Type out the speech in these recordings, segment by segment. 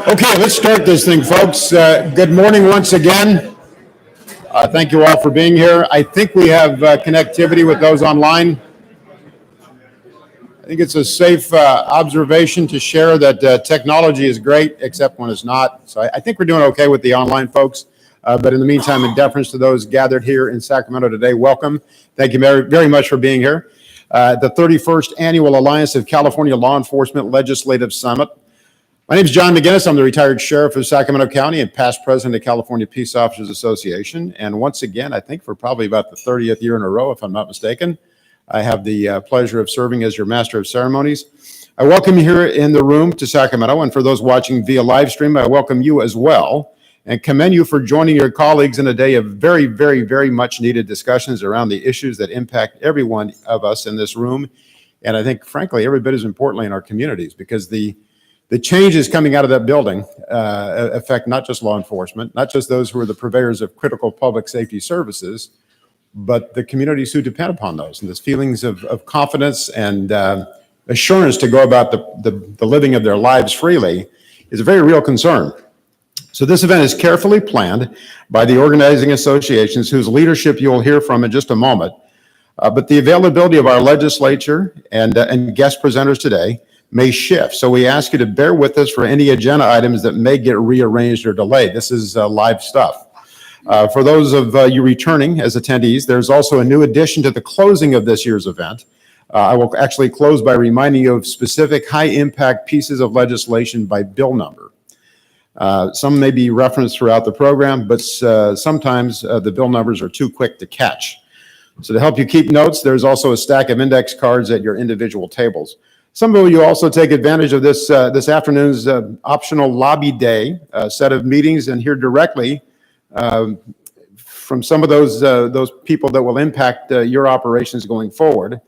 Okay, let's start this thing, folks. Good morning once again. Thank you all for being here. I think we have connectivity with those online. I think it's a safe observation to share that technology is great, except when it's not. So I think we're doing okay with the online folks. But in the meantime, in deference to those gathered here in Sacramento today, welcome. Thank you very much for being here. The 31st Annual Alliance of California Law Enforcement Legislative Summit. My name is John McGinness. I'm the retired sheriff of Sacramento County and past president of California Peace Officers Association. And once again, I think for probably about the 30th year in a row, if I'm not mistaken, I have the pleasure of serving as your master of ceremonies. I welcome you here in the room to Sacramento. And for those watching via live stream, I welcome you as well and commend you for joining your colleagues in a day of very much needed discussions around the issues that impact every one of us in this room. And I think, frankly, every bit as importantly in our communities, because the changes coming out of that building affect not just law enforcement, not just those who are the purveyors of critical public safety services, but the communities who depend upon those. And those feelings of confidence and assurance to go about the living of their lives freely is a very real concern. So this event is carefully planned by the organizing associations whose leadership you'll hear from in just a moment. But the availability of our legislature and guest presenters today may shift. So we ask you to bear with us for any agenda items that may get rearranged or delayed. This is live stuff. For those of you returning as attendees, there's also a new addition to the closing of this year's event. I will actually close by reminding you of specific high-impact pieces of legislation by bill number. Some may be referenced throughout the program, but sometimes the bill numbers are too quick to catch. So to help you keep notes, there's also a stack of index cards at your individual tables. Some of you also take advantage of this afternoon's optional lobby day set of meetings and hear directly from some of those people that will impact your operations going forward.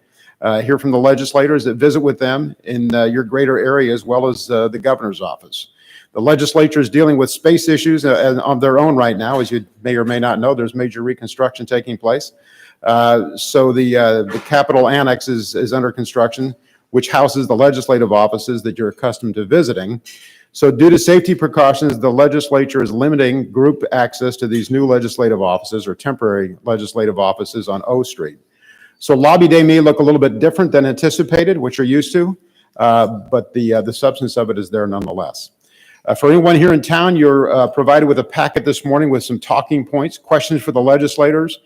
Hear from the legislators that visit with them in your greater area, as well as the governor's office. The legislature is dealing with space issues on their own right now. As you may or may not know, there's major reconstruction taking place. So the Capitol Annex is under construction, which houses the legislative offices that you're accustomed to visiting. So due to safety precautions, the legislature is limiting group access to these new legislative offices or temporary legislative offices on O Street. So Lobby Day may look a little bit different than anticipated, which you're used to, but the substance of it is there nonetheless. For anyone here in town, you're provided with a packet this morning with some talking points, questions for the legislators,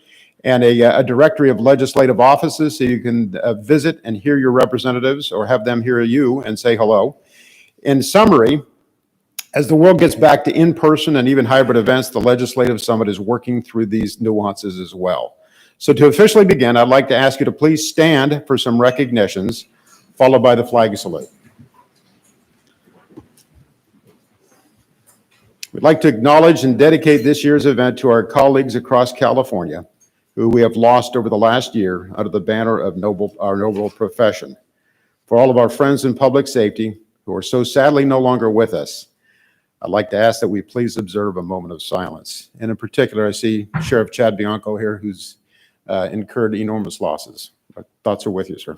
and a directory of legislative offices so you can visit and hear your representatives or have them hear you and say hello. In summary, as the world gets back to in-person and even hybrid events, the Legislative Summit is working through these nuances as well. So to officially begin, I'd like to ask you to please stand for some recognitions, followed by the flag salute. We'd like to acknowledge and dedicate this year's event to our colleagues across California, who we have lost over the last year under the banner of our noble profession. For all of our friends in public safety who are so sadly no longer with us, I'd like to ask that we please observe a moment of silence. And in particular, I see Sheriff Chad Bianco here, who's incurred enormous losses. Our thoughts are with you, sir.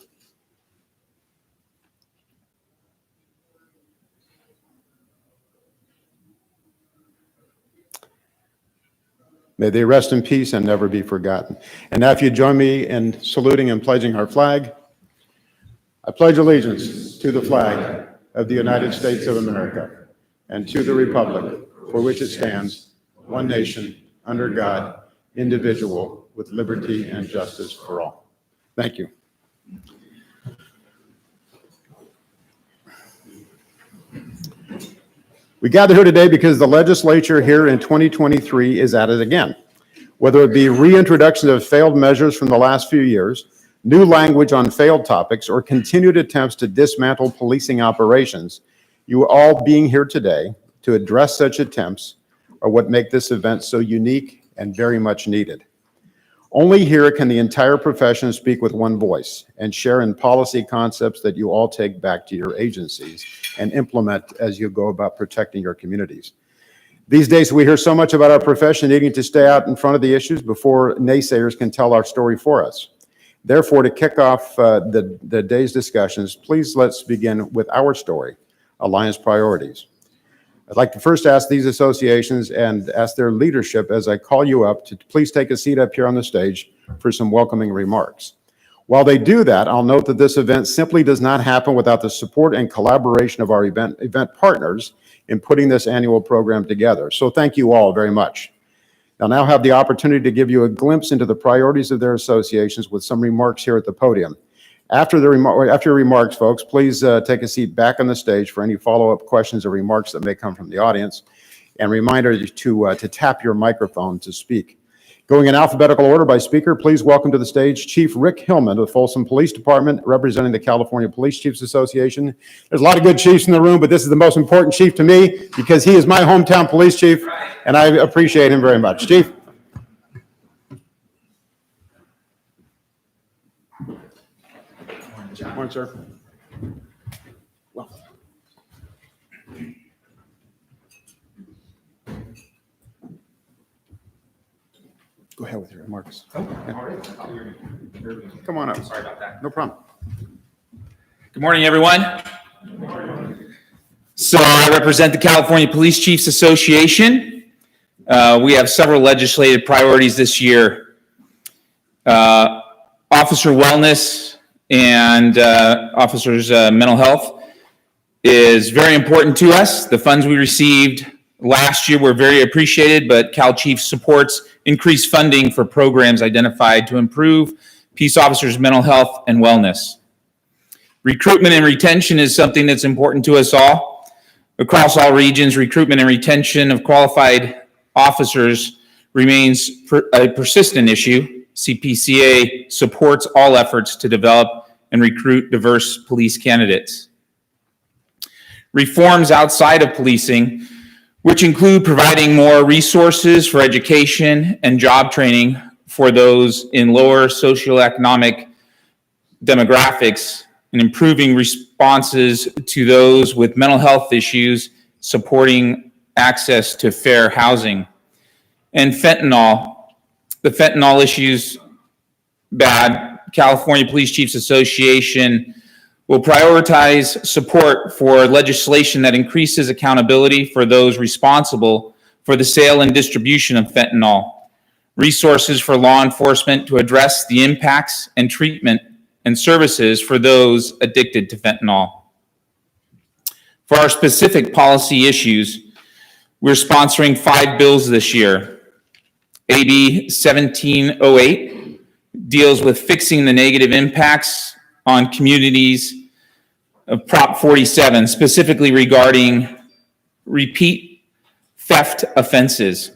May they rest in peace and never be forgotten. And now if you join me in saluting and pledging our flag, I pledge allegiance to the flag of the United States of America and to the republic for which it stands, one nation, under God, indivisible, with liberty and justice for all. Thank you. We gather here today because the legislature here in 2023 is at it again. Whether it be reintroduction of failed measures from the last few years, new language on failed topics, or continued attempts to dismantle policing operations, you all being here today to address such attempts are what make this event so unique and very much needed. Only here can the entire profession speak with one voice and share in policy concepts that you all take back to your agencies and implement as you go about protecting your communities. These days, we hear so much about our profession needing to stay out in front of the issues before naysayers can tell our story for us. Therefore, to kick off the day's discussions, please let's begin with our story, Alliance Priorities. I'd like to first ask these associations and ask their leadership as I call you up to please take a seat up here on the stage for some welcoming remarks. While they do that, I'll note that this event simply does not happen without the support and collaboration of our event partners in putting this annual program together. So thank you all very much. I'll now have the opportunity to give you a glimpse into the priorities of their associations with some remarks here at the podium. After your remarks, folks, please take a seat back on the stage for any follow-up questions or remarks that may come from the audience. And reminder to tap your microphone to speak. Going in alphabetical order by speaker, please welcome to the stage Chief Rick Hillman of the Folsom Police Department, representing the California Police Chiefs Association. There's a lot of good chiefs in the room, but this is the most important chief to me because he is my hometown police chief, and I appreciate him very much. Chief. Good morning, sir. Well. Go ahead with your remarks. Oh, yeah. All right. Come on up. Sorry about that. No problem. Good morning, everyone. Good morning. So I represent the California Police Chiefs Association. We have several legislative priorities this year. Officer wellness and officers' mental health is very important to us. The funds we received last year were very appreciated, but Cal Chief supports increased funding for programs identified to improve peace officers' mental health and wellness. Recruitment and retention is something that's important to us all. Across all regions, recruitment and retention of qualified officers remains a persistent issue. CPCA supports all efforts to develop and recruit diverse police candidates. Reforms outside of policing, which include providing more resources for education and job training for those in lower socioeconomic demographics, and improving responses to those with mental health issues, supporting access to fair housing. And fentanyl, the fentanyl issue's bad. California Police Chiefs Association will prioritize support for legislation that increases accountability for those responsible for the sale and distribution of fentanyl, resources for law enforcement to address the impacts and treatment and services for those addicted to fentanyl. For our specific policy issues, we're sponsoring 5 bills this year. AB 1708 deals with fixing the negative impacts on communities of Prop 47, specifically regarding repeat theft offenses.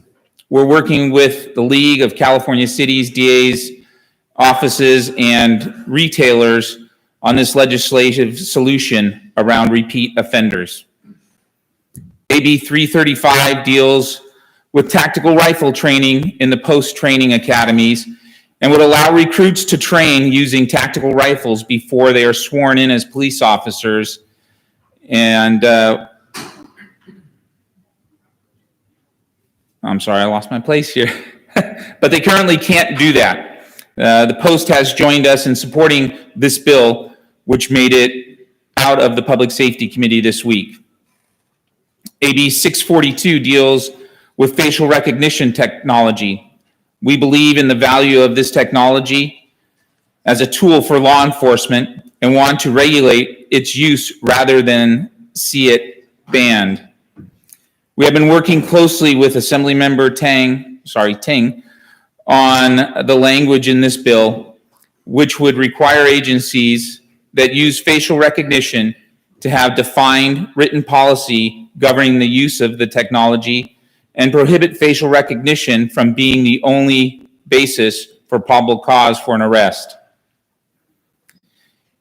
We're working with the League of California Cities, DAs, offices, and retailers on this legislative solution around repeat offenders. AB 335 deals with tactical rifle training in the post-training academies and would allow recruits to train using tactical rifles before they are sworn in as police officers. And I'm sorry, I lost my place here. But they currently can't do that. The Post has joined us in supporting this bill, which made it out of the Public Safety Committee this week. AB 642 deals with facial recognition technology. We believe in the value of this technology as a tool for law enforcement and want to regulate its use rather than see it banned. We have been working closely with Assemblymember Ting on the language in this bill, which would require agencies that use facial recognition to have defined written policy governing the use of the technology and prohibit facial recognition from being the only basis for probable cause for an arrest.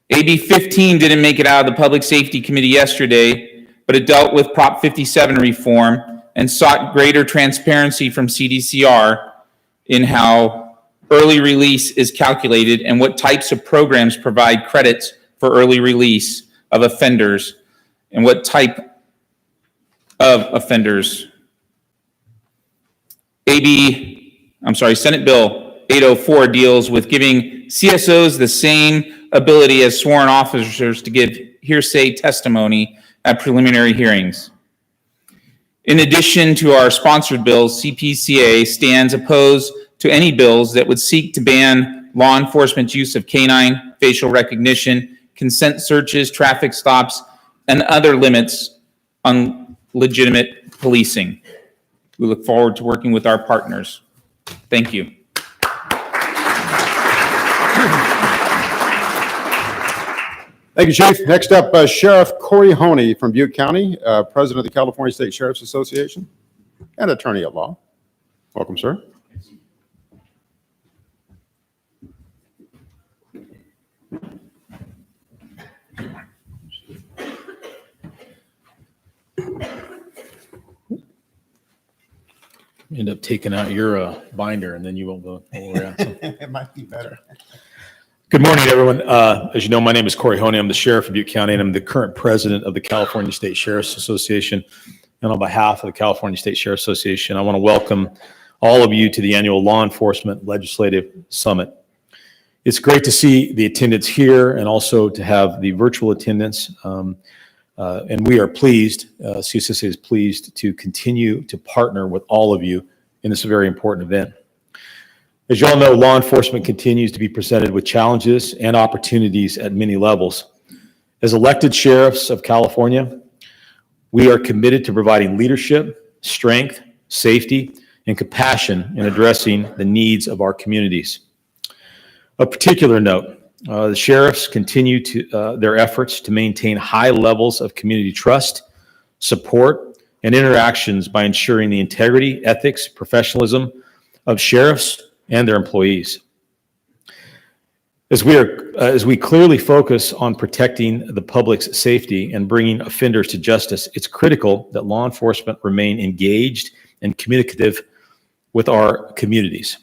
AB 15 didn't make it out of the Public Safety Committee yesterday, but it dealt with Prop 57 reform and sought greater transparency from CDCR in how early release is calculated and what types of programs provide credits for early release of offenders and what type of offenders. Senate Bill 804 deals with giving CSOs the same ability as sworn officers to give hearsay testimony at preliminary hearings. In addition to our sponsored bills, CPCA stands opposed to any bills that would seek to ban law enforcement's use of canine facial recognition, consent searches, traffic stops, and other limits on legitimate policing. We look forward to working with our partners. Thank you. Thank you, Chief. Next up, Sheriff Corey Honey from Butte County, President of the California State Sheriff's Association and Attorney at Law. Welcome, sir. End up taking out your binder, and then you won't go around. So. It might be better. Good morning, everyone. As you know, my name is Corey Honey. I'm the Sheriff of Butte County, and I'm the current President of the California State Sheriff's Association. And on behalf of the California State Sheriff's Association, I want to welcome all of you to the annual Law Enforcement Legislative Summit. It's great to see the attendance here and also to have the virtual attendance. And we are pleased, CSSA is pleased to continue to partner with all of you in this very important event. As you all know, law enforcement continues to be presented with challenges and opportunities at many levels. As elected sheriffs of California, we are committed to providing leadership, strength, safety, and compassion in addressing the needs of our communities. Of particular note, the sheriffs continue their efforts to maintain high levels of community trust, support, and interactions by ensuring the integrity, ethics, professionalism of sheriffs and their employees. As we clearly focus on protecting the public's safety and bringing offenders to justice, it's critical that law enforcement remain engaged and communicative with our communities.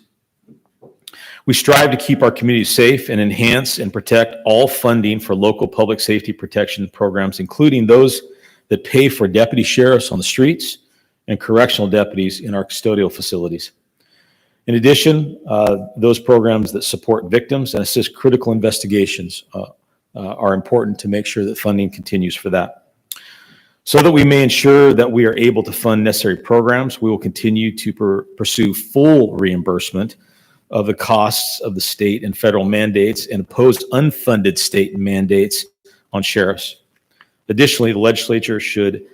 We strive to keep our communities safe and enhance and protect all funding for local public safety protection programs, including those that pay for deputy sheriffs on the streets and correctional deputies in our custodial facilities. In addition, those programs that support victims and assist critical investigations are important to make sure that funding continues for that. So that we may ensure that we are able to fund necessary programs, we will continue to pursue full reimbursement of the costs of the state and federal mandates and oppose unfunded state mandates on sheriffs. Additionally, the legislature should,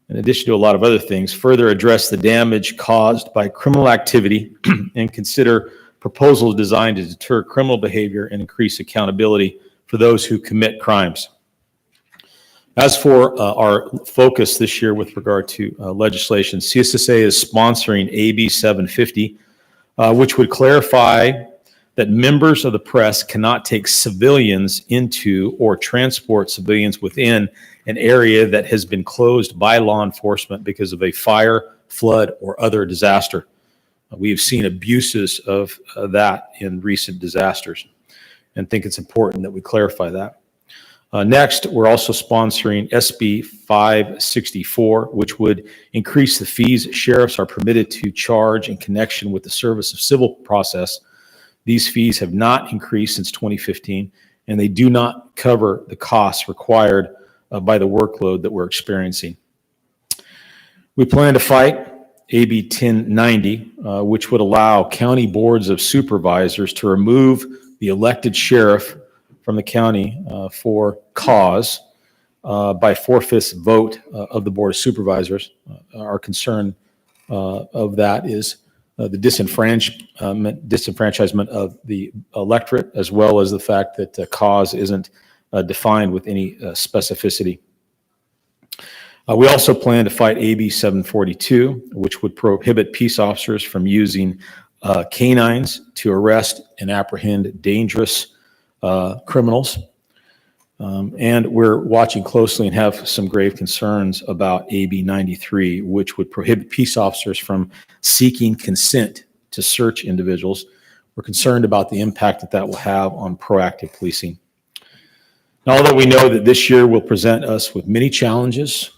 in addition to a lot of other things, further address the damage caused by criminal activity and consider proposals designed to deter criminal behavior and increase accountability for those who commit crimes. As for our focus this year with regard to legislation, CSSA is sponsoring AB 750, which would clarify that members of the press cannot take civilians into or transport civilians within an area that has been closed by law enforcement because of a fire, flood, or other disaster. We have seen abuses of that in recent disasters and think it's important that we clarify that. Next, we're also sponsoring SB 564, which would increase the fees sheriffs are permitted to charge in connection with the service of civil process. These fees have not increased since 2015, and they do not cover the costs required by the workload that we're experiencing. We plan to fight AB 1090, which would allow county boards of supervisors to remove the elected sheriff from the county for cause by 4/5 vote of the Board of Supervisors. Our concern of that is the disenfranchisement of the electorate, as well as the fact that cause isn't defined with any specificity. We also plan to fight AB 742, which would prohibit peace officers from using canines to arrest and apprehend dangerous criminals. And we're watching closely and have some grave concerns about AB 93, which would prohibit peace officers from seeking consent to search individuals. We're concerned about the impact that that will have on proactive policing. Now, although we know that this year will present us with many challenges,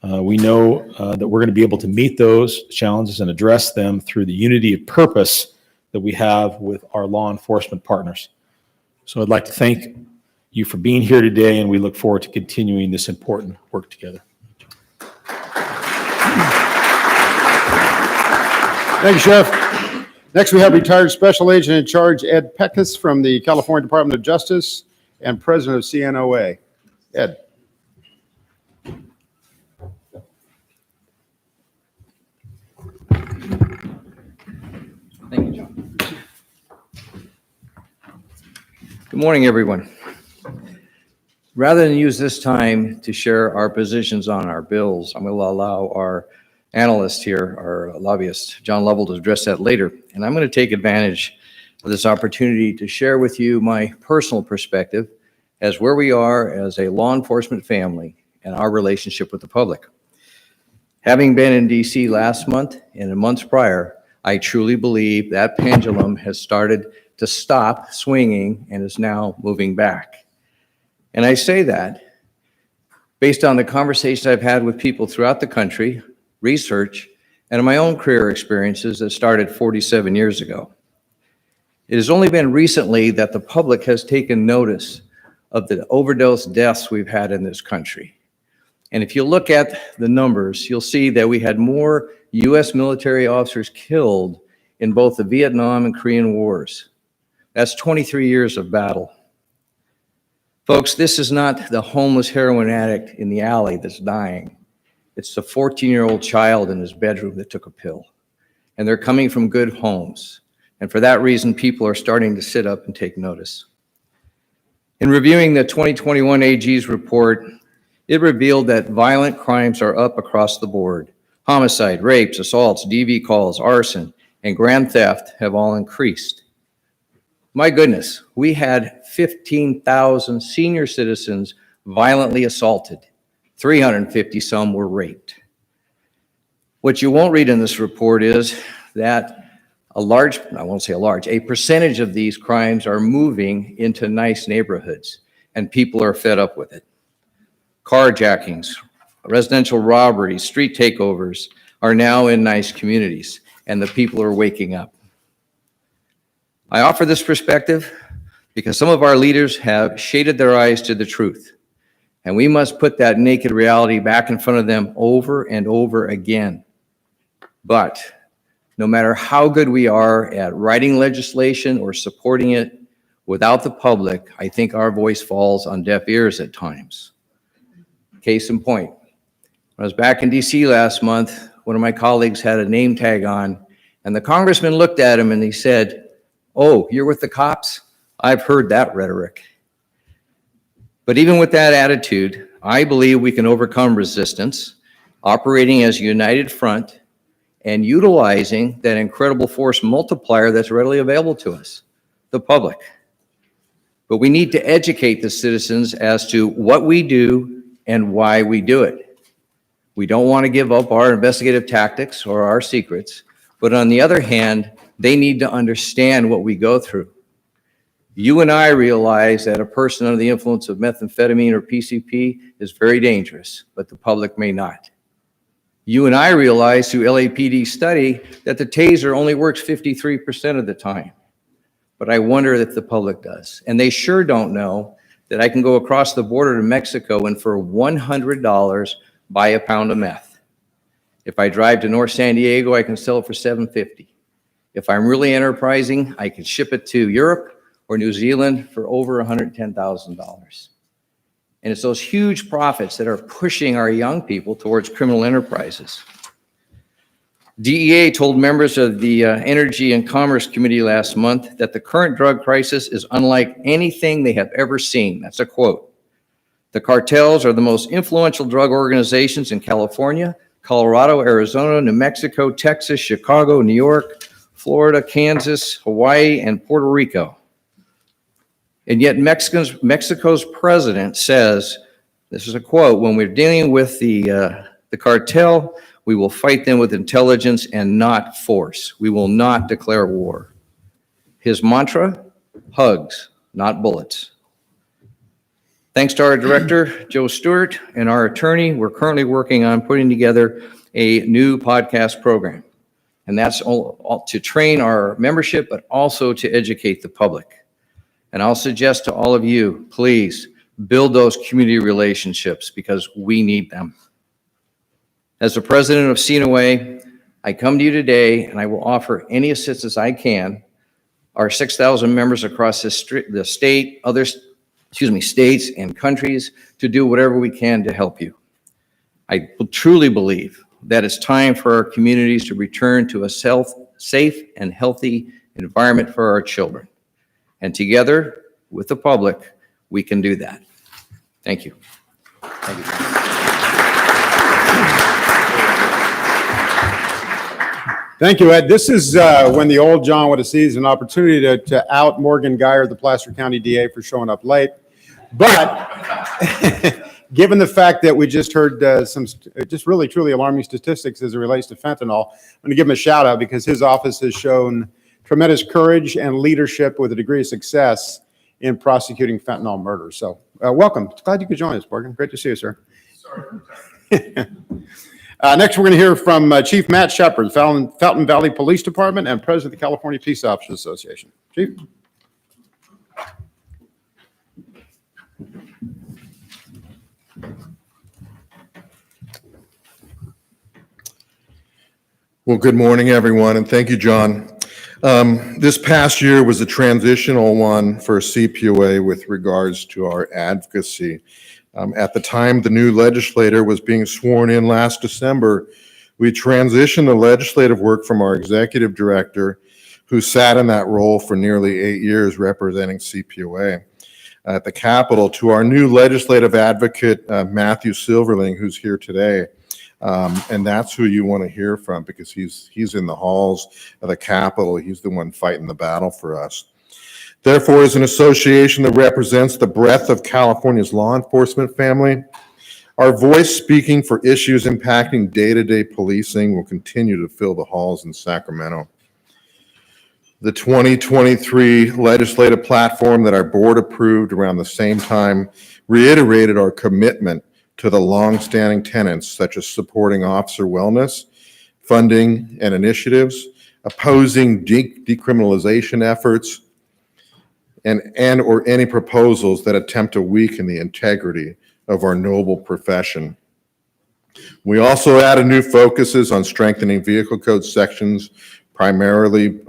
we know that we're going to be able to meet those challenges and address them through the unity of purpose that we have with our law enforcement partners. So I'd like to thank you for being here today, and we look forward to continuing this important work together. Thank you, Sheriff. Next, we have retired Special Agent in Charge Ed Peckus from the California Department of Justice and President of CNOA. Ed. Thank you, John. Good morning, everyone. Rather than use this time to share our positions on our bills, I'm going to allow our analyst here, our lobbyist, John Lovell, to address that later. And I'm going to take advantage of this opportunity to share with you my personal perspective as where we are as a law enforcement family and our relationship with the public. Having been in DC last month and in months prior, I truly believe that pendulum has started to stop swinging and is now moving back. And I say that based on the conversations I've had with people throughout the country, research, and my own career experiences that started 47 years ago. It has only been recently that the public has taken notice of the overdose deaths we've had in this country. And if you look at the numbers, you'll see that we had more U.S. military officers killed in both the Vietnam and Korean wars. That's 23 years of battle. Folks, this is not the homeless heroin addict in the alley that's dying. It's the 14-year-old child in his bedroom that took a pill. And they're coming from good homes. And for that reason, people are starting to sit up and take notice. In reviewing the 2021 AG's report, it revealed that violent crimes are up across the board. Homicide, rapes, assaults, DV calls, arson, and grand theft have all increased. My goodness, we had 15,000 senior citizens violently assaulted. 350 some were raped. What you won't read in this report is that a percentage of these crimes are moving into nice neighborhoods, and people are fed up with it. Carjackings, residential robberies, street takeovers are now in nice communities, and the people are waking up. I offer this perspective because some of our leaders have shaded their eyes to the truth, and we must put that naked reality back in front of them over and over again. But no matter how good we are at writing legislation or supporting it, without the public, I think our voice falls on deaf ears at times. Case in point, when I was back in DC last month, one of my colleagues had a name tag on, and the congressman looked at him and he said, "Oh, you're with the cops? I've heard that rhetoric." But even with that attitude, I believe we can overcome resistance, operating as a united front and utilizing that incredible force multiplier that's readily available to us, the public. But we need to educate the citizens as to what we do and why we do it. We don't want to give up our investigative tactics or our secrets, but on the other hand, they need to understand what we go through. You and I realize that a person under the influence of methamphetamine or PCP is very dangerous, but the public may not. You and I realize through LAPD study that the taser only works 53% of the time. But I wonder if the public does. And they sure don't know that I can go across the border to Mexico and for $100 buy a pound of meth. If I drive to North San Diego, I can sell it for $7.50. If I'm really enterprising, I can ship it to Europe or New Zealand for over $110,000. And it's those huge profits that are pushing our young people towards criminal enterprises. DEA told members of the Energy and Commerce Committee last month that the current drug crisis is unlike anything they have ever seen. That's a quote. The cartels are the most influential drug organizations in California, Colorado, Arizona, New Mexico, Texas, Chicago, New York, Florida, Kansas, Hawaii, and Puerto Rico. And yet Mexico's president says, this is a quote, "When we're dealing with the cartel, we will fight them with intelligence and not force. We will not declare war." His mantra, hugs, not bullets. Thanks to our director, Joe Stewart, and our attorney, we're currently working on putting together a new podcast program. And that's all to train our membership, but also to educate the public. And I'll suggest to all of you, please build those community relationships because we need them. As the president of CNOA, I come to you today and I will offer any assistance I can. Our 6,000 members across the state, states and countries to do whatever we can to help you. I truly believe that it's time for our communities to return to a safe and healthy environment for our children. And together with the public, we can do that. Thank you. Thank you. Thank you, Ed. This is when the old John would have seized an opportunity to out Morgan Geyer, the Placer County DA, for showing up late. But given the fact that we just heard some just really, truly alarming statistics as it relates to fentanyl, I'm going to give him a shout out because his office has shown tremendous courage and leadership with a degree of success in prosecuting fentanyl murders. So welcome. Glad you could join us, Morgan. Great to see you, sir. Sorry. Next, we're going to hear from Chief Matt Shepard, Fountain Valley Police Department and President of the California Peace Officers Association. Chief. Well, good morning, everyone, and thank you, John. This past year was a transitional one for CPOA with regards to our advocacy. At the time the new legislator was being sworn in last December, we transitioned the legislative work from our executive director, who sat in that role for nearly 8 years representing CPOA at the Capitol, to our new legislative advocate, Matthew Silverling, who's here today. And that's who you want to hear from, because he's in the halls of the Capitol. He's the one fighting the battle for us. Therefore, as an association that represents the breadth of California's law enforcement family, our voice speaking for issues impacting day-to-day policing will continue to fill the halls in Sacramento. The 2023 legislative platform that our board approved around the same time reiterated our commitment to the longstanding tenets such as supporting officer wellness, funding and initiatives, opposing decriminalization efforts, and or any proposals that attempt to weaken the integrity of our noble profession. We also added new focuses on strengthening vehicle code sections, primarily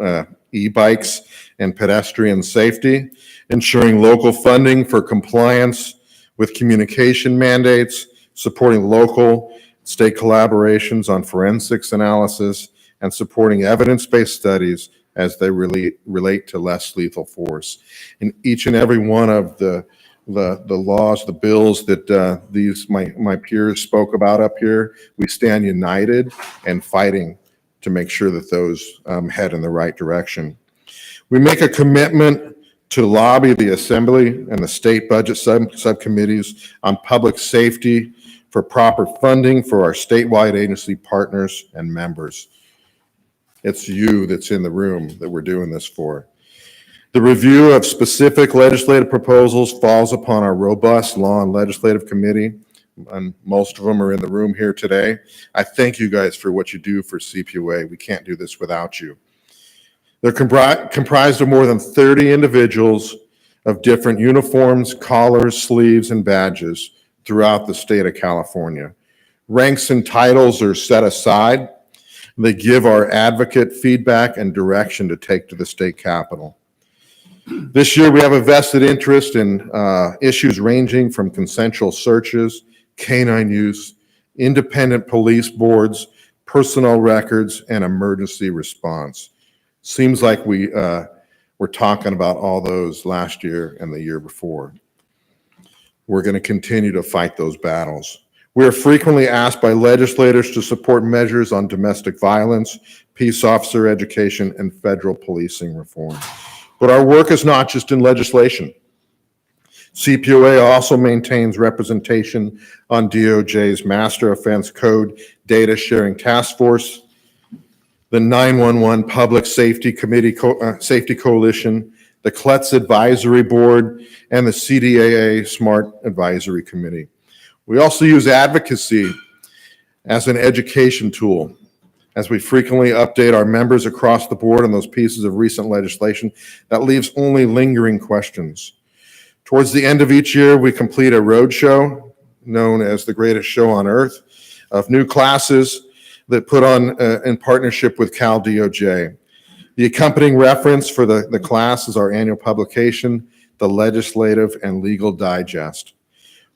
e-bikes and pedestrian safety, ensuring local funding for compliance with communication mandates, supporting local state collaborations on forensics analysis, and supporting evidence-based studies as they relate to less lethal force. In each and every one of the laws, the bills that my peers spoke about up here, we stand united and fighting to make sure that those head in the right direction. We make a commitment to lobby the Assembly and the state budget subcommittees on public safety for proper funding for our statewide agency partners and members. It's you that's in the room that we're doing this for. The review of specific legislative proposals falls upon our robust Law and Legislative Committee, and most of them are in the room here today. I thank you guys for what you do for CPOA. We can't do this without you. They're comprised of more than 30 individuals of different uniforms, collars, sleeves, and badges throughout the state of California. Ranks and titles are set aside. They give our advocate feedback and direction to take to the state capitol. This year, we have a vested interest in issues ranging from consensual searches, canine use, independent police boards, personnel records, and emergency response. Seems like we were talking about all those last year and the year before. We're going to continue to fight those battles. We are frequently asked by legislators to support measures on domestic violence, peace officer education, and federal policing reform. But our work is not just in legislation. CPOA also maintains representation on DOJ's Master Offense Code Data Sharing Task Force, the 911 Public Safety Committee, Safety Coalition, the CLETS Advisory Board, and the CDAA Smart Advisory Committee. We also use advocacy as an education tool, as we frequently update our members across the board on those pieces of recent legislation that leaves only lingering questions. Towards the end of each year, we complete a roadshow known as the Greatest Show on Earth of new classes that put on in partnership with Cal DOJ. The accompanying reference for the class is our annual publication, the Legislative and Legal Digest.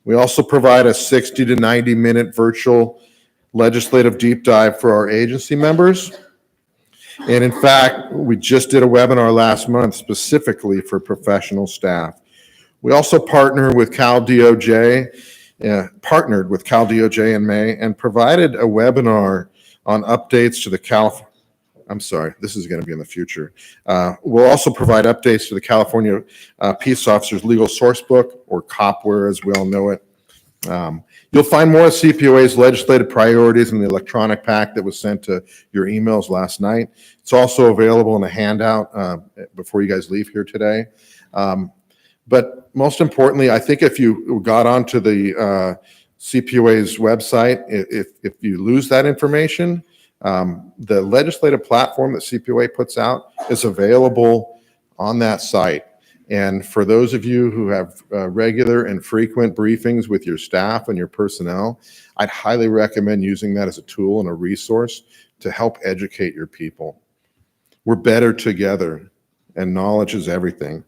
We also provide a 60 to 90 minute virtual legislative deep dive for our agency members. And in fact, we just did a webinar last month specifically for professional staff. We also partnered with Cal DOJ in May and provided a webinar on updates to the this is going to be in the future. We'll also provide updates to the California Peace Officers Legal Sourcebook, or COPWARE as we all know it. You'll find more of CPOA's legislative priorities in the electronic pack that was sent to your emails last night. It's also available in a handout before you guys leave here today. But most importantly, I think if you got onto the CPOA's website, if you lose that information, the legislative platform that CPOA puts out is available on that site. And for those of you who have regular and frequent briefings with your staff and your personnel, I'd highly recommend using that as a tool and a resource to help educate your people. We're better together, and knowledge is everything.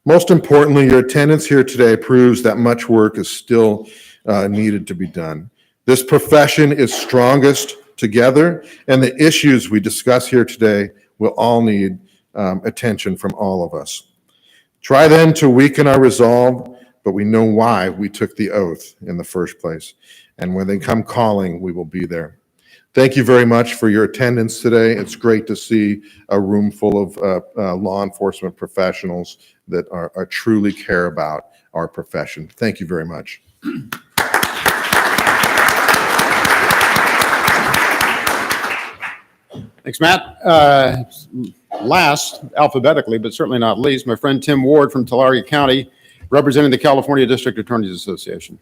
Most importantly, your attendance here today proves that much work is still needed to be done. This profession is strongest together, and the issues we discuss here today will all need attention from all of us. Try then to weaken our resolve, but we know why we took the oath in the first place. And when they come calling, we will be there. Thank you very much for your attendance today. It's great to see a room full of law enforcement professionals that are truly care about our profession. Thank you very much. Thanks, Matt. Last, alphabetically, but certainly not least, my friend Tim Ward from Tulare County, representing the California District Attorneys Association.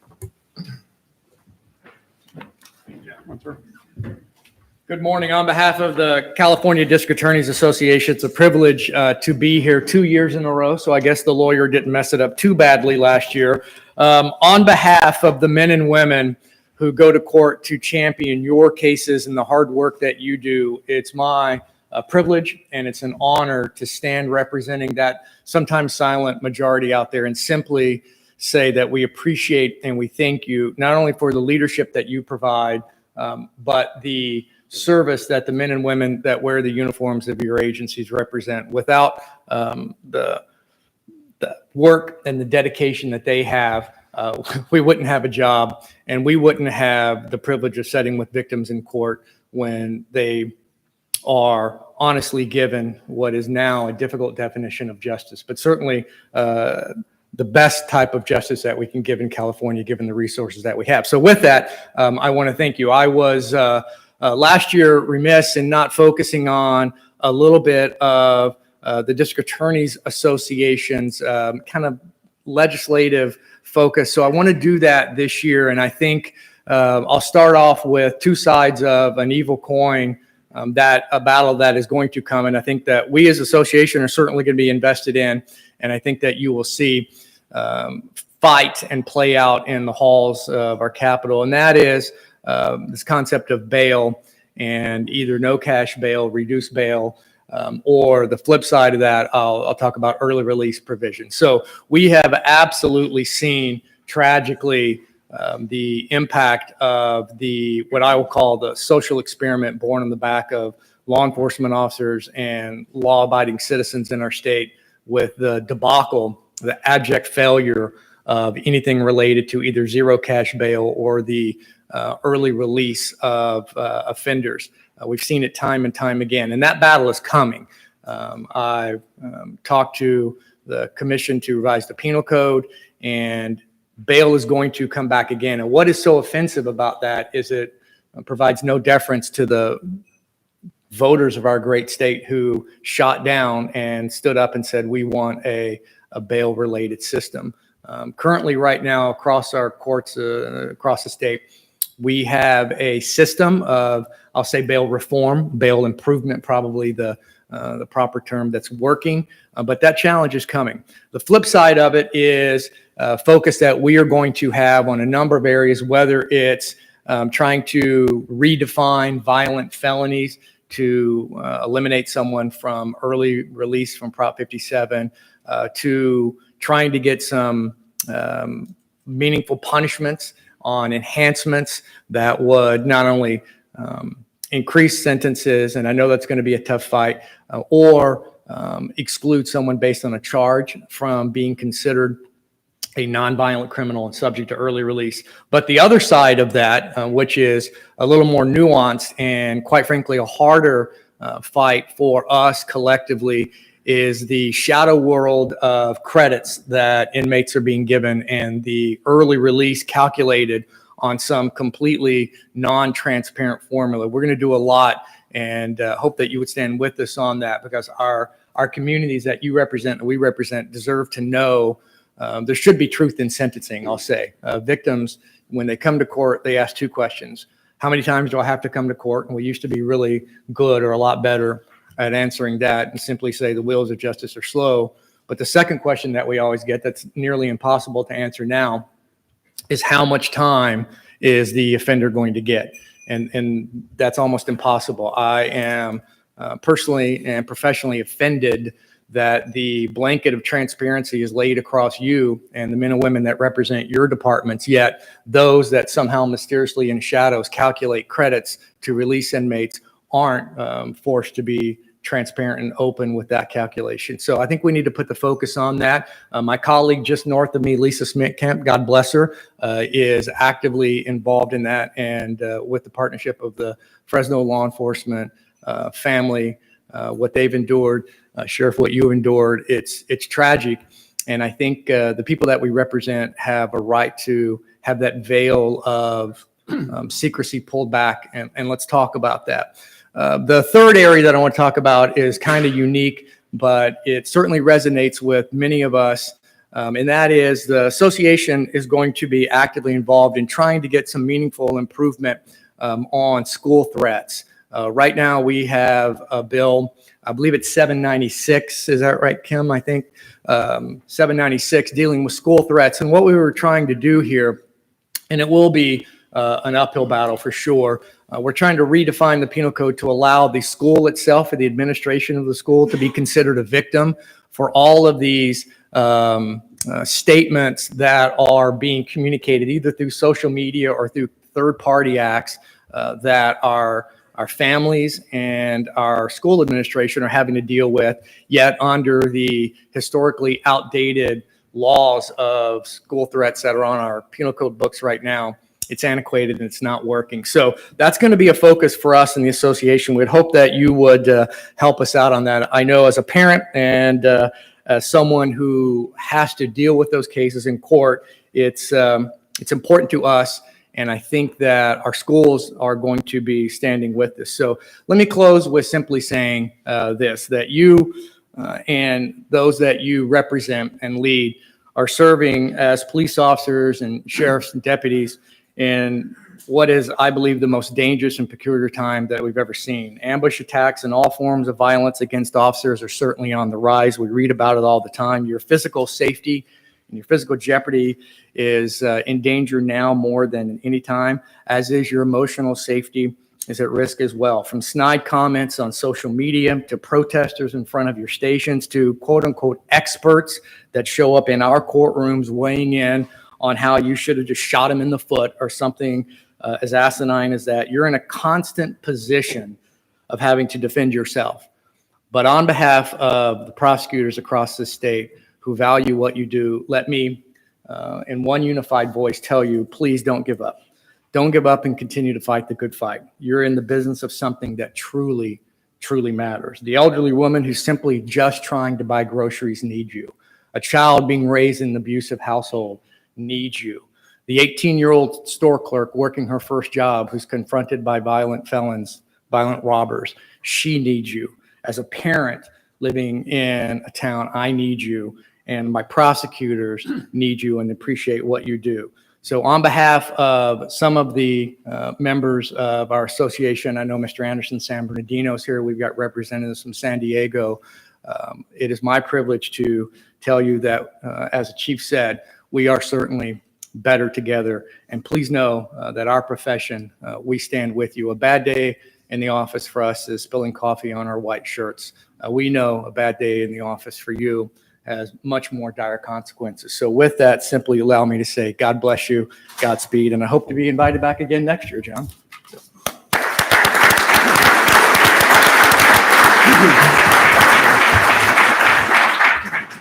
Good morning. On behalf of the California District Attorneys Association, it's a privilege to be here 2 years in a row, so I guess the lawyer didn't mess it up too badly last year. On behalf of the men and women who go to court to champion your cases and the hard work that you do, it's my privilege and it's an honor to stand representing that sometimes silent majority out there and simply say that we appreciate and we thank you not only for the leadership that you provide, but the service that the men and women that wear the uniforms of your agencies represent. Without the work and the dedication that they have, we wouldn't have a job, and we wouldn't have the privilege of sitting with victims in court when they are honestly given what is now a difficult definition of justice, but certainly the best type of justice that we can give in California, given the resources that we have. So with that, I want to thank you. I was last year remiss in not focusing on a little bit of the District Attorneys Association's kind of legislative focus. So I want to do that this year. And I think I'll start off with two sides of an evil coin, that a battle that is going to come. And I think that we as association are certainly going to be invested in. And I think that you will see fight and play out in the halls of our Capitol. And that is this concept of bail, and either no cash bail, reduced bail, or the flip side of that, I'll talk about early release provision. So we have absolutely seen tragically the impact of what I will call the social experiment born on the back of law enforcement officers and law-abiding citizens in our state, with the debacle, the abject failure of anything related to either zero cash bail or the early release of offenders. We've seen it time and time again, and that battle is coming. I've talked to the Commission to revise the penal code, and bail is going to come back again. And what is so offensive about that is it provides no deference to the voters of our great state who shot down and stood up and said, we want a bail-related system. Currently, right now, across our courts across the state, we have a system of, I'll say, bail reform, bail improvement, probably the proper term, that's working, but that challenge is coming. The flip side of it is focus that we are going to have on a number of areas, whether it's trying to redefine violent felonies to eliminate someone from early release from Prop 57, to trying to get some meaningful punishments on enhancements that would not only increase sentences, and I know that's going to be a tough fight, or exclude someone based on a charge from being considered a nonviolent criminal and subject to early release. But the other side of that, which is a little more nuanced and quite frankly a harder fight for us collectively, is the shadow world of credits that inmates are being given and the early release calculated on some completely non-transparent formula. We're going to do a lot, and hope that you would stand with us on that, because our communities that you represent and we represent deserve to know there should be truth in sentencing. I'll say victims, when they come to court, they ask two questions. How many times do I have to come to court? And we used to be really good, or a lot better, at answering that and simply say the wheels of justice are slow. But the second question that we always get, that's nearly impossible to answer now, is how much time is the offender going to get? And that's almost impossible. I am personally and professionally offended that the blanket of transparency is laid across you and the men and women that represent your departments, yet those that somehow mysteriously in shadows calculate credits to release inmates aren't forced to be transparent and open with that calculation. So I think we need to put the focus on that. My colleague just north of me, Lisa Smitkamp, God bless her, is actively involved in that, and with the partnership of the Fresno law enforcement family, what they've endured, Sheriff, what you endured, it's tragic. And I think the people that we represent have a right to have that veil of secrecy pulled back, and let's talk about that. The third area that I want to talk about is kind of unique, but it certainly resonates with many of us, and that is the association is going to be actively involved in trying to get some meaningful improvement on school threats. Right now, we have a bill, I believe it's 796, is that right, Kim? I think 796 dealing with school threats. And what we were trying to do here, and it will be an uphill battle for sure. We're trying to redefine the penal code to allow the school itself or the administration of the school to be considered a victim for all of these statements that are being communicated either through social media or through third-party acts that our families and our school administration are having to deal with, yet under the historically outdated laws of school threats that are on our penal code books right now. It's antiquated and it's not working. So that's going to be a focus for us in the association. We'd hope that you would help us out on that. I know as a parent and as someone who has to deal with those cases in court, it's important to us. And I think that our schools are going to be standing with this. So let me close with simply saying this, that you and those that you represent and lead are serving as police officers and sheriffs and deputies in what is, I believe, the most dangerous and peculiar time that we've ever seen. Ambush attacks and all forms of violence against officers are certainly on the rise. We read about it all the time. Your physical safety and your physical jeopardy is in danger now more than any time, as is your emotional safety is at risk as well. From snide comments on social media to protesters in front of your stations to quote unquote experts that show up in our courtrooms weighing in on how you should have just shot him in the foot or something as asinine as that. You're in a constant position of having to defend yourself. But on behalf of the prosecutors across the state who value what you do, let me, in one unified voice, tell you, please don't give up. Don't give up and continue to fight the good fight. You're in the business of something that truly, truly matters. The elderly woman who's simply just trying to buy groceries needs you. A child being raised in an abusive household needs you. The 18-year-old store clerk working her first job who's confronted by violent felons, violent robbers, she needs you. As a parent living in a town, I need you. And my prosecutors need you and appreciate what you do. So on behalf of some of the members of our association, I know Mr. Anderson San Bernardino is here. We've got representatives from San Diego. It is my privilege to tell you that, as the chief said, we are certainly better together. And please know that our profession, we stand with you. A bad day in the office for us is spilling coffee on our white shirts. We know a bad day in the office for you has much more dire consequences. So with that, simply allow me to say, God bless you, Godspeed, and I hope to be invited back again next year, John.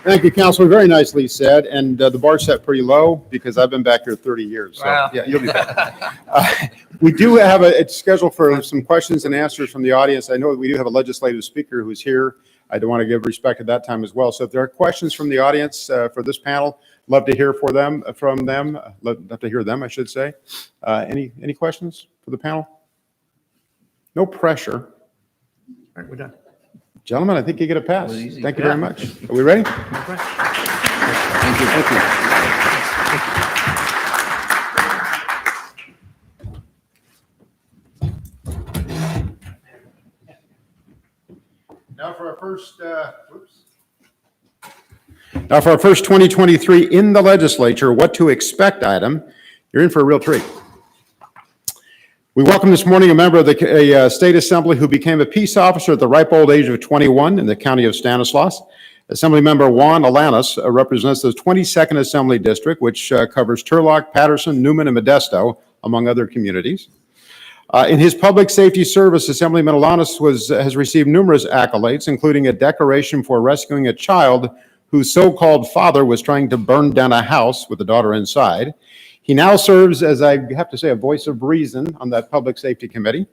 Thank you, Counselor. Very nicely said. And the bar set pretty low because I've been back here 30 years. So, Wow. yeah, you'll be back. We do have it's scheduled for some questions and answers from the audience. I know we do have a legislative speaker who's here. I do want to give respect at that time as well. So if there are questions from the audience for this panel, love to hear from them. Love to hear them, I should say. Any questions for the panel? No pressure. All right, we're done. Gentlemen, I think you get a pass. Well, easy. Thank you very much. Are we ready? Thank you. Thank you. Now for our first 2023 in the legislature, what to expect item. You're in for a real treat. We welcome this morning a member of the State Assembly who became a peace officer at the ripe old age of 21 in the county of Stanislaus. Assemblymember Juan Alanis represents the 22nd Assembly District, which covers Turlock, Patterson, Newman, and Modesto, among other communities. In his public safety service, Assemblyman Alanis has received numerous accolades, including a decoration for rescuing a child whose so-called father was trying to burn down a house with a daughter inside. He now serves, as I have to say, a voice of reason on that public safety committee,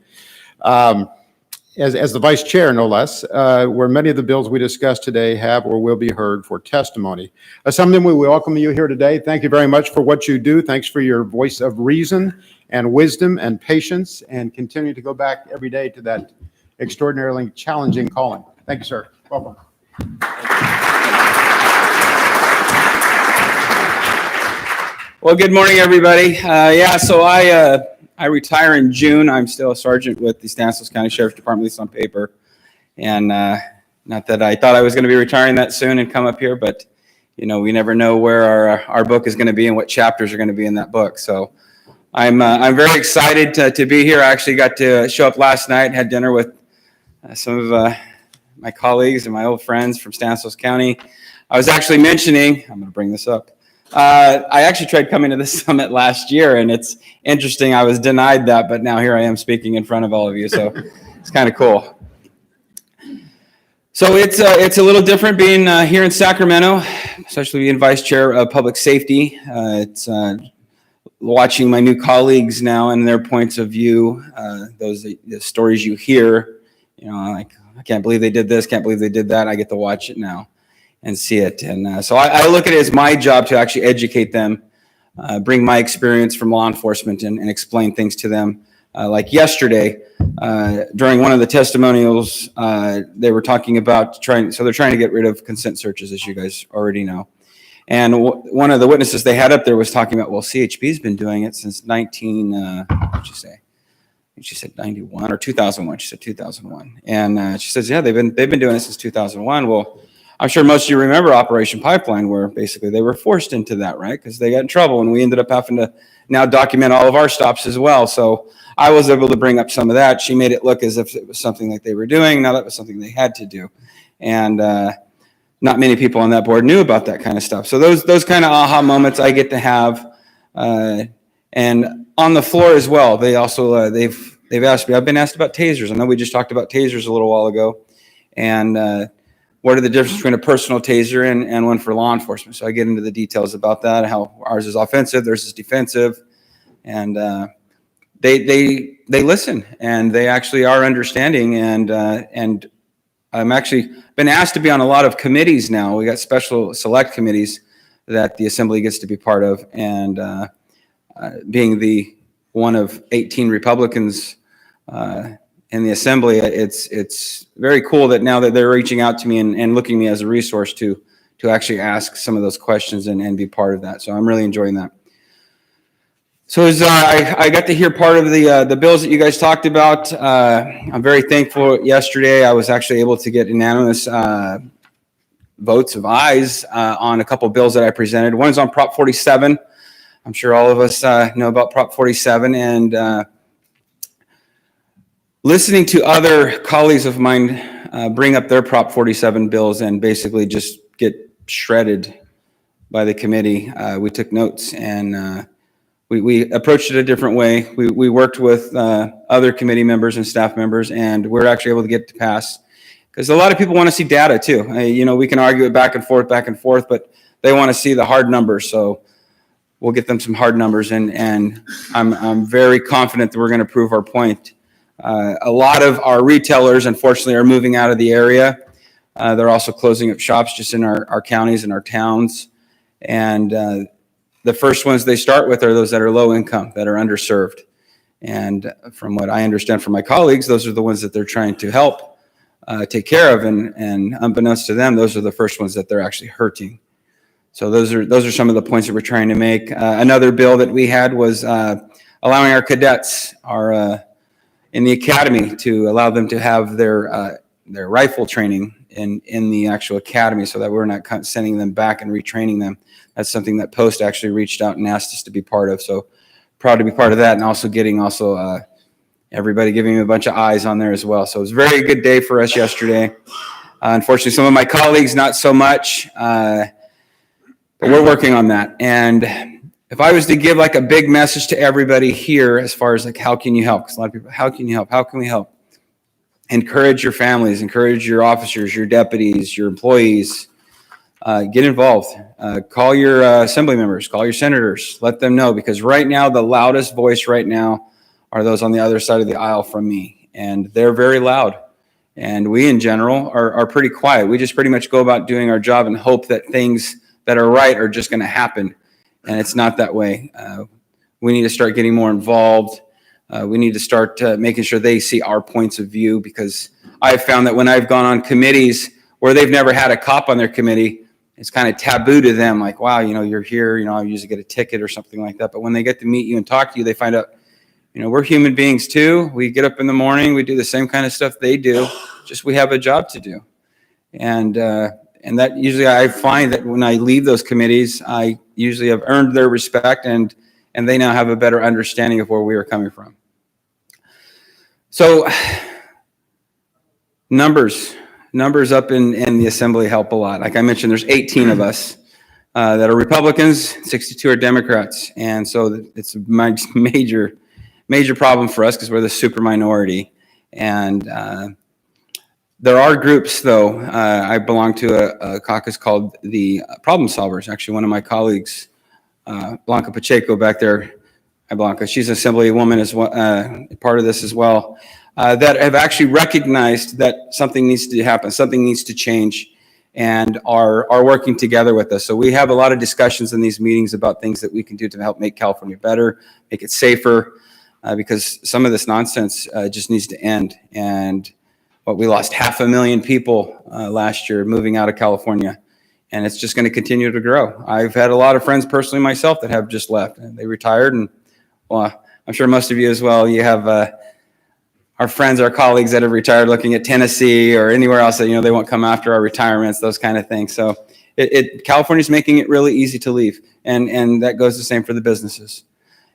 as the vice chair, no less, where many of the bills we discussed today have or will be heard for testimony. Assemblyman, we welcome you here today. Thank you very much for what you do. Thanks for your voice of reason and wisdom and patience, and continue to go back every day to that extraordinarily challenging calling. Thank you, sir. Welcome. Well, good morning, everybody. So I retire in June. I'm still a sergeant with the Stanislaus County Sheriff's Department, at least on paper. And not that I thought I was going to be retiring that soon and come up here, but you know, we never know where our book is going to be and what chapters are going to be in that book. So I'm very excited to be here. I actually got to show up last night, had dinner with some of my colleagues and my old friends from Stanislaus County. I was actually mentioning, I'm going to bring this up. I actually tried coming to this summit last year, and it's interesting. I was denied that, but now here I am speaking in front of all of you, so it's kind of cool. So it's a little different being here in Sacramento, especially being vice chair of public safety. It's watching my new colleagues now and their points of view, the stories you hear. You know, like, I can't believe they did this, can't believe they did that. I get to watch it now and see it. And so I look at it as my job to actually educate them, bring my experience from law enforcement and explain things to them. Like yesterday, during one of the testimonials, they were talking about they're trying to get rid of consent searches, as you guys already know. And one of the witnesses they had up there was talking about, well, CHP's been doing it since what'd you say? She said 91 or 2001. She said 2001. And she says, yeah, they've been doing it since 2001. Well, I'm sure most of you remember Operation Pipeline, where basically they were forced into that, right? Because they got in trouble, and we ended up having to now document all of our stops as well. So I was able to bring up some of that. She made it look as if it was something that they were doing. Now that was something they had to do. And not many people on that board knew about that kind of stuff. So those kind of aha moments I get to have. And on the floor as well, they also, they've asked me, I've been asked about tasers. I know we just talked about tasers a little while ago. And what are the differences between a personal taser and one for law enforcement? So I get into the details about that, how ours is offensive, theirs is defensive. And they listen, and they actually are understanding. And I'm actually been asked to be on a lot of committees now. We got special select committees that the Assembly gets to be part of. And being the one of 18 Republicans in the Assembly, it's very cool that now that they're reaching out to me and looking at me as a resource to actually ask some of those questions and be part of that. So I'm really enjoying that. So as I got to hear part of the bills that you guys talked about, I'm very thankful. Yesterday, I was actually able to get unanimous votes of ayes on a couple of bills that I presented. One is on Prop 47. I'm sure all of us know about Prop 47, and listening to other colleagues of mine bring up their Prop 47 bills and basically just get shredded by the committee, we took notes, and we approached it a different way. We worked with other committee members and staff members, and we're actually able to get it to pass. Because a lot of people want to see data too. We can argue it back and forth, but they want to see the hard numbers. So we'll get them some hard numbers, and I'm very confident that we're going to prove our point. A lot of our retailers, unfortunately, are moving out of the area. They're also closing up shops just in our counties and our towns. And the first ones they start with are those that are low income, that are underserved. And from what I understand from my colleagues, those are the ones that they're trying to help take care of. And unbeknownst to them, those are the first ones that they're actually hurting. So those are some of the points that we're trying to make. Another bill that we had was allowing our cadets in the academy to allow them to have their rifle training in the actual academy, so that we're not sending them back and retraining them. That's something that Post actually reached out and asked us to be part of. So proud to be part of that, and also getting everybody giving me a bunch of eyes on there as well. So it was a very good day for us yesterday. Unfortunately, some of my colleagues, not so much, but we're working on that. And if I was to give like a big message to everybody here as far as like, how can you help? Because a lot of people, how can you help? How can we help? Encourage your families, encourage your officers, your deputies, your employees. Get involved. Call your assembly members, call your senators, let them know, because right now the loudest voice right now are those on the other side of the aisle from me, and they're very loud. And we in general are pretty quiet. We just pretty much go about doing our job and hope that things that are right are just going to happen. And it's not that way. We need to start getting more involved. We need to start making sure they see our points of view, because I've found that when I've gone on committees where they've never had a cop on their committee, it's kind of taboo to them. Like, wow, you're here, I usually get a ticket or something like that. But when they get to meet you and talk to you, they find out, we're human beings too. We get up in the morning, we do the same kind of stuff they do, just we have a job to do. And that usually I find that when I leave those committees, I usually have earned their respect, and they now have a better understanding of where we are coming from. So numbers up in the assembly help a lot. Like I mentioned, there's 18 of us that are Republicans, 62 are Democrats. And so it's a major problem for us because we're the super minority. And there are groups, though. I belong to a caucus called the Problem Solvers. Actually, one of my colleagues, Blanca Pacheco back there. Hi, Blanca. She's an assemblywoman as well, part of this as well, that have actually recognized that something needs to happen, something needs to change, and are working together with us. So we have a lot of discussions in these meetings about things that we can do to help make California better, make it safer, because some of this nonsense just needs to end. And we lost 500,000 people last year moving out of California, and it's just going to continue to grow. I've had a lot of friends personally myself that have just left, and they retired, and well, I'm sure most of you as well, you have our friends, our colleagues that have retired looking at Tennessee or anywhere else that, they won't come after our retirements, those kind of things. So California's making it really easy to leave, and that goes the same for the businesses.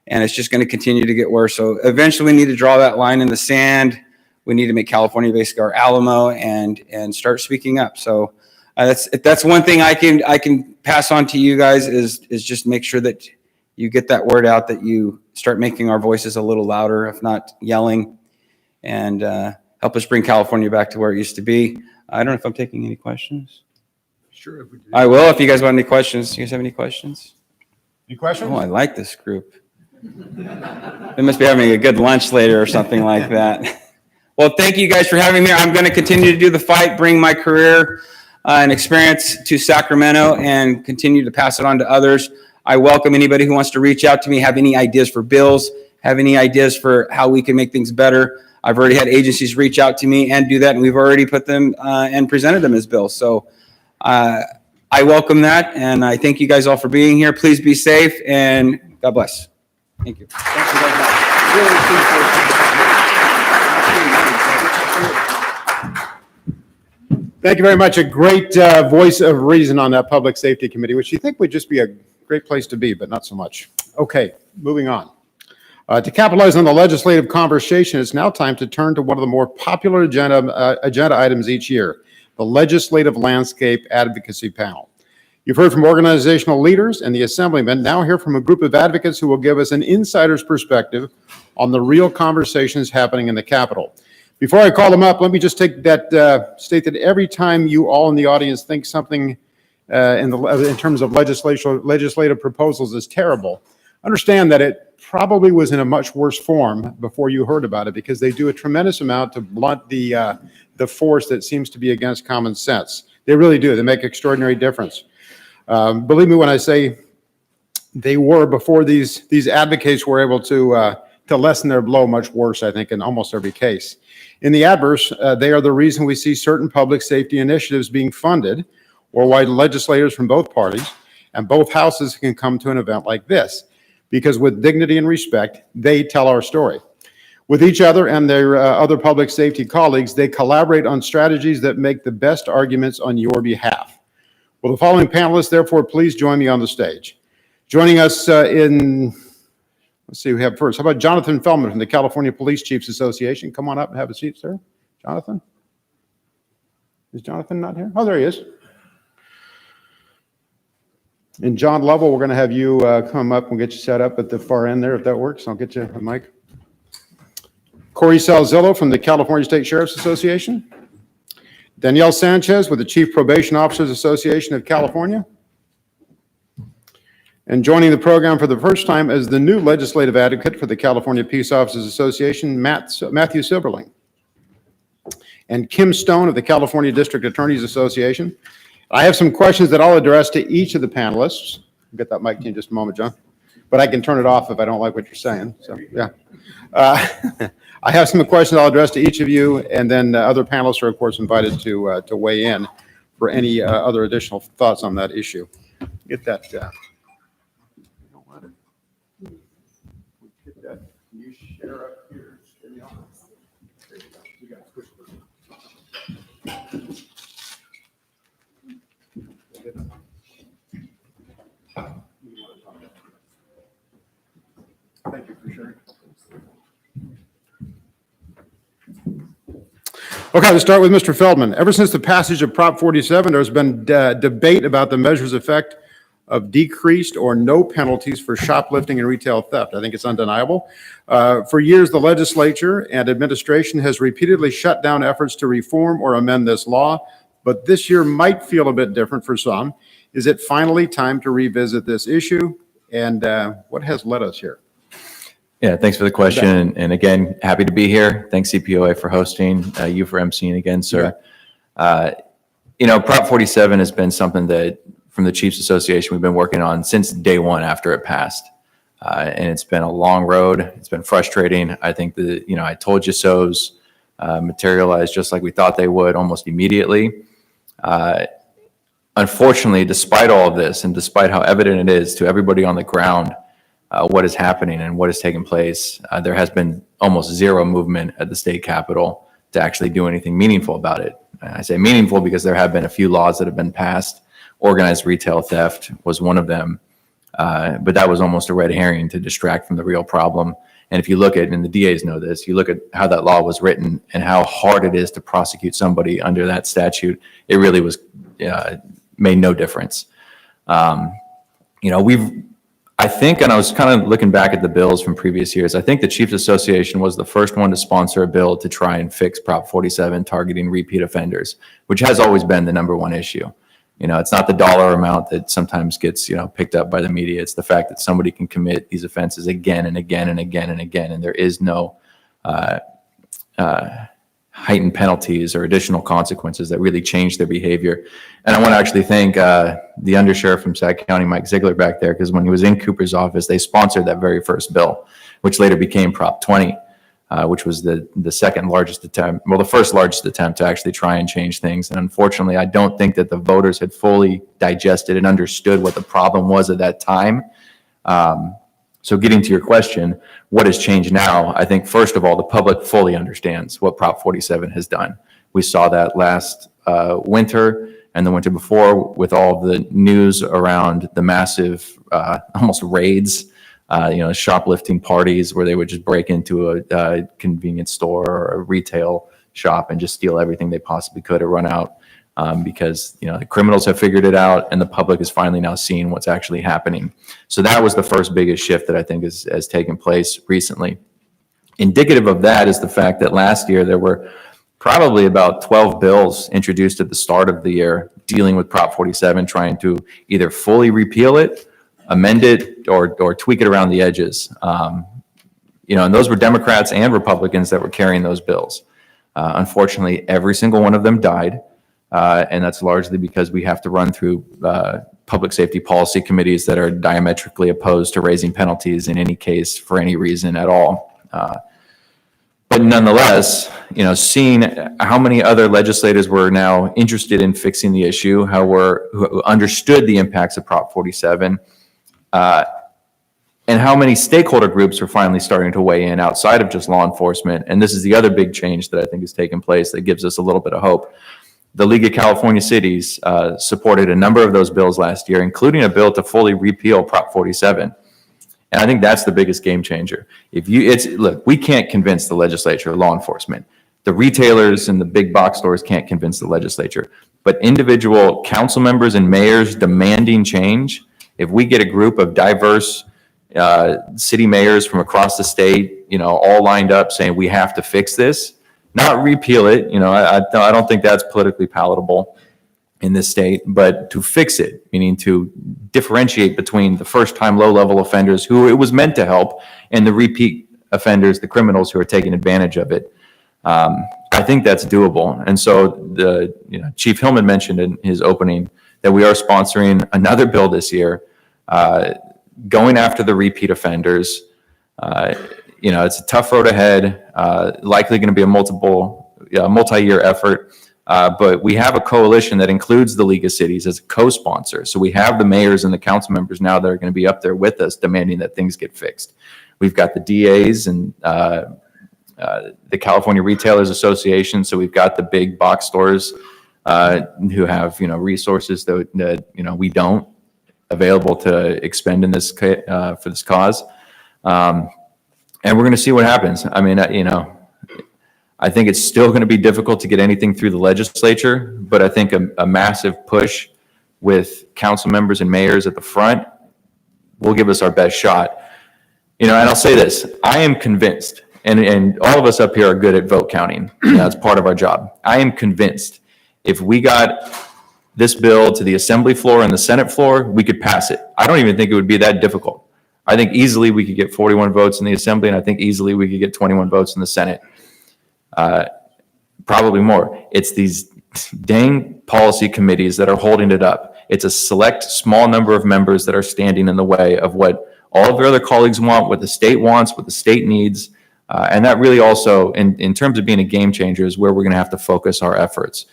And it's just going to continue to get worse. So eventually we need to draw that line in the sand. We need to make California basically our Alamo and start speaking up. So that's one thing I can pass on to you guys is just make sure that you get that word out, that you start making our voices a little louder, if not yelling, and help us bring California back to where it used to be. I don't know if I'm taking any questions. Sure. If we do. I will if you guys want any questions. You guys have any questions? Any questions? Oh, I like this group. They must be having a good lunch later or something like that. Well, thank you guys for having me. I'm going to continue to do the fight, bring my career and experience to Sacramento, and continue to pass it on to others. I welcome anybody who wants to reach out to me, have any ideas for bills, have any ideas for how we can make things better. I've already had agencies reach out to me and do that, and we've already put them and presented them as bills. So I welcome that, and I thank you guys all for being here. Please be safe, and God bless. Thank you. Thank you very much. Really appreciate it. Thank you very much. A great voice of reason on that Public Safety Committee, which you think would just be a great place to be, but not so much. Okay, moving on. To capitalize on the legislative conversation, it's now time to turn to one of the more popular agenda items each year, the Legislative Landscape Advocacy Panel. You've heard from organizational leaders and the Assemblymen. Now hear from a group of advocates who will give us an insider's perspective on the real conversations happening in the Capitol. Before I call them up, let me just state that every time you all in the audience think something in terms of legislative proposals is terrible, understand that it probably was in a much worse form before you heard about it, because they do a tremendous amount to blunt the force that seems to be against common sense. They really do. They make extraordinary difference. Believe me when I say they were, before these advocates were able to lessen their blow, much worse, I think, in almost every case. In the adverse, they are the reason we see certain public safety initiatives being funded, or why legislators from both parties and both houses can come to an event like this, because with dignity and respect, they tell our story. With each other and their other public safety colleagues, they collaborate on strategies that make the best arguments on your behalf. Will the following panelists, therefore, please join me on the stage? Joining us let's see, we have first. How about Jonathan Feldman from the California Police Chiefs Association? Come on up and have a seat, sir. Jonathan? Is Jonathan not here? Oh, there he is. And John Lovell, we're going to have you come up and get you set up at the far end there, if that works. I'll get you a mic. Corey Salzillo from the California State Sheriff's Association. Danielle Sanchez with the Chief Probation Officers Association of California. And joining the program for the first time as the new legislative advocate for the California Peace Officers Association, Matthew Silberling. And Kim Stone of the California District Attorneys Association. I have some questions that I'll address to each of the panelists. I'll get that mic to you in just a moment, John. But I can turn it off if I don't like what you're saying. So, yeah. I have some questions I'll address to each of you, and then other panelists are, of course, invited to weigh in for any other additional thoughts on that issue. Get that. Get that. Can you share up here? Share me on. There you go. You got to push this. Thank you for sharing. Okay, let's start with Mr. Feldman. Ever since the passage of Prop 47, there's been debate about the measure's effect of decreased or no penalties for shoplifting and retail theft. I think it's undeniable. For years, the legislature and administration has repeatedly shut down efforts to reform or amend this law, but this year might feel a bit different for some. Is it finally time to revisit this issue? And what has led us here? Yeah, thanks for the question. And again, happy to be here. Thanks CPOA for hosting, you for emceeing again, sir. Prop 47 has been something that from the Chiefs Association we've been working on since day one after it passed. And it's been a long road. It's been frustrating. I think the, I told you so's materialized just like we thought they would almost immediately. Unfortunately, despite all of this and despite how evident it is to everybody on the ground, what is happening and what is taking place, there has been almost zero movement at the state capitol to actually do anything meaningful about it. I say meaningful because there have been a few laws that have been passed. Organized retail theft was one of them, but that was almost a red herring to distract from the real problem. And if you look at, and the DAs know this, you look at how that law was written and how hard it is to prosecute somebody under that statute, it really was made no difference. I think, and I was kind of looking back at the bills from previous years, I think the Chiefs Association was the first one to sponsor a bill to try and fix Prop 47 targeting repeat offenders, which has always been the number one issue. It's not the dollar amount that sometimes gets, picked up by the media. It's the fact that somebody can commit these offenses again and again and again and again, and there is no heightened penalties or additional consequences that really change their behavior. And I want to actually thank the undersheriff from Sac County, Mike Ziegler, back there, because when he was in Cooper's office, they sponsored that very first bill, which later became Prop 20, which was the second largest attempt, well, the first largest attempt to actually try and change things. And unfortunately, I don't think that the voters had fully digested and understood what the problem was at that time. So getting to your question, what has changed now? I think, first of all, the public fully understands what Prop 47 has done. We saw that last winter and the winter before with all of the news around the massive, almost raids, shoplifting parties where they would just break into a convenience store or a retail shop and just steal everything they possibly could or run out. Because the criminals have figured it out and the public is finally now seeing what's actually happening. So that was the first biggest shift that I think has taken place recently. Indicative of that is the fact that last year there were probably about 12 bills introduced at the start of the year dealing with Prop 47, trying to either fully repeal it, amend it, or tweak it around the edges. And those were Democrats and Republicans that were carrying those bills. Unfortunately, every single one of them died. And that's largely because we have to run through public safety policy committees that are diametrically opposed to raising penalties in any case for any reason at all. But nonetheless, seeing how many other legislators were now interested in fixing the issue, who understood the impacts of Prop 47, and how many stakeholder groups are finally starting to weigh in outside of just law enforcement. And this is the other big change that I think has taken place that gives us a little bit of hope. The League of California Cities supported a number of those bills last year, including a bill to fully repeal Prop 47. And I think that's the biggest game changer. Look, we can't convince the legislature or law enforcement The retailers and the big box stores can't convince the legislature. But individual council members and mayors demanding change, if we get a group of diverse city mayors from across the state, all lined up saying we have to fix this, not repeal it. I don't think that's politically palatable in this state, but to fix it, meaning to differentiate between the first-time low-level offenders who it was meant to help and the repeat offenders, the criminals who are taking advantage of it. I think that's doable. And so Chief Hillman mentioned in his opening that we are sponsoring another bill this year, going after the repeat offenders. It's a tough road ahead, likely going to be a multi-year effort. But we have a coalition that includes the League of Cities as a co-sponsor. So we have the mayors and the council members now that are going to be up there with us demanding that things get fixed. We've got the DAs and the California Retailers Association. So we've got the big box stores who have resources that we don't, available to expend in this for this cause. And we're going to see what happens. I mean, I think it's still going to be difficult to get anything through the legislature, but I think a massive push with council members and mayors at the front will give us our best shot. And I'll say this, I am convinced, and all of us up here are good at vote counting. That's part of our job. I am convinced if we got this bill to the Assembly floor and the Senate floor, we could pass it. I don't even think it would be that difficult. I think easily we could get 41 votes in the Assembly, and I think easily we could get 21 votes in the Senate. Probably more. It's these dang policy committees that are holding it up. It's a select small number of members that are standing in the way of what all of their other colleagues want, what the state wants, what the state needs. And that really also, in terms of being a game changer, is where we're going to have to focus our efforts.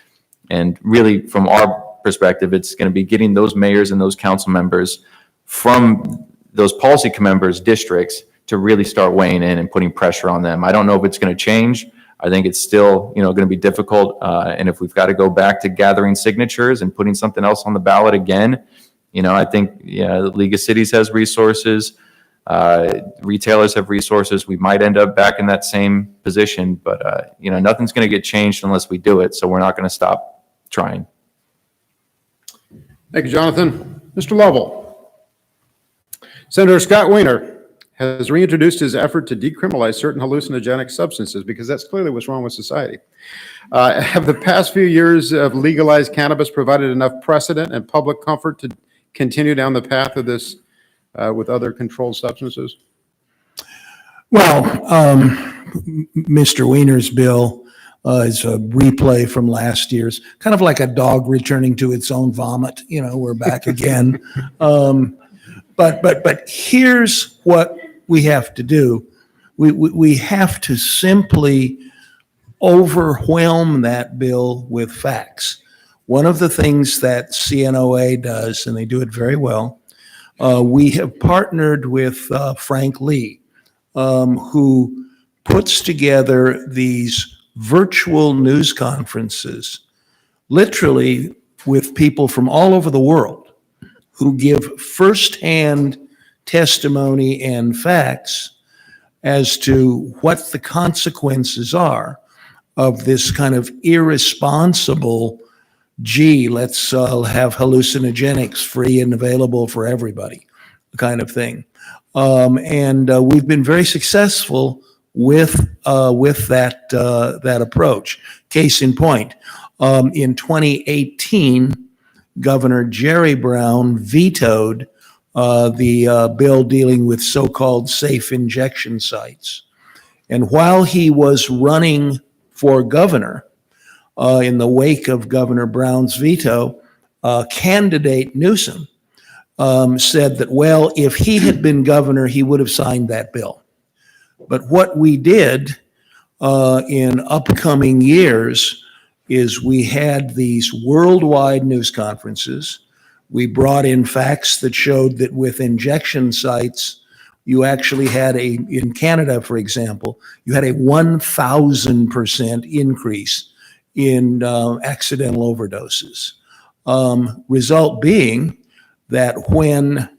And really, from our perspective, it's going to be getting those mayors and those council members from those policy members' districts to really start weighing in and putting pressure on them. I don't know if it's going to change. I think it's still, going to be difficult. And if we've got to go back to gathering signatures and putting something else on the ballot again, I think the League of Cities has resources. Retailers have resources. We might end up back in that same position, but nothing's going to get changed unless we do it. So we're not going to stop trying. Thank you, Jonathan. Mr. Lovell. Senator Scott Wiener has reintroduced his effort to decriminalize certain hallucinogenic substances because that's clearly what's wrong with society. Have the past few years of legalized cannabis provided enough precedent and public comfort to continue down the path of this with other controlled substances? Well, Mr. Wiener's bill is a replay from last year's, kind of like a dog returning to its own vomit. We're back again. But here's what we have to do. We have to simply overwhelm that bill with facts. One of the things that CNOA does, and they do it very well, we have partnered with Frank Lee, who puts together these virtual news conferences, literally with people from all over the world who give firsthand testimony and facts as to what the consequences are of this kind of irresponsible, let's have hallucinogenics free and available for everybody kind of thing. And we've been very successful with that approach. Case in point, in 2018, Governor Jerry Brown vetoed the bill dealing with so-called safe injection sites. And while he was running for governor, in the wake of Governor Brown's veto, candidate Newsom said that, well, if he had been governor, he would have signed that bill. But what we did in upcoming years is we had these worldwide news conferences. We brought in facts that showed that with injection sites, you actually had in Canada, for example, you had a 1,000% increase in accidental overdoses. Result being that when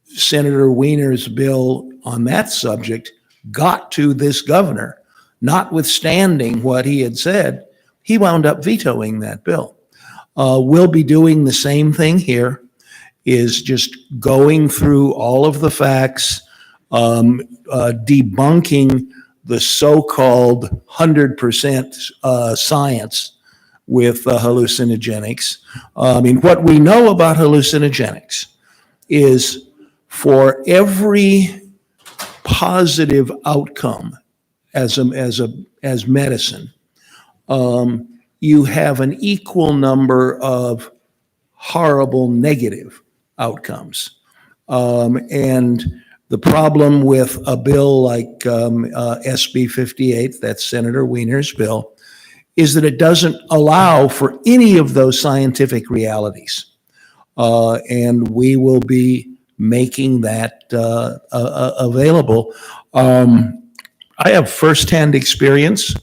Senator Wiener's bill on that subject got to this governor, notwithstanding what he had said, he wound up vetoing that bill. We'll be doing the same thing here, is just going through all of the facts, debunking the so-called 100% science with hallucinogenics. I mean, what we know about hallucinogenics is for every positive outcome as medicine, you have an equal number of horrible negative outcomes. And the problem with a bill like SB 58, that's Senator Wiener's bill, is that it doesn't allow for any of those scientific realities. And we will be making that available. I have firsthand experience,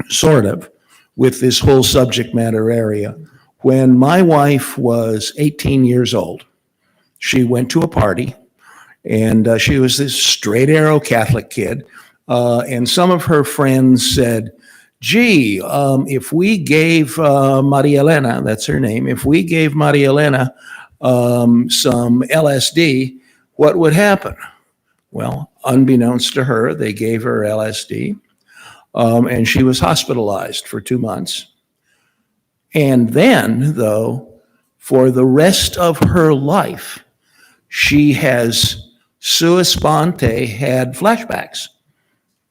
sort of, with this whole subject matter area. When my wife was 18 years old, she went to a party, and she was this straight arrow Catholic kid. And some of her friends said, gee, if we gave Maria Elena, that's her name, if we gave Maria Elena some LSD, what would happen? Well, unbeknownst to her, they gave her LSD, and she was hospitalized for 2 months. And then, though, for the rest of her life, she has sua sponte had flashbacks.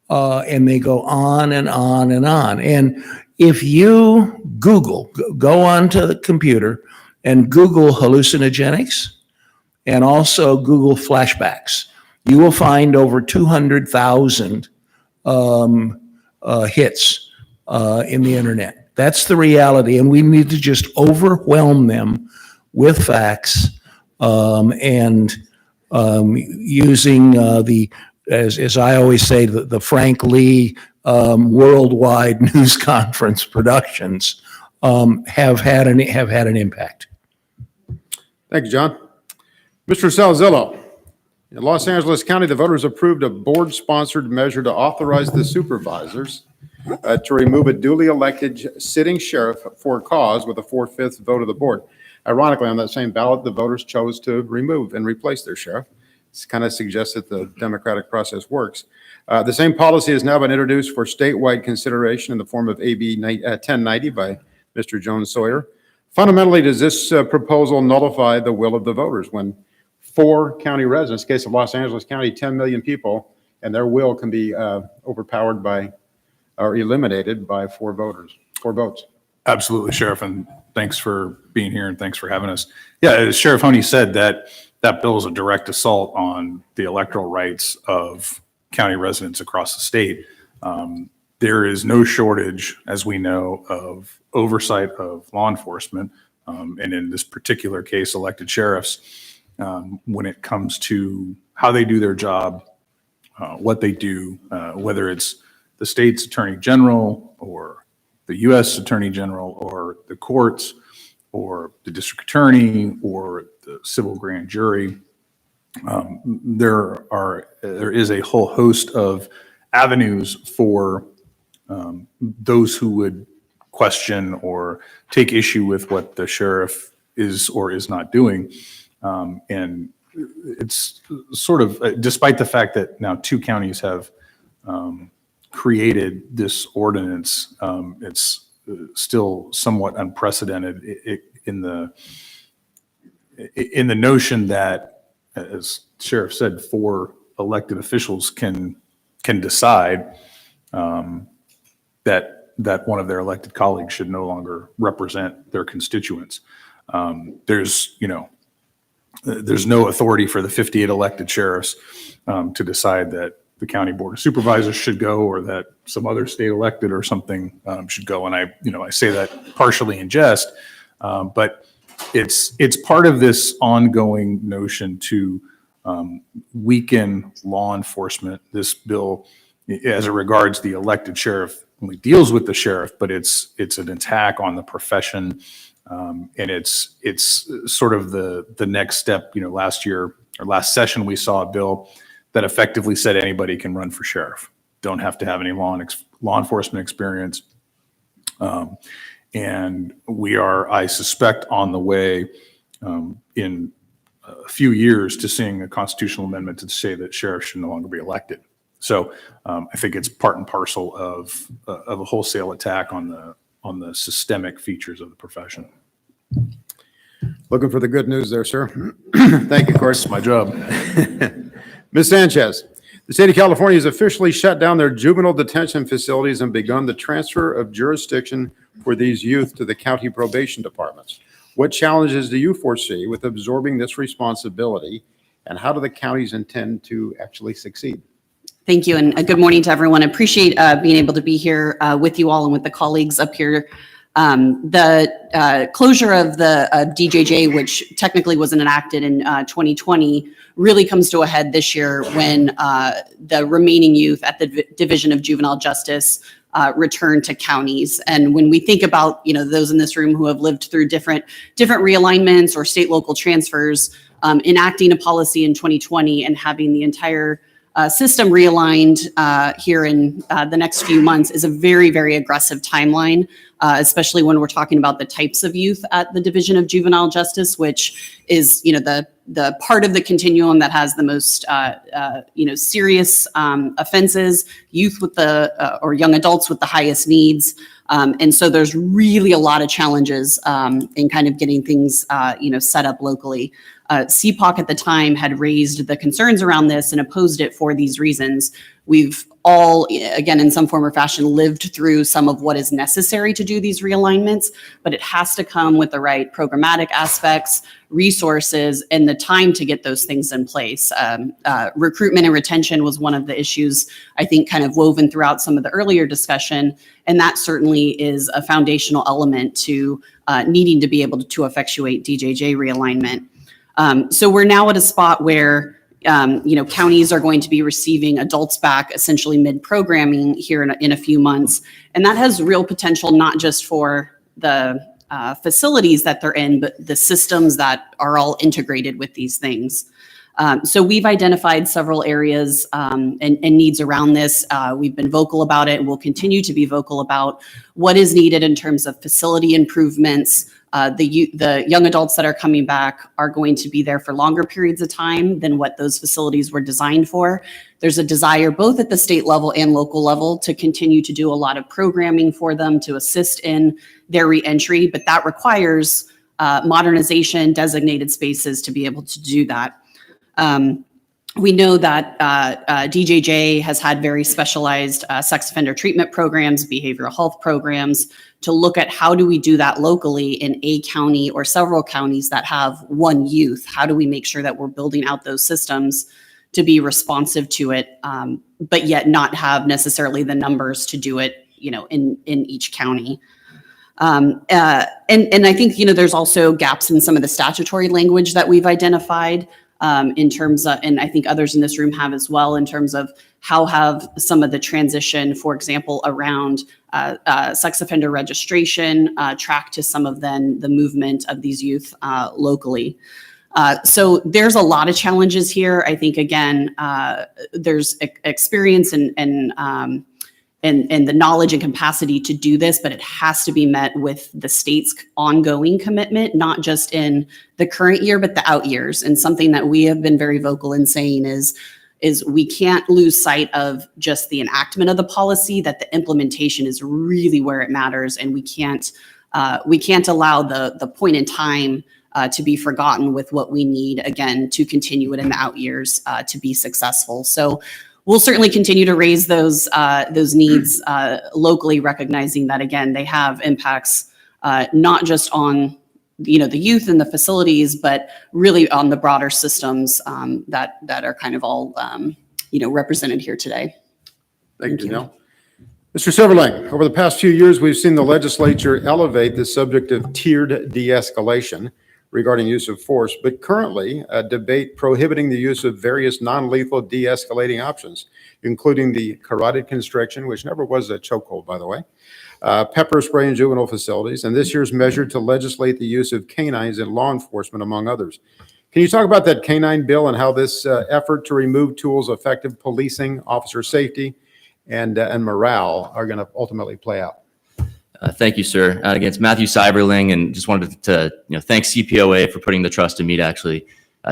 And they go on and on and on. And if you go onto the computer and Google hallucinogenics and also Google flashbacks, you will find over 200,000 hits in the internet. That's the reality, and we need to just overwhelm them with facts and using as I always say, the Frank Lee worldwide news conference productions have had an impact. Thank you, John. Mr. Salzillo, in Los Angeles County, the voters approved a board-sponsored measure to authorize the supervisors to remove a duly elected sitting sheriff for a cause with a 4/5 vote of the board. Ironically, on that same ballot, the voters chose to remove and replace their sheriff. This kind of suggests that the democratic process works. The same policy has now been introduced for statewide consideration in the form of AB 1090 by Mr. Jones Sawyer. Fundamentally, does this proposal nullify the will of the voters when 4 county residents, in the case of Los Angeles County, 10 million people, and their will can be overpowered by or eliminated by 4 votes? Absolutely, Sheriff, and thanks for being here and thanks for having us. Yeah, as Sheriff Honey said, that bill is a direct assault on the electoral rights of county residents across the state. There is no shortage, as we know, of oversight of law enforcement, and in this particular case, elected sheriffs, when it comes to how they do their job, what they do, whether it's the state's attorney general or the U.S. attorney general or the courts or the district attorney or the civil grand jury. There is a whole host of avenues for those who would question or take issue with what the sheriff is or is not doing. And it's sort of, despite the fact that now 2 counties have created this ordinance, it's still somewhat unprecedented in the notion that, as Sheriff said, 4 elected officials can decide that one of their elected colleagues should no longer represent their constituents. There's no authority for the 58 elected sheriffs to decide that the county board of supervisors should go or that some other state elected or something should go. And I say that partially in jest, but it's part of this ongoing notion to weaken law enforcement. This bill, as it regards the elected sheriff, only deals with the sheriff, but it's an attack on the profession. And it's sort of the next step. Last session, we saw a bill that effectively said anybody can run for sheriff. don't have to have any law enforcement experience. And we are, I suspect, on the way in a few years to seeing a constitutional amendment to say that sheriffs should no longer be elected. So I think it's part and parcel of a wholesale attack on the systemic features of the profession. Looking for the good news there, sir. Thank you, Corey. That's my job. Ms. Sanchez, the state of California has officially shut down their juvenile detention facilities and begun the transfer of jurisdiction for these youth to the county probation departments. What challenges do you foresee with absorbing this responsibility, and how do the counties intend to actually succeed? Thank you, and good morning to everyone. I appreciate being able to be here with you all and with the colleagues up here. The closure of the DJJ, which technically wasn't enacted in 2020, really comes to a head this year when the remaining youth at the Division of Juvenile Justice return to counties. And when we think about, you know, those in this room who have lived through different realignments or state local transfers, enacting a policy in 2020 and having the entire system realigned here in the next few months is a very, very aggressive timeline, especially when we're talking about the types of youth at the Division of Juvenile Justice, which is, you know, the part of the continuum that has the most, you know, serious offenses, youth with the, or young adults with the highest needs. And so there's really a lot of challenges in kind of getting things, you know, set up locally. CPOC at the time had raised the concerns around this and opposed it for these reasons. We've all, again, in some form or fashion, lived through some of what is necessary to do these realignments, but it has to come with the right programmatic aspects, resources, and the time to get those things in place. Recruitment and retention was one of the issues, I think, kind of woven throughout some of the earlier discussion, and that certainly is a foundational element to needing to be able to effectuate DJJ realignment. So we're now at a spot where you know, counties are going to be receiving adults back essentially mid-programming here in a few months. And that has real potential, not just for the facilities that they're in, but the systems that are all integrated with these things. So we've identified several areas and needs around this. We've been vocal about it, and we'll continue to be vocal about what is needed in terms of facility improvements. The young adults that are coming back are going to be there for longer periods of time than what those facilities were designed for. There's a desire both at the state level and local level to continue to do a lot of programming for them to assist in their reentry, but that requires modernization, designated spaces to be able to do that. We know that DJJ has had very specialized sex offender treatment programs, behavioral health programs, to look at how do we do that locally in a county or several counties that have one youth. How do we make sure that we're building out those systems to be responsive to it, but yet not have necessarily the numbers to do it, you know, in each county. And I think, you know, there's also gaps in some of the statutory language that we've identified. In terms of, and I think others in this room have as well, in terms of how have some of the transition, for example, around sex offender registration tracked to some of then the movement of these youth locally. So there's a lot of challenges here. I think, again, there's experience and the knowledge and capacity to do this, but it has to be met with the state's ongoing commitment, not just in the current year, but the out years. And something that we have been very vocal in saying is we can't lose sight of just the enactment of the policy, that the implementation is really where it matters. And we can't allow the point in time to be forgotten with what we need, again, to continue it in the out years to be successful. So we'll certainly continue to raise those needs locally, recognizing that, again, they have impacts not just on, you know, the youth and the facilities, but really on the broader systems that are kind of all, you know, represented here today. Thank you, Janelle. Mr. Silverling, over the past few years, we've seen the legislature elevate the subject of tiered de-escalation regarding use of force, but currently a debate prohibiting the use of various non-lethal de-escalating options, including the carotid constriction, which never was a chokehold, by the way, pepper spray in juvenile facilities, and this year's measure to legislate the use of canines in law enforcement, among others. Can you talk about that canine bill and how this effort to remove tools effective policing, officer safety, and morale are going to ultimately play out? Thank you, sir. Again, it's Matthew Cyberling, and just wanted to thank CPOA for putting the trust in me to actually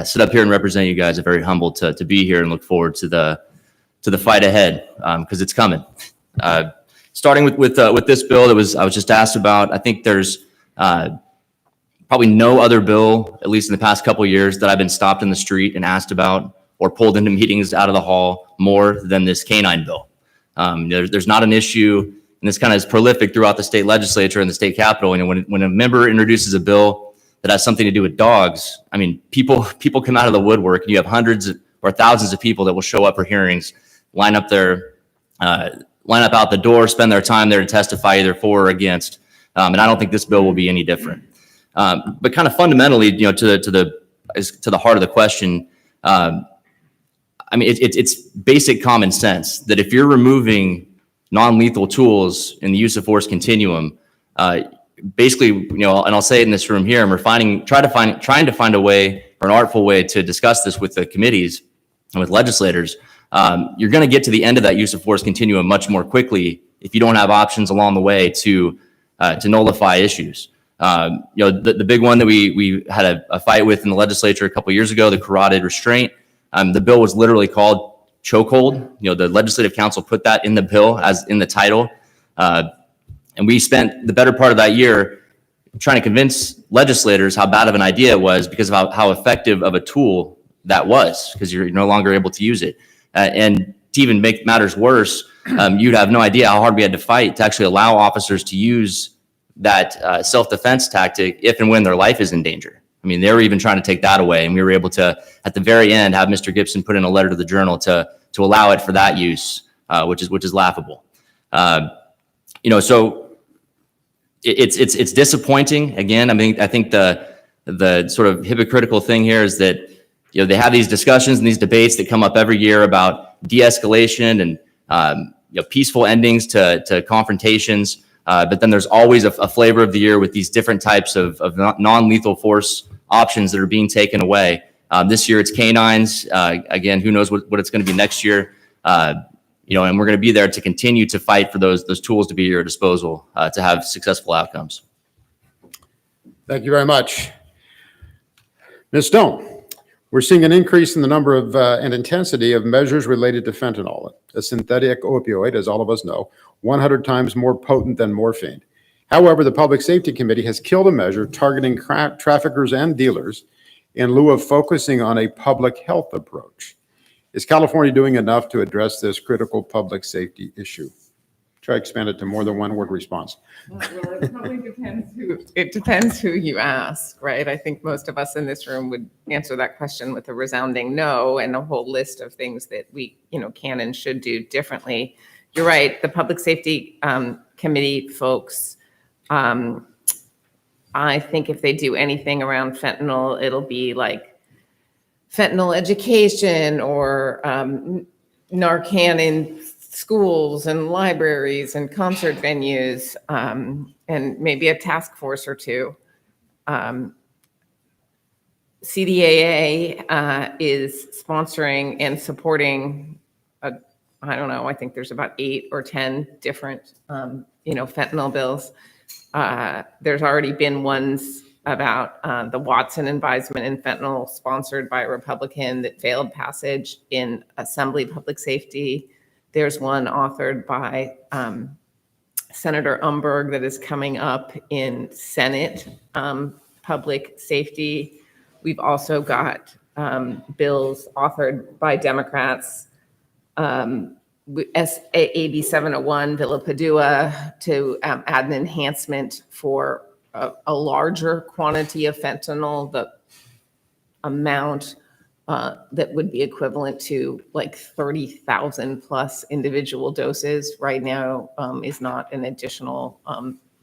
sit up here and represent you guys. I'm very humbled to be here and look forward to the fight ahead, because it's coming. Starting with this bill that I was just asked about, I think there's probably no other bill, at least in the past couple of years, that I've been stopped in the street and asked about or pulled into meetings out of the hall more than this canine bill. There's not an issue, and this kind of is prolific throughout the state legislature and the state capitol. When a member introduces a bill that has something to do with dogs, I mean, people come out of the woodwork, and you have hundreds or thousands of people that will show up for hearings, line up out the door, spend their time there to testify either for or against. And I don't think this bill will be any different. But kind of fundamentally, to the heart of the question, I mean, it's basic common sense that if you're removing non-lethal tools in the use of force continuum, basically, and I'll say it in this room here, and we're trying to find a way, or an artful way, to discuss this with the committees and with legislators. You're going to get to the end of that use of force continuum much more quickly if you don't have options along the way to nullify issues. The big one that we had a fight with in the legislature a couple of years ago, the carotid restraint. The bill was literally called chokehold. The legislative council put that in the bill as in the title. And we spent the better part of that year trying to convince legislators how bad of an idea it was because of how effective of a tool that was, because you're no longer able to use it. And to even make matters worse, you'd have no idea how hard we had to fight to actually allow officers to use that self-defense tactic if and when their life is in danger. I mean, they were even trying to take that away, and we were able to, at the very end, have Mr. Gibson put in a letter to the Journal to allow it for that use, which is laughable. So it's disappointing. Again, I think the sort of hypocritical thing here is that they have these discussions and these debates that come up every year about de-escalation and peaceful endings to confrontations. But then there's always a flavor of the year with these different types of non-lethal force options that are being taken away. This year it's canines. Again, who knows what it's going to be next year. And we're going to be there to continue to fight for those tools to be at your disposal to have successful outcomes. Thank you very much. Ms. Stone, we're seeing an increase in the number of and intensity of measures related to fentanyl, a synthetic opioid, as all of us know, 100 times more potent than morphine. However, the Public Safety Committee has killed a measure targeting traffickers and dealers in lieu of focusing on a public health approach. Is California doing enough to address this critical public safety issue? Try to expand it to more than one word response. Well, it probably depends who you ask, right? I think most of us in this room would answer that question with a resounding no and a whole list of things that we, can and should do differently. You're right. The Public Safety Committee folks, I think if they do anything around fentanyl, it'll be like fentanyl education or Narcan in schools and libraries and concert venues, and maybe a task force or two. CDAA is sponsoring and supporting, I don't know, I think there's about 8 or 10 different, fentanyl bills. There's already been ones about the Watson advisement in fentanyl sponsored by a Republican that failed passage in Assembly Public Safety. There's one authored by Senator Umberg that is coming up in Senate Public Safety. We've also got bills authored by Democrats, AB 701, Villa Padua, to add an enhancement for a larger quantity of fentanyl, the amount that would be equivalent to like 30,000 plus individual doses right now is not an additional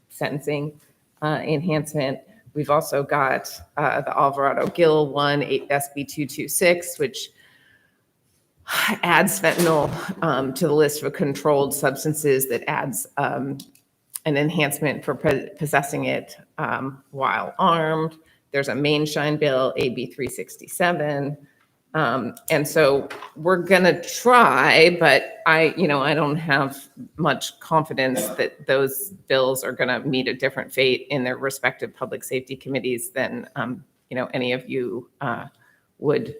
sentencing enhancement. We've also got the Alvarado Gill one, SB 226, which adds fentanyl to the list of controlled substances that adds an enhancement for possessing it while armed. There's a Mainshine bill, AB 367. And so we're gonna try, but I don't have much confidence that those bills are gonna meet a different fate in their respective public safety committees than, any of you would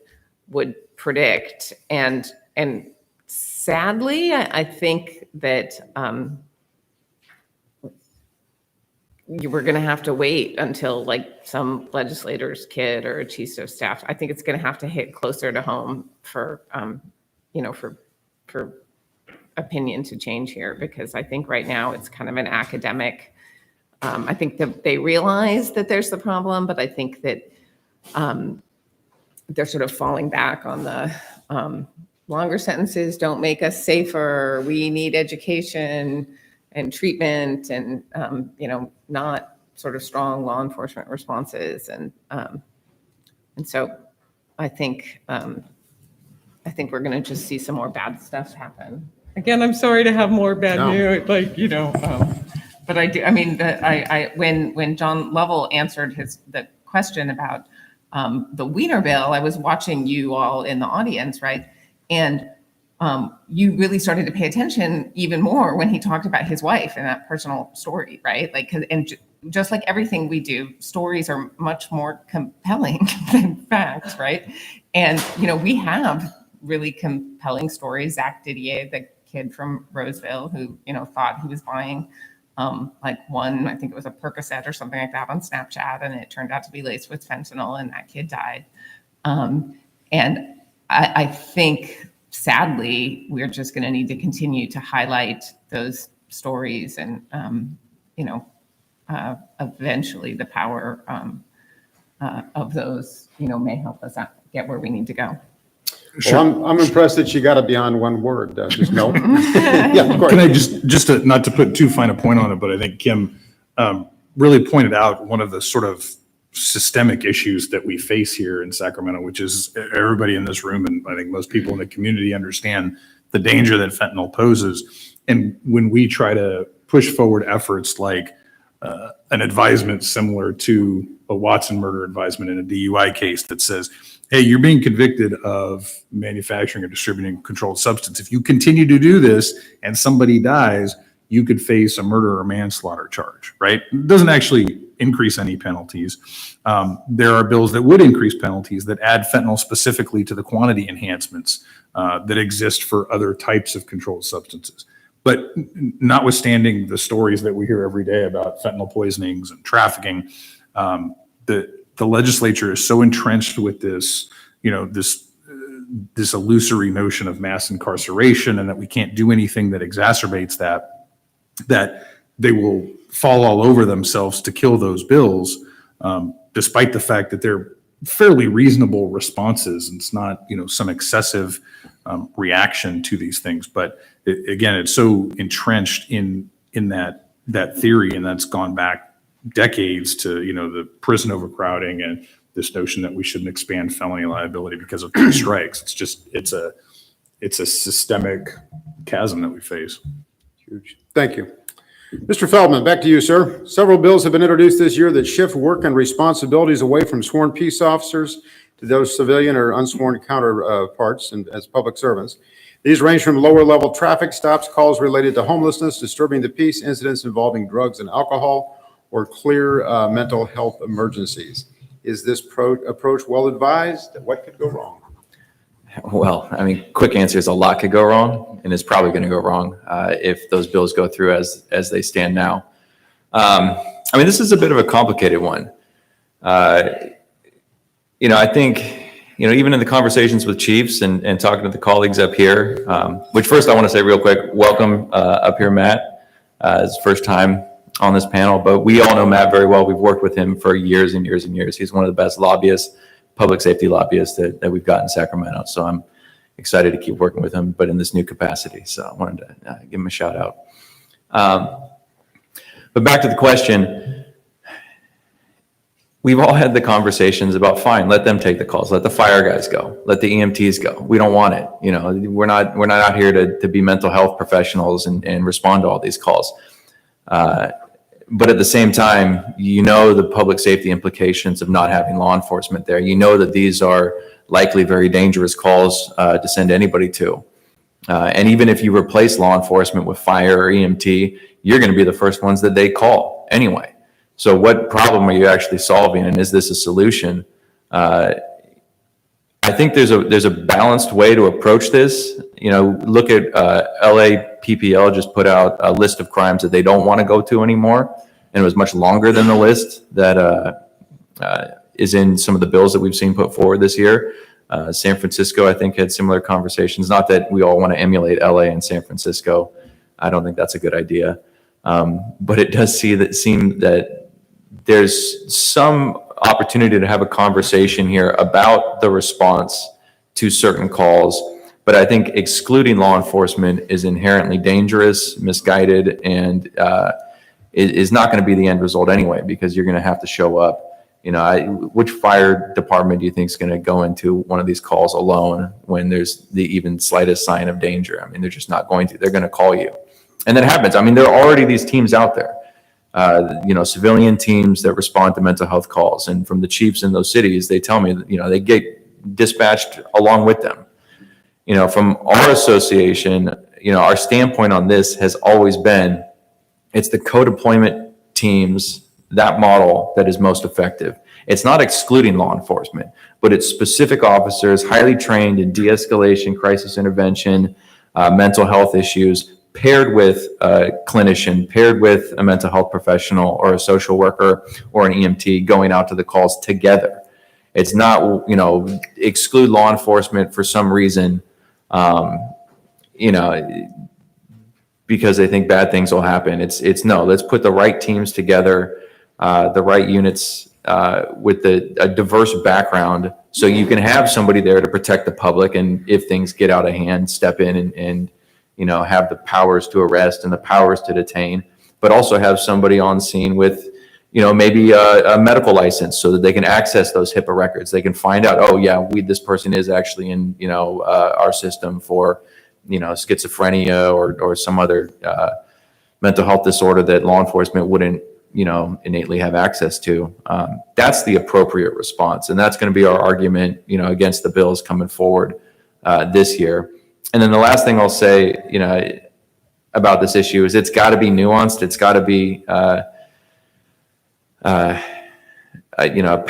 predict. And sadly, I think that we're going to have to wait until like some legislator's kid or a chief of staff. I think it's going to have to hit closer to home for opinion to change here, because I think right now it's kind of an academic. I think that they realize that there's the problem, but I think that they're sort of falling back on the longer sentences don't make us safer. We need education and treatment and, not sort of strong law enforcement responses. And so I think we're going to just see some more bad stuff happen. Again, I'm sorry to have more bad news, but I do. I mean, when John Lovell answered the question about the Wiener bill, I was watching you all in the audience, right? And you really started to pay attention even more when he talked about his wife and that personal story, right? Just like everything we do, stories are much more compelling than facts, right? And, we have really compelling stories. Zach Didier, the kid from Roseville who, thought he was buying one, I think it was a Percocet or something like that on Snapchat, and it turned out to be laced with fentanyl, and that kid died. And I think, sadly, we're just going to need to continue to highlight those stories, and eventually the power of those, may help us get where we need to go. Well, I'm impressed that you got it beyond one word. Just no. Yeah, of course. Can I just not to put too fine a point on it, but I think Kim really pointed out one of the sort of systemic issues that we face here in Sacramento, which is everybody in this room, and I think most people in the community understand the danger that fentanyl poses. And when we try to push forward efforts like an advisement similar to a Watson murder advisement in a DUI case that says, hey, you're being convicted of manufacturing or distributing a controlled substance. If you continue to do this and somebody dies, you could face a murder or manslaughter charge, right? It doesn't actually increase any penalties. There are bills that would increase penalties that add fentanyl specifically to the quantity enhancements that exist for other types of controlled substances. But notwithstanding the stories that we hear every day about fentanyl poisonings and trafficking, the legislature is so entrenched with this, this illusory notion of mass incarceration, and that we can't do anything that exacerbates that they will fall all over themselves to kill those bills, despite the fact that they're fairly reasonable responses. And it's not, some excessive reaction to these things. But again, it's so entrenched in that theory, and that's gone back decades to, the prison overcrowding and this notion that we shouldn't expand felony liability because of three strikes. It's a systemic chasm that we face. Huge. Thank you. Mr. Feldman, back to you, sir. Several bills have been introduced this year that shift work and responsibilities away from sworn peace officers to those civilian or unsworn counterparts and as public servants. These range from lower-level traffic stops, calls related to homelessness, disturbing the peace, incidents involving drugs and alcohol, or clear mental health emergencies. Is this approach well-advised? What could go wrong? Well, quick answer is a lot could go wrong, and it's probably going to go wrong if those bills go through as they stand now. This is a bit of a complicated one. I think, even in the conversations with chiefs and talking to the colleagues up here, which first I want to say real quick, welcome up here, Matt. It's the first time on this panel, but we all know Matt very well. We've worked with him for years and years and years. He's one of the best lobbyists, public safety lobbyists that we've got in Sacramento. So I'm excited to keep working with him, but in this new capacity. So I wanted to give him a shout out. But back to the question, we've all had the conversations about, fine, let them take the calls, let the fire guys go, let the EMTs go. We don't want it. We're not out here to be mental health professionals and respond to all these calls. But at the same time, the public safety implications of not having law enforcement there. That these are likely very dangerous calls to send anybody to. And even if you replace law enforcement with fire or EMT, you're going to be the first ones that they call anyway. So what problem are you actually solving, and is this a solution? I think there's a balanced way to approach this. You know, look at LAPPL just put out a list of crimes that they don't want to go to anymore, and it was much longer than the list that is in some of the bills that we've seen put forward this year. San Francisco, I think, had similar conversations. Not that we all want to emulate LA and San Francisco. I don't think that's a good idea. But it does seem that there's some opportunity to have a conversation here about the response to certain calls. But I think excluding law enforcement is inherently dangerous, misguided, and is not going to be the end result anyway, because you're going to have to show up. You know, which fire department do you think is going to go into one of these calls alone when there's the even slightest sign of danger? I mean, they're just not going to. They're going to call you. And that happens. I mean, there are already these teams out there, you know, civilian teams that respond to mental health calls. And from the chiefs in those cities, they tell me that, you know, they get dispatched along with them. You know, from our association, you know, our standpoint on this has always been, it's the co-deployment teams, that model, that is most effective. It's not excluding law enforcement, but it's specific officers highly trained in de-escalation, crisis intervention, mental health issues, paired with a clinician, paired with a mental health professional or a social worker or an EMT going out to the calls together. It's not, you know, exclude law enforcement for some reason, you know, because they think bad things will happen. It's no, let's put the right teams together, the right units with a diverse background, so you can have somebody there to protect the public, and if things get out of hand, step in and you know, have the powers to arrest and the powers to detain, but also have somebody on scene with, you know, maybe a medical license so that they can access those HIPAA records. They can find out, oh yeah, this person is actually in, you know, our system for, you know, schizophrenia or some other mental health disorder that law enforcement wouldn't, you know, innately have access to. That's the appropriate response. And that's going to be our argument, you know, against the bills coming forward this year. And then the last thing I'll say, you know, about this issue is it's got to be nuanced. It's got to be, you know,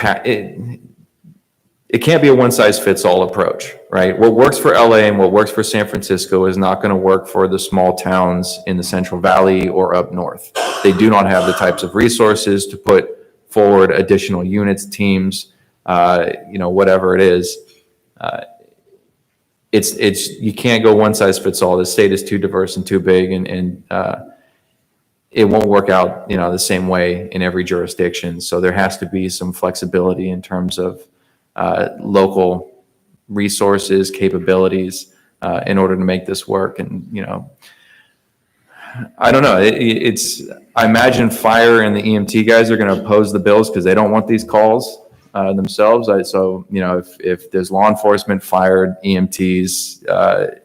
it can't be a one-size-fits-all approach, right? What works for LA and what works for San Francisco is not going to work for the small towns in the Central Valley or up north. They do not have the types of resources to put forward additional units, teams, you know, whatever it is. You can't go one size fits all. The state is too diverse and too big, and it won't work out, you know, the same way in every jurisdiction. So there has to be some flexibility in terms of local resources, capabilities, in order to make this work. And, you know, I don't know. I imagine fire and the EMT guys are going to oppose the bills because they don't want these calls themselves. So, you know, if there's law enforcement, fire, EMTs,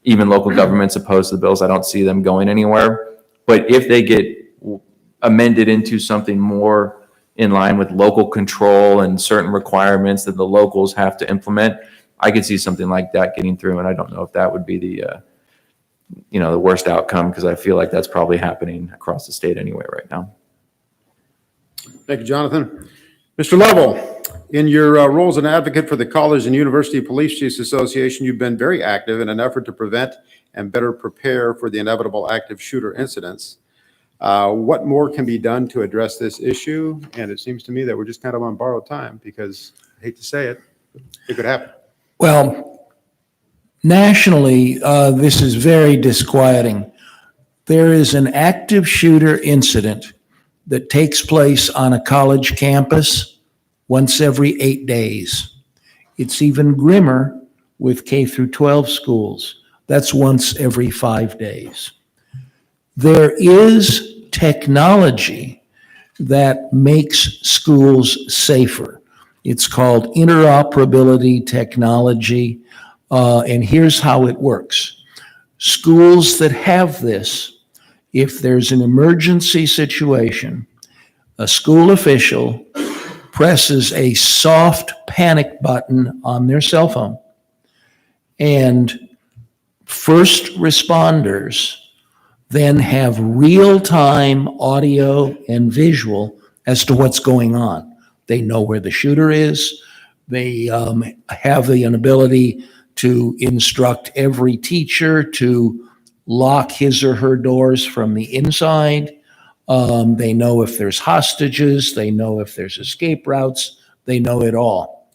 even local governments opposed to the bills, I don't see them going anywhere. But if they get amended into something more in line with local control and certain requirements that the locals have to implement, I could see something like that getting through. And I don't know if that would be the, you know, the worst outcome, because I feel like that's probably happening across the state anyway right now. Thank you, Jonathan. Mr. Lovell, in your role as an advocate for the College and University Police Chiefs Association, you've been very active in an effort to prevent and better prepare for the inevitable active shooter incidents. What more can be done to address this issue? And it seems to me that we're just kind of on borrowed time, because I hate to say it, it could happen. Well, nationally, this is very disquieting. There is an active shooter incident that takes place on a college campus once every 8 days. It's even grimmer with K through 12 schools. That's once every 5 days. There is technology that makes schools safer. It's called interoperability technology, and here's how it works. Schools that have this, if there's an emergency situation, a school official presses a soft panic button on their cell phone, and first responders then have real-time audio and visual as to what's going on. They know where the shooter is. They have the ability to instruct every teacher to lock his or her doors from the inside. They know if there's hostages. They know if there's escape routes. They know it all.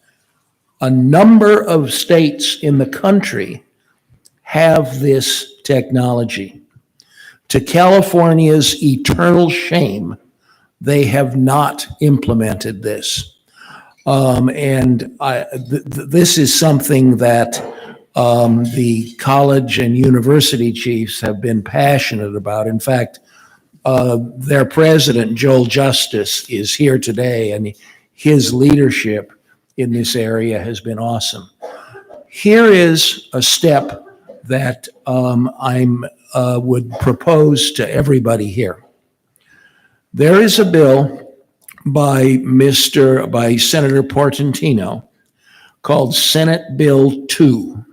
A number of states in the country have this technology. To California's eternal shame, they have not implemented this. This is something that the college and university chiefs have been passionate about. In fact, their president, Joel Justice, is here today, and his leadership in this area has been awesome. Here is a step that I would propose to everybody here. There is a bill by Senator Portantino called Senate Bill 2.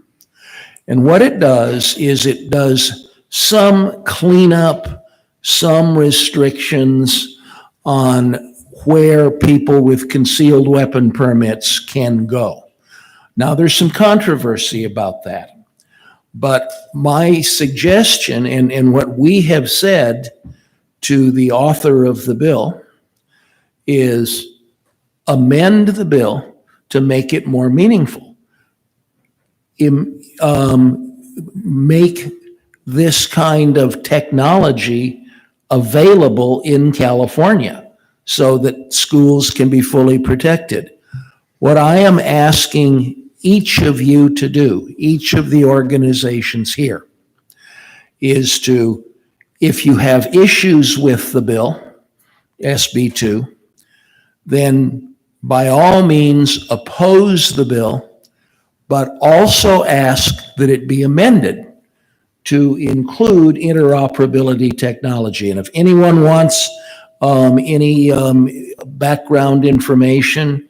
And what it does is it does some cleanup, some restrictions on where people with concealed weapon permits can go. Now, there's some controversy about that. But my suggestion and what we have said to the author of the bill is amend the bill to make it more meaningful. Make this kind of technology available in California so that schools can be fully protected. What I am asking each of you to do, each of the organizations here, is to, if you have issues with the bill, SB 2, then by all means oppose the bill, but also ask that it be amended to include interoperability technology. And if anyone wants any background information,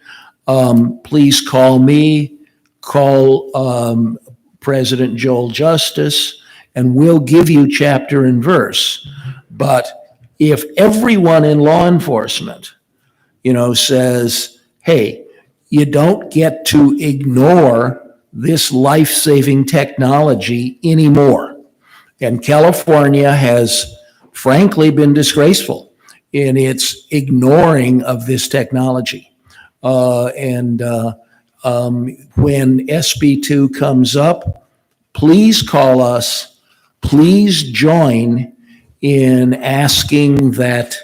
please call me, call President Joel Justice, and we'll give you chapter and verse. But if everyone in law enforcement, says, hey, you don't get to ignore this life-saving technology anymore. And California has frankly been disgraceful in its ignoring of this technology. When SB 2 comes up, please call us, please join in asking that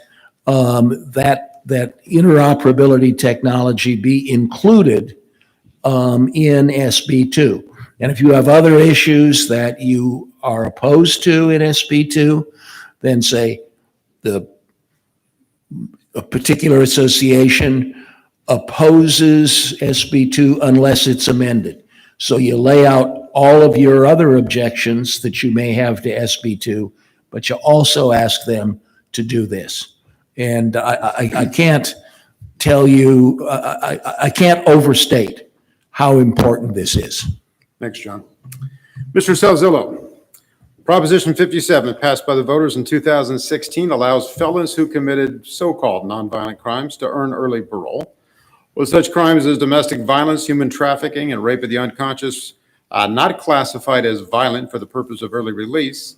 that interoperability technology be included in SB 2. And if you have other issues that you are opposed to in SB 2, then say a particular association opposes SB 2 unless it's amended. So you lay out all of your other objections that you may have to SB 2, but you also ask them to do this. And I can't tell you, I can't overstate how important this is. Thanks, John. Mr. Salzillo, Proposition 57, passed by the voters in 2016, allows felons who committed so-called nonviolent crimes to earn early parole. With such crimes as domestic violence, human trafficking, and rape of the unconscious not classified as violent for the purpose of early release,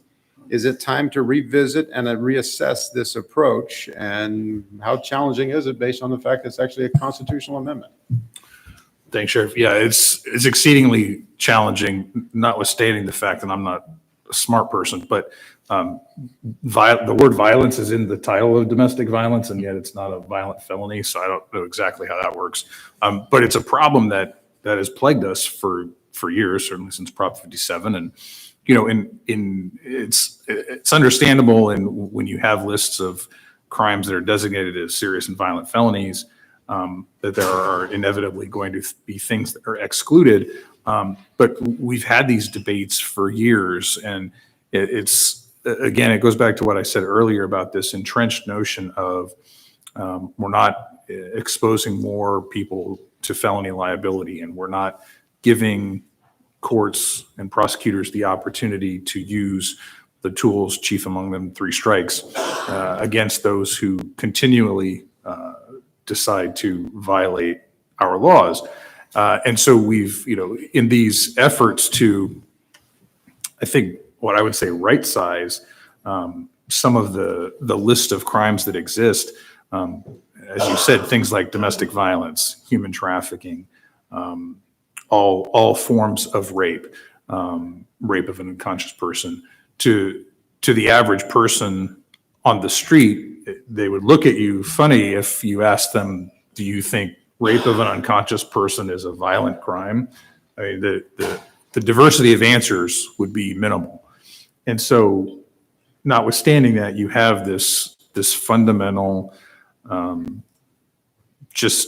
is it time to revisit and reassess this approach? And how challenging is it based on the fact that it's actually a constitutional amendment? Thanks, Sheriff. Yeah, it's exceedingly challenging, notwithstanding the fact that I'm not a smart person, but the word violence is in the title of domestic violence, and yet it's not a violent felony, so I don't know exactly how that works. But it's a problem that has plagued us for years, certainly since Prop 57, and it's understandable, and when you have lists of crimes that are designated as serious and violent felonies, that there are inevitably going to be things that are excluded. But we've had these debates for years, and it goes back to what I said earlier about this entrenched notion of We're not exposing more people to felony liability, and we're not giving courts and prosecutors the opportunity to use the tools, chief among them 3 strikes, against those who continually decide to violate our laws. And so we've, in these efforts to, I think, what I would say right size some of the list of crimes that exist, as you said, things like domestic violence, human trafficking, all forms of rape, rape of an unconscious person. To the average person on the street, they would look at you funny if you asked them, do you think rape of an unconscious person is a violent crime? I mean, the diversity of answers would be minimal. And so notwithstanding that, you have this fundamental just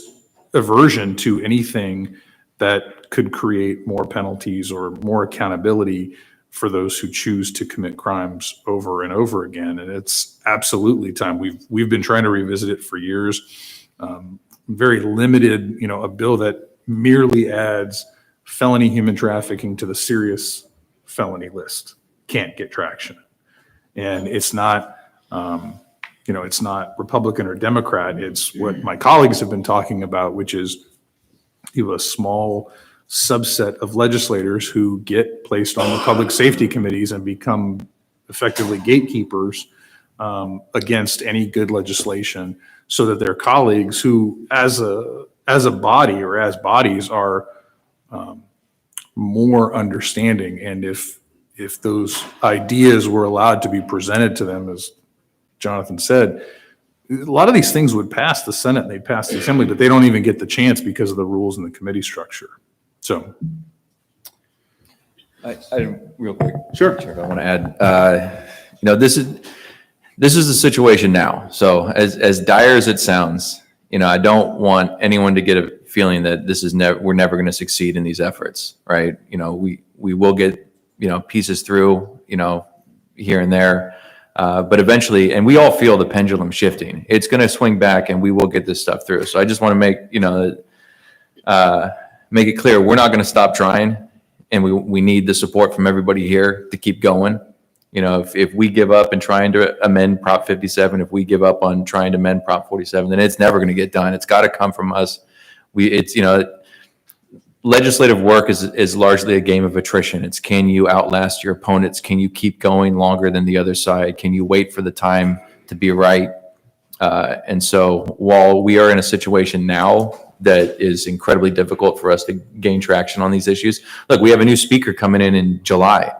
aversion to anything that could create more penalties or more accountability for those who choose to commit crimes over and over again. And it's absolutely time. We've been trying to revisit it for years. Very limited, a bill that merely adds felony human trafficking to the serious felony list can't get traction. And it's not, it's not Republican or Democrat. It's what my colleagues have been talking about, which is you have a small subset of legislators who get placed on the public safety committees and become effectively gatekeepers against any good legislation, so that their colleagues who as a body or as bodies are more understanding. And if those ideas were allowed to be presented to them, as Jonathan said, a lot of these things would pass the Senate and they'd pass the Assembly, but they don't even get the chance because of the rules in the committee structure. So. I real quick. Sure. I want to add, this is the situation now. So as dire as it sounds, I don't want anyone to get a feeling that this is we're never going to succeed in these efforts, right? We will get, pieces through, here and there. But eventually, and we all feel the pendulum shifting, it's going to swing back and we will get this stuff through. So I just want to make it clear, we're not going to stop trying, and we need the support from everybody here to keep going. If we give up and trying to amend Prop 57, if we give up on trying to amend Prop 47, then it's never going to get done. It's got to come from us. Legislative work is largely a game of attrition. It's, can you outlast your opponents? Can you keep going longer than the other side? Can you wait for the time to be right? And so while we are in a situation now that is incredibly difficult for us to gain traction on these issues, look, we have a new speaker coming in July.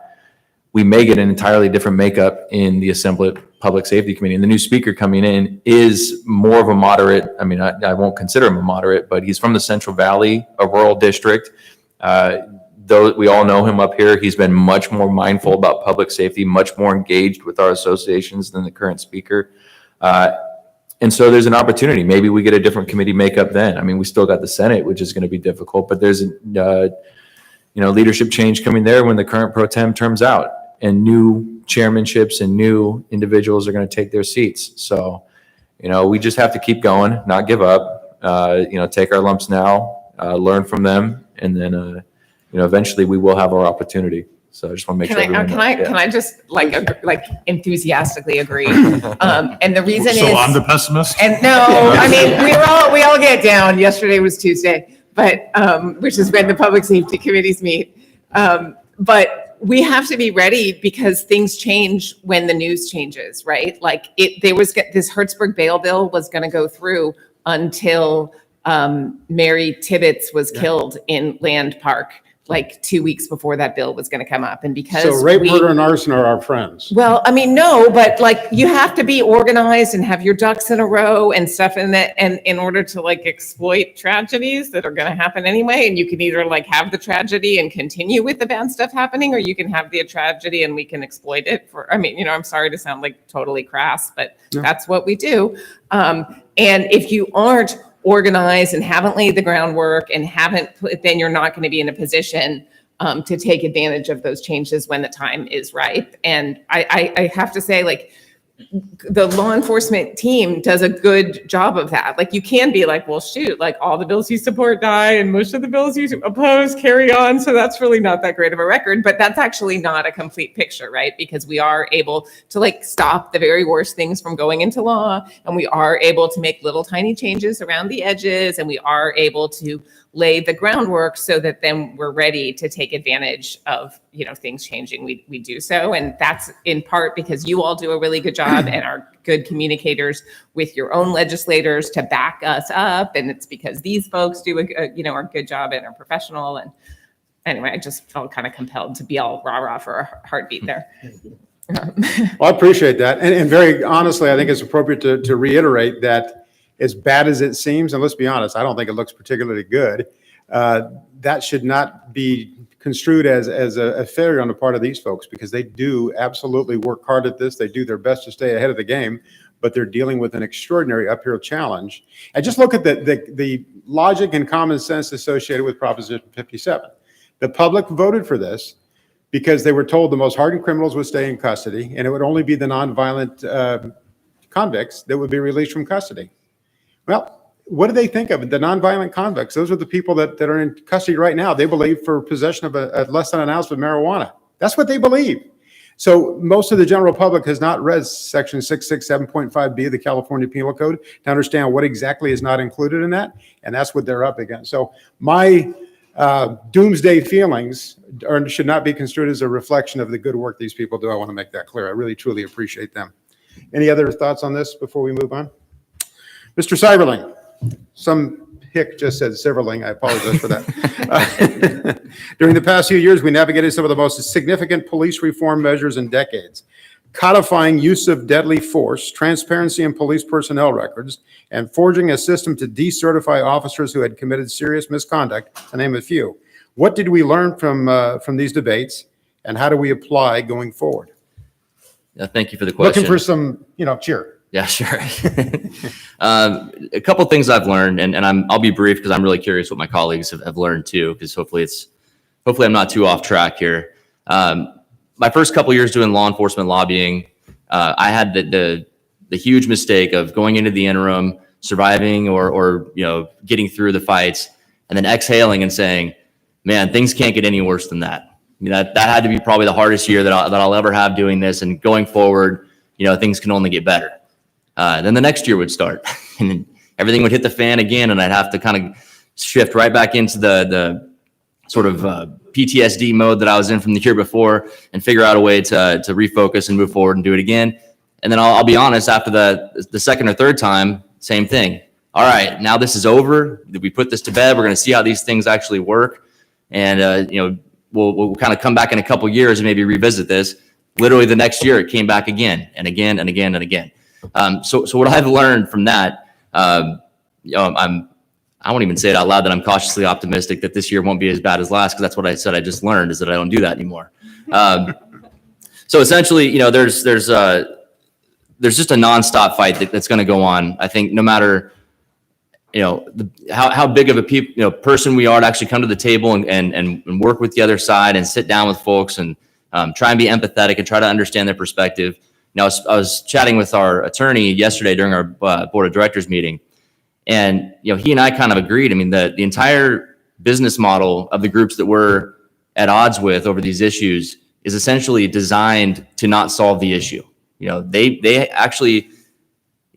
We may get an entirely different makeup in the Assembly Public Safety Committee. And the new speaker coming in is more of a moderate. I mean, I won't consider him a moderate, but he's from the Central Valley, a rural district. Though we all know him up here, he's been much more mindful about public safety, much more engaged with our associations than the current speaker. And so there's an opportunity. Maybe we get a different committee makeup then. I mean, we still got the Senate, which is going to be difficult, but there's leadership change coming there when the current pro tem terms out, and new chairmanships and new individuals are going to take their seats. So, we just have to keep going, not give up, take our lumps now, learn from them. And then, eventually we will have our opportunity. So I just want to make sure. Can I just enthusiastically agree? And the reason is. So I'm the pessimist? And no, I mean, we all get down. Yesterday was Tuesday, but, which is when the public safety committees meet. But we have to be ready because things change when the news changes, right? Like this Hertzberg bail bill was going to go through until Mary Tibbetts was killed in Land Park, like 2 weeks before that bill was going to come up. And because So rape, murder, and arson are our friends. Well, I mean, no, but you have to be organized and have your ducks in a row and stuff in that, and in order to exploit tragedies that are going to happen anyway. And you can either have the tragedy and continue with the bad stuff happening, or you can have the tragedy and we can exploit it for, I'm sorry to sound totally crass, but that's what we do. And if you aren't organized and haven't laid the groundwork and then you're not going to be in a position to take advantage of those changes when the time is ripe. And I have to say, the law enforcement team does a good job of that. Like, you can be like, well, shoot, like all the bills you support die and most of the bills you oppose carry on. So that's really not that great of a record, but that's actually not a complete picture, right? Because we are able to like stop the very worst things from going into law, and we are able to make little tiny changes around the edges, and we are able to lay the groundwork so that then we're ready to take advantage of, you know, things changing. We do so. And that's in part because you all do a really good job and are good communicators with your own legislators to back us up. And it's because these folks do a good job and are professional. And anyway, I just felt kind of compelled to be all rah-rah for a heartbeat there. Well, I appreciate that. And very honestly, I think it's appropriate to reiterate that as bad as it seems, and let's be honest, I don't think it looks particularly good, that should not be construed as a failure on the part of these folks, because they do absolutely work hard at this. They do their best to stay ahead of the game, but they're dealing with an extraordinary uphill challenge. And just look at the logic and common sense associated with Proposition 57. The public voted for this because they were told the most hardened criminals would stay in custody, and it would only be the nonviolent convicts that would be released from custody. Well, what do they think of it? The nonviolent convicts? Those are the people that are in custody right now. They believe for possession of a less than an ounce of marijuana. That's what they believe. So most of the general public has not read Section 667.5B of the California Penal Code to understand what exactly is not included in that, and that's what they're up against. So my doomsday feelings should not be construed as a reflection of the good work these people do. I want to make that clear. I really, truly appreciate them. Any other thoughts on this before we move on? Mr. Cyberling, some hick just said Silverling. I apologize for that. During the past few years, we navigated some of the most significant police reform measures in decades, codifying use of deadly force, transparency in police personnel records, and forging a system to decertify officers who had committed serious misconduct, to name a few. What did we learn from these debates, and how do we apply going forward? Yeah, thank you for the question. Looking for some, cheer. Yeah, sure. A couple things I've learned, and I'll be brief because I'm really curious what my colleagues have learned too, because hopefully I'm not too off track here. My first couple years doing law enforcement lobbying, I had the huge mistake of going into the interim, surviving or getting through the fights, and then exhaling and saying, man, things can't get any worse than that. I mean, that had to be probably the hardest year that I'll ever have doing this, and going forward, things can only get better. Then the next year would start and then everything would hit the fan again, and I'd have to kind of shift right back into the sort of PTSD mode that I was in from the year before and figure out a way to refocus and move forward and do it again. And then I'll be honest, after the second or third time, same thing. All right, now this is over. We put this to bed. We're going to see how these things actually work. And, we'll kind of come back in a couple years and maybe revisit this. Literally the next year, it came back again and again and again and again. So what I've learned from that, I won't even say it out loud that I'm cautiously optimistic that this year won't be as bad as last, because that's what I said I just learned, is that I don't do that anymore. So essentially, there's just a nonstop fight that's going to go on. I think no matter, how big of a person we are to actually come to the table and work with the other side and sit down with folks and try and be empathetic and try to understand their perspective. Now, I was chatting with our attorney yesterday during our board of directors meeting, and he and I kind of agreed. I mean, the entire business model of the groups that we're at odds with over these issues is essentially designed to not solve the issue. They actually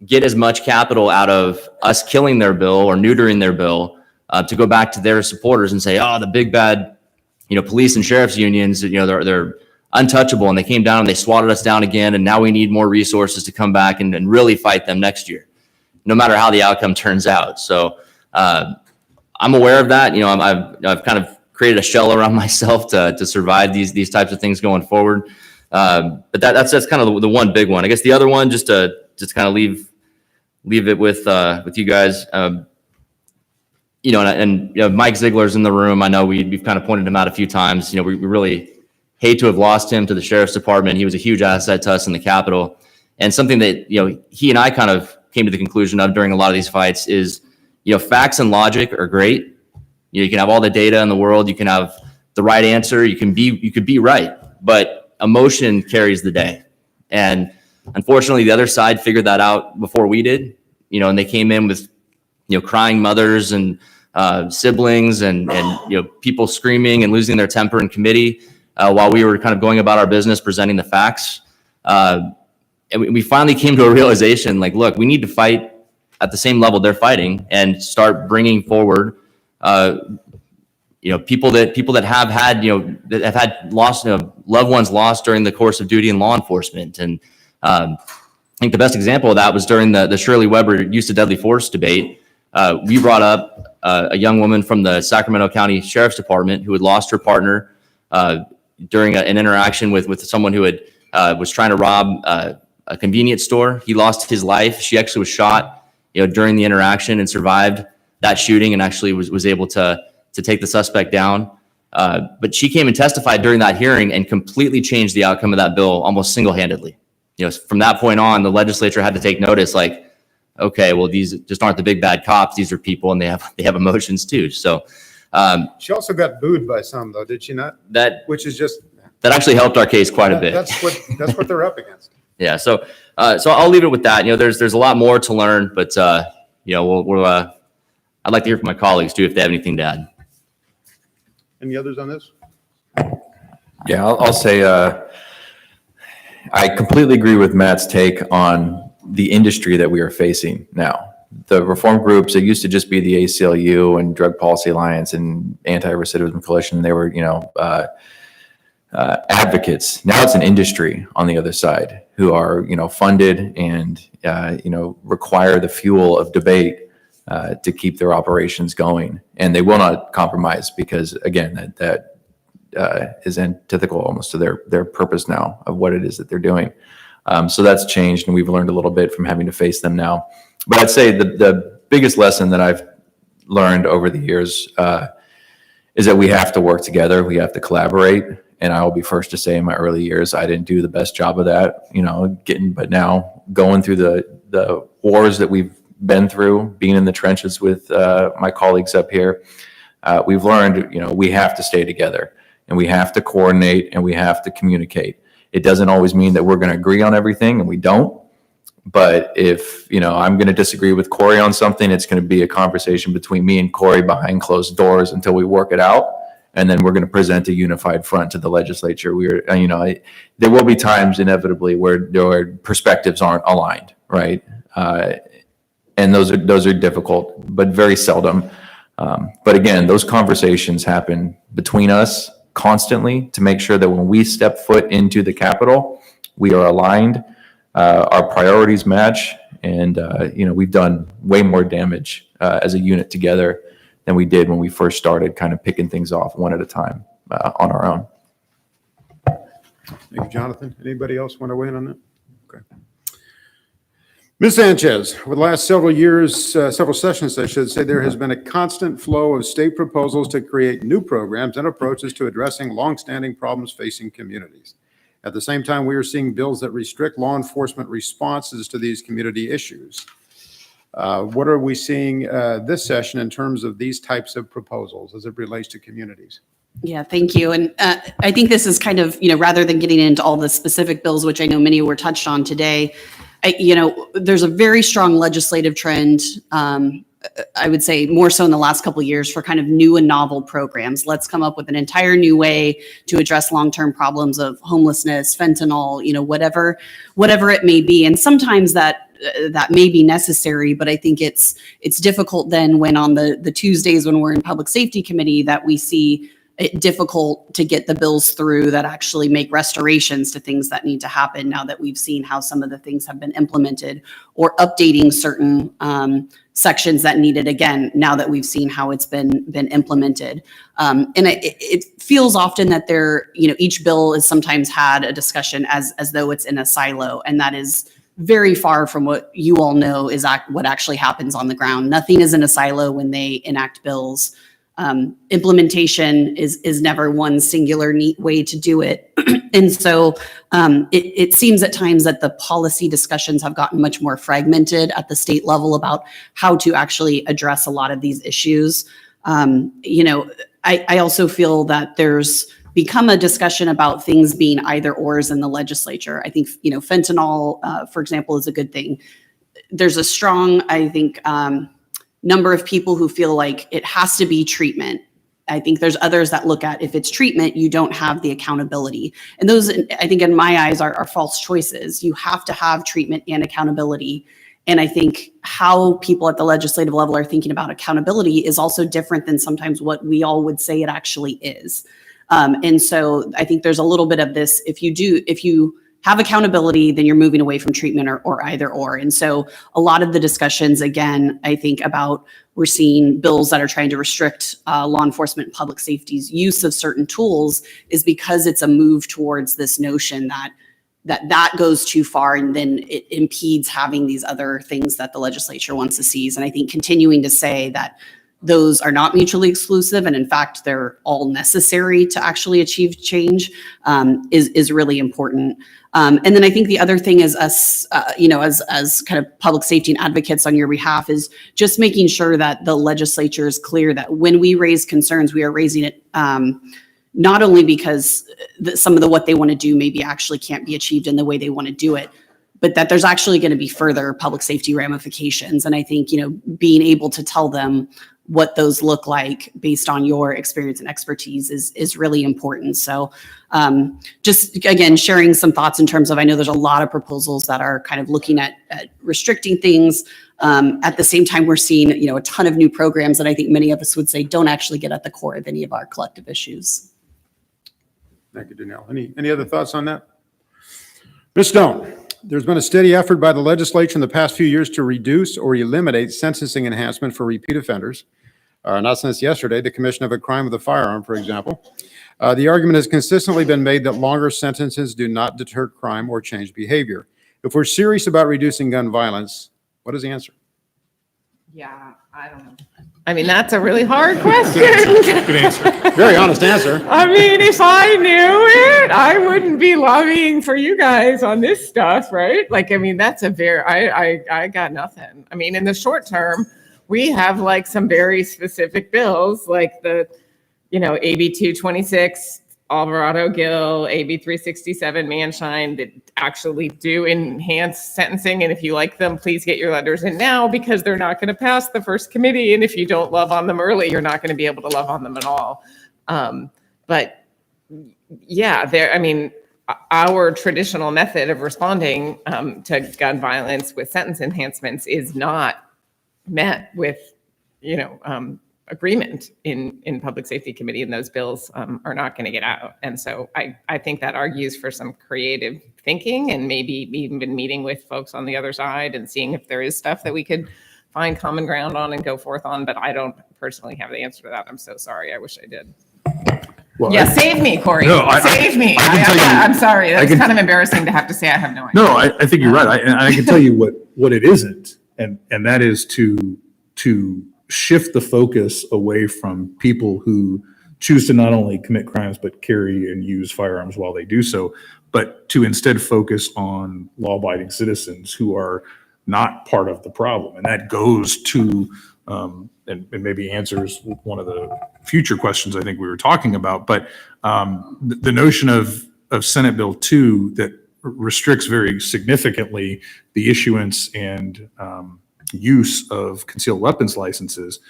get as much capital out of us killing their bill or neutering their bill to go back to their supporters and say, oh, the big bad, police and sheriff's unions, they're untouchable, and they came down and they swatted us down again, and now we need more resources to come back and really fight them next year, no matter how the outcome turns out. So I'm aware of that. I've kind of created a shell around myself to survive these types of things going forward. But that's kind of the one big one. I guess the other one, just to kind of leave it with you guys. Mike Ziegler's in the room. I know we've kind of pointed him out a few times. We really hate to have lost him to the sheriff's department. He was a huge asset to us in the Capitol, and something that he and I kind of came to the conclusion of during a lot of these fights is facts and logic are great. You can have all the data in the world. You can have the right answer. You could be right, but emotion carries the day. And Unfortunately, the other side figured that out before we did, and they came in with, crying mothers and siblings and people screaming and losing their temper in committee while we were kind of going about our business, presenting the facts. And we finally came to a realization, like, look, we need to fight at the same level they're fighting and start bringing forward, people that have had, that have had lost, loved ones lost during the course of duty in law enforcement. And I think the best example of that was during the Shirley Weber use of deadly force debate. We brought up a young woman from the Sacramento County Sheriff's Department who had lost her partner during an interaction with someone who was trying to rob a convenience store. He lost his life. She actually was shot, during the interaction and survived that shooting and actually was able to take the suspect down. But she came and testified during that hearing and completely changed the outcome of that bill almost single-handedly. From that point on, the legislature had to take notice, like, okay, well, these just aren't the big bad cops. These are people, and they have emotions too. So She also got booed by some, though, did she not? Which is just. That actually helped our case quite a bit. That's what they're up against. Yeah. So I'll leave it with that. There's a lot more to learn, but I'd like to hear from my colleagues too if they have anything to add. Any others on this? Yeah, I'll say I completely agree with Matt's take on the industry that we are facing now. The reform groups, it used to just be the ACLU and Drug Policy Alliance and Anti-Recidivism Coalition. They were, advocates. Now it's an industry on the other side who are, funded and, require the fuel of debate to keep their operations going. And they will not compromise because, again, that is antithetical almost to their purpose now of what it is that they're doing. So that's changed, and we've learned a little bit from having to face them now. But I'd say the biggest lesson that I've learned over the years is that we have to work together. We have to collaborate. And I will be first to say in my early years, I didn't do the best job of that, but now going through the wars that we've been through, being in the trenches with my colleagues up here, we've learned, we have to stay together and we have to coordinate and we have to communicate. It doesn't always mean that we're going to agree on everything, and we don't. But if, I'm going to disagree with Corey on something, it's going to be a conversation between me and Corey behind closed doors until we work it out. And then we're going to present a unified front to the legislature. There will be times inevitably where perspectives aren't aligned, right? And those are difficult, but very seldom. But again, those conversations happen between us constantly to make sure that when we step foot into the Capitol, we are aligned, our priorities match, and we've done way more damage as a unit together than we did when we first started kind of picking things off one at a time on our own. Thank you, Jonathan. Anybody else want to weigh in on that? Okay. Ms. Sanchez, over the last several years, several sessions, I should say, there has been a constant flow of state proposals to create new programs and approaches to addressing longstanding problems facing communities. At the same time, we are seeing bills that restrict law enforcement responses to these community issues. What are we seeing this session in terms of these types of proposals as it relates to communities? Yeah, thank you. And I think this is kind of, rather than getting into all the specific bills, which I know many were touched on today, there's a very strong legislative trend, I would say more so in the last couple of years, for kind of new and novel programs. Let's come up with an entire new way to address long-term problems of homelessness, fentanyl, whatever it may be. And sometimes that may be necessary, but I think it's difficult then when on the Tuesdays when we're in Public Safety Committee that we see it difficult to get the bills through that actually make restorations to things that need to happen now that we've seen how some of the things have been implemented, or updating certain sections that needed, again, now that we've seen how it's been implemented. And it feels often that each bill is sometimes had a discussion as though it's in a silo, and that is very far from what you all know is what actually happens on the ground. Nothing is in a silo when they enact bills. Implementation is never one singular neat way to do it. And so it seems at times that the policy discussions have gotten much more fragmented at the state level about how to actually address a lot of these issues. I also feel that become a discussion about things being either ors in the legislature. I think, fentanyl, for example, is a good thing. There's a strong, I think, number of people who feel like it has to be treatment. I think there's others that look at if it's treatment, you don't have the accountability. And those, I think in my eyes, are false choices. You have to have treatment and accountability. And I think how people at the legislative level are thinking about accountability is also different than sometimes what we all would say it actually is. And so I think there's a little bit of this, if you have accountability, then you're moving away from treatment or either or. And so a lot of the discussions, again, I think about, we're seeing bills that are trying to restrict law enforcement and public safety's use of certain tools is because it's a move towards this notion that goes too far, and then it impedes having these other things that the legislature wants to seize. And I think continuing to say that those are not mutually exclusive, and in fact, they're all necessary to actually achieve change is really important. And then I think the other thing is us, as kind of public safety and advocates on your behalf, is just making sure that the legislature is clear that when we raise concerns, we are raising it not only because some of what they want to do maybe actually can't be achieved in the way they want to do it, but that there's actually going to be further public safety ramifications. And I think, being able to tell them what those look like based on your experience and expertise is really important. So just again, sharing some thoughts in terms of, I know there's a lot of proposals that are kind of looking at restricting things. At the same time, we're seeing, a ton of new programs that I think many of us would say don't actually get at the core of any of our collective issues. Thank you, Danelle. Any other thoughts on that? Ms. Stone, there's been a steady effort by the legislature in the past few years to reduce or eliminate sentencing enhancement for repeat offenders. Not since yesterday, the commission of a crime with a firearm, for example. The argument has consistently been made that longer sentences do not deter crime or change behavior. If we're serious about reducing gun violence, what is the answer? Yeah, I don't know. I mean, that's a really hard question. Good answer. Very honest answer. I mean, if I knew it, I wouldn't be lobbying for you guys on this stuff, right? Like, I mean, that's I got nothing. I mean, in the short term, we have like some very specific bills, like the, AB 226, Alvarado Gill, AB 367, Manshine, that actually do enhance sentencing. And if you like them, please get your letters in now, because they're not going to pass the first committee. And if you don't love on them early, you're not going to be able to love on them at all. But yeah, our traditional method of responding to gun violence with sentence enhancements is not met with, agreement in public safety committee, and those bills are not going to get out. And so I think that argues for some creative thinking, and maybe even meeting with folks on the other side and seeing if there is stuff that we could find common ground on and go forth on. But I don't personally have the answer to that. I'm so sorry. I wish I did. Well, Yeah, save me, Corey. No, Save me. I can tell you- I'm sorry. That's I can- kind of embarrassing to have to say I have no idea. No, I think you're right. I can tell you what it isn't, and that is to shift the focus away from people who choose to not only commit crimes but carry and use firearms while they do so, but to instead focus on law-abiding citizens who are not part of the problem. And that goes to and maybe answers one of the future questions I think we were talking about, but the notion of Senate Bill 2 that restricts very significantly the issuance and use of concealed weapons licenses,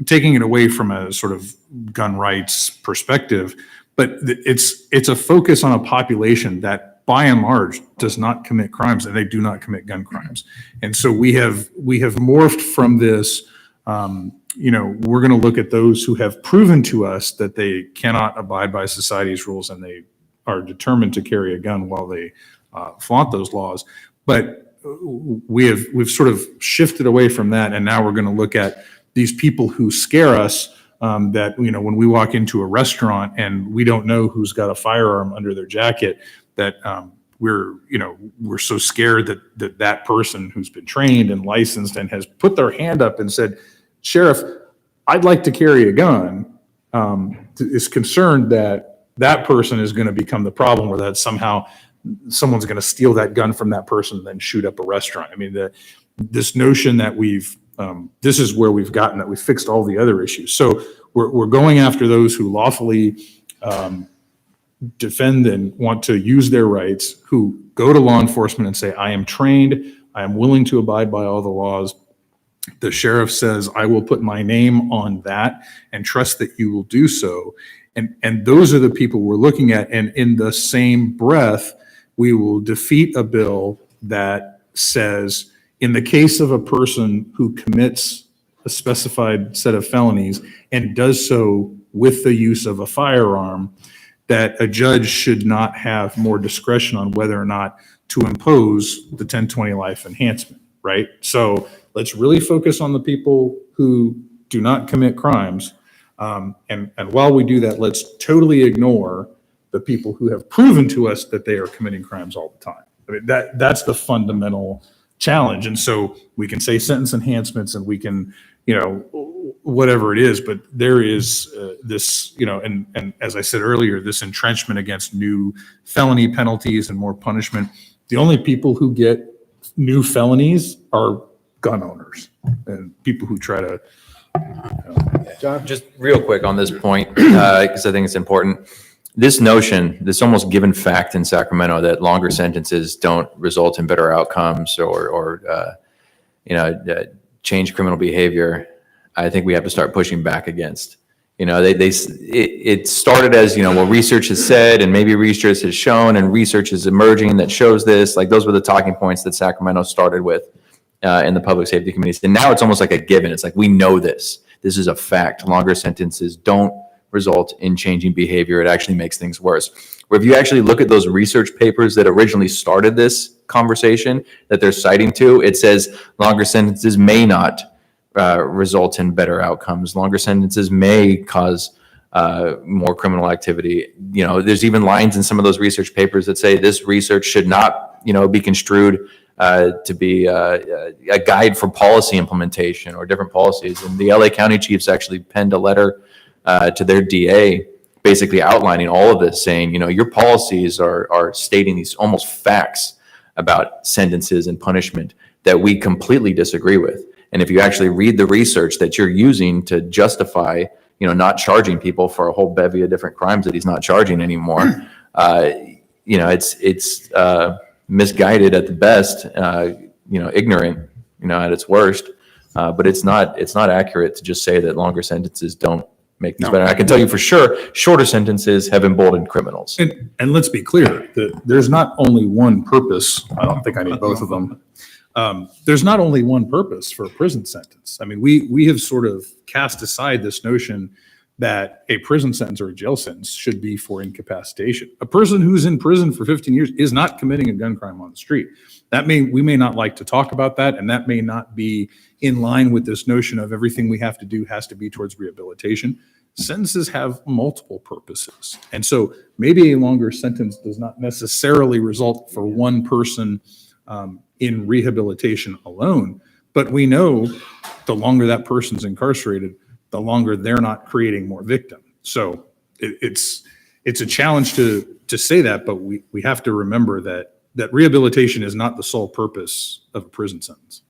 taking it away from a sort of gun rights perspective, but it's a focus on a population that by and large does not commit crimes, and they do not commit gun crimes. And so we have morphed from this, we're going to look at those who have proven to us that they cannot abide by society's rules and they are determined to carry a gun while they flaunt those laws. But we've sort of shifted away from that, and now we're going to look at these people who scare us, that when we walk into a restaurant and we don't know who's got a firearm under their jacket, that we're so scared that person who's been trained and licensed and has put their hand up and said, "Sheriff, I'd like to carry a gun," is concerned that person is going to become the problem, or that somehow someone's going to steal that gun from that person and then shoot up a restaurant. I mean, this notion that this is where we've gotten, that we fixed all the other issues. So we're going after those who lawfully defend and want to use their rights, who go to law enforcement and say, I am trained, I am willing to abide by all the laws. The sheriff says, I will put my name on that and trust that you will do so. And those are the people we're looking at. And in the same breath, we will defeat a bill that says, in the case of a person who commits a specified set of felonies and does so with the use of a firearm, that a judge should not have more discretion on whether or not to impose the 10/20 life enhancement, right? So let's really focus on the people who do not commit crimes. And while we do that, let's totally ignore the people who have proven to us that they are committing crimes all the time. I mean, that's the fundamental challenge. And so we can say sentence enhancements and we can, whatever it is, but there is this, and as I said earlier, this entrenchment against new felony penalties and more punishment. The only people who get new felonies are gun owners and people who try to. John, just real quick on this point, because I think it's important. This notion, this almost given fact in Sacramento that longer sentences don't result in better outcomes or change criminal behavior, I think we have to start pushing back against. It started as, well, research has said, and maybe research has shown, and research is emerging that shows this. Like, those were the talking points that Sacramento started with in the public safety communities. And now it's almost like a given. It's like, we know this. This is a fact. Longer sentences don't result in changing behavior. It actually makes things worse. Where if you actually look at those research papers that originally started this conversation that they're citing to, it says longer sentences may not result in better outcomes. Longer sentences may cause more criminal activity. There's even lines in some of those research papers that say this research should not, be construed to be a guide for policy implementation or different policies. And the LA County chiefs actually penned a letter to their DA, basically outlining all of this, saying, your policies are stating these almost facts about sentences and punishment that we completely disagree with. And if you actually read the research that you're using to justify, not charging people for a whole bevy of different crimes that he's not charging anymore, it's misguided at the best, ignorant, at its worst. But it's not accurate to just say that longer sentences don't make things better. I can tell you for sure, shorter sentences have emboldened criminals. And let's be clear that there's not only one purpose. I don't think I need both of them. There's not only one purpose for a prison sentence. I mean, we have sort of cast aside this notion that a prison sentence or a jail sentence should be for incapacitation. A person who's in prison for 15 years is not committing a gun crime on the street. We may not like to talk about that, and that may not be in line with this notion of everything we have to do has to be towards rehabilitation. Sentences have multiple purposes. And so maybe a longer sentence does not necessarily result for one person in rehabilitation alone, but we know the longer that person's incarcerated, the longer they're not creating more victims. So it's a challenge to say that, but we have to remember that rehabilitation is not the sole purpose of a prison sentence.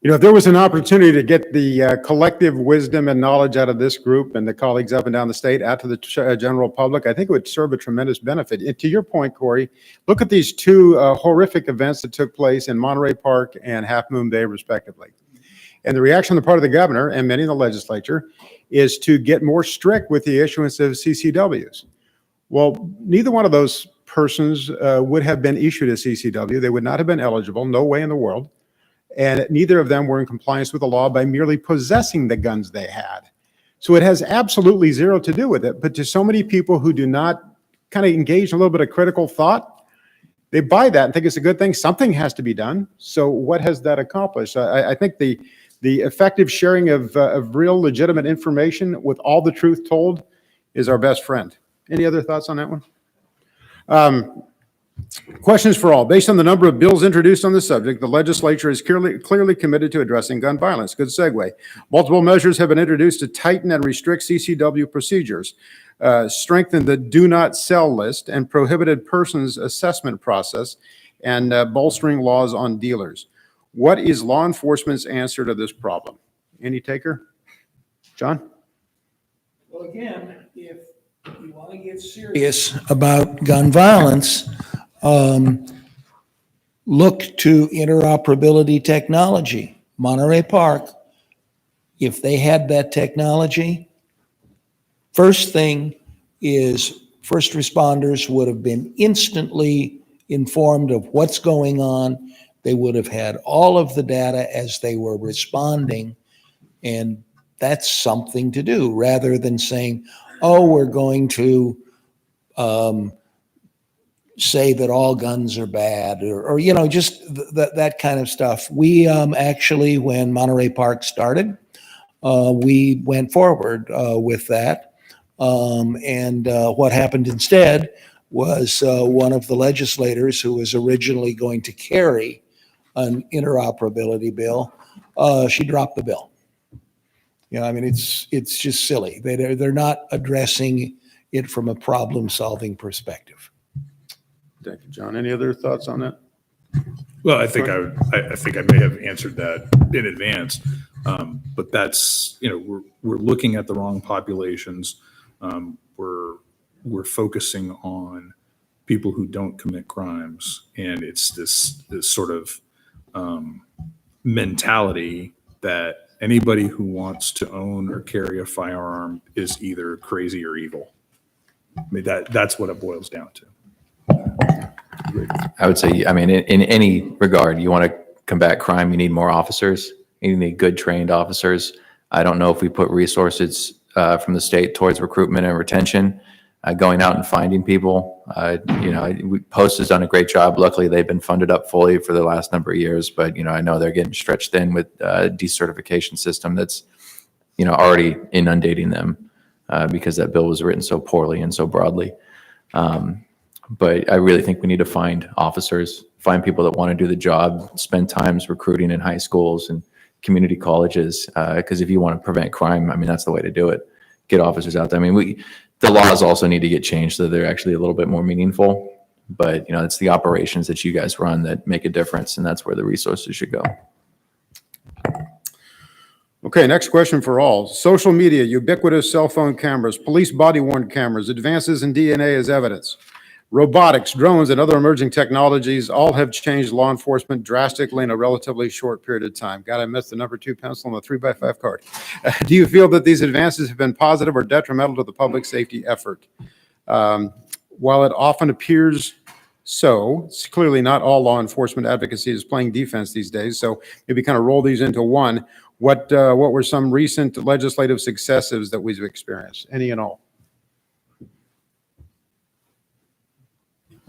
If there was an opportunity to get the collective wisdom and knowledge out of this group and the colleagues up and down the state out to the general public, I think it would serve a tremendous benefit. And to your point, Corey, look at these two horrific events that took place in Monterey Park and Half Moon Bay, respectively. And the reaction on the part of the governor and many in the legislature is to get more strict with the issuance of CCWs. Well, neither one of those persons would have been issued a CCW. They would not have been eligible, no way in the world. And neither of them were in compliance with the law by merely possessing the guns they had. So it has absolutely zero to do with it. But to so many people who do not kind of engage in a little bit of critical thought, they buy that and think it's a good thing. Something has to be done. So what has that accomplished? I think the effective sharing of real legitimate information with all the truth told is our best friend. Any other thoughts on that one? Questions for all. Based on the number of bills introduced on the subject, the legislature is clearly committed to addressing gun violence. Good segue. Multiple measures have been introduced to tighten and restrict CCW procedures, strengthen the do not sell list and prohibited persons assessment process, and bolstering laws on dealers. What is law enforcement's answer to this problem? Any taker? John? Well, again, if If you want to get serious about gun violence, look to interoperability technology. Monterey Park, if they had that technology, first thing is first responders would have been instantly informed of what's going on. They would have had all of the data as they were responding. And that's something to do rather than saying, oh, we're going to say that all guns are bad or just that kind of stuff. We actually, when Monterey Park started, we went forward with that. And what happened instead was one of the legislators who was originally going to carry an interoperability bill, she dropped the bill. I mean, it's just silly. They're not addressing it from a problem-solving perspective. Thank you, John. Any other thoughts on that? Well, I think I may have answered that in advance, but that's we're looking at the wrong populations. We're focusing on people who don't commit crimes, and it's this sort of mentality that anybody who wants to own or carry a firearm is either crazy or evil. I mean, that's what it boils down to. I would say, I mean, in any regard, you want to combat crime, you need more officers. You need good trained officers. I don't know if we put resources from the state towards recruitment and retention, going out and finding people. Post has done a great job. Luckily, they've been funded up fully for the last number of years, but I know they're getting stretched thin with a decertification system that's already inundating them because that bill was written so poorly and so broadly. But I really think we need to find officers, find people that want to do the job, spend times recruiting in high schools and community colleges. Because if you want to prevent crime, I mean, that's the way to do it. Get officers out there. I mean, the laws also need to get changed so they're actually a little bit more meaningful. But, it's the operations that you guys run that make a difference, and that's where the resources should go. Okay, next question for all. Social media, ubiquitous cell phone cameras, police body-worn cameras, advances in DNA as evidence. Robotics, drones, and other emerging technologies all have changed law enforcement drastically in a relatively short period of time. God, I missed the number 2 pencil on the 3x5 card. Do you feel that these advances have been positive or detrimental to the public safety effort? While it often appears so, it's clearly not all law enforcement advocacy is playing defense these days. So maybe kind of roll these into one. What were some recent legislative successes that we've experienced? Any and all?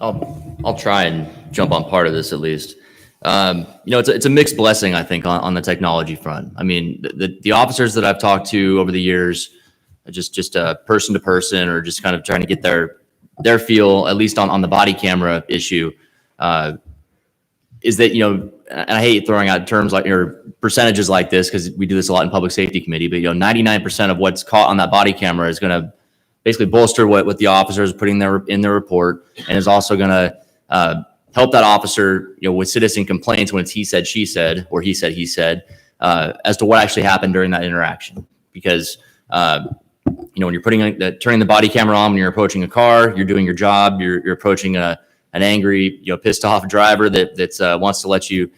I'll try and jump on part of this at least. It's a mixed blessing, I think, on the technology front. I mean, the officers that I've talked to over the years, just person to person, or just kind of trying to get their feel, at least on the body camera issue, is that, and I hate throwing out terms like or percentages like this because we do this a lot in public safety committee, but 99% of what's caught on that body camera is going to basically bolster what the officer is putting in their report, and is also going to help that officer, with citizen complaints when it's he said, she said, or he said, as to what actually happened during that interaction. Because when you're turning the body camera on when you're approaching a car, you're doing your job, you're approaching an angry, pissed off driver that wants to let you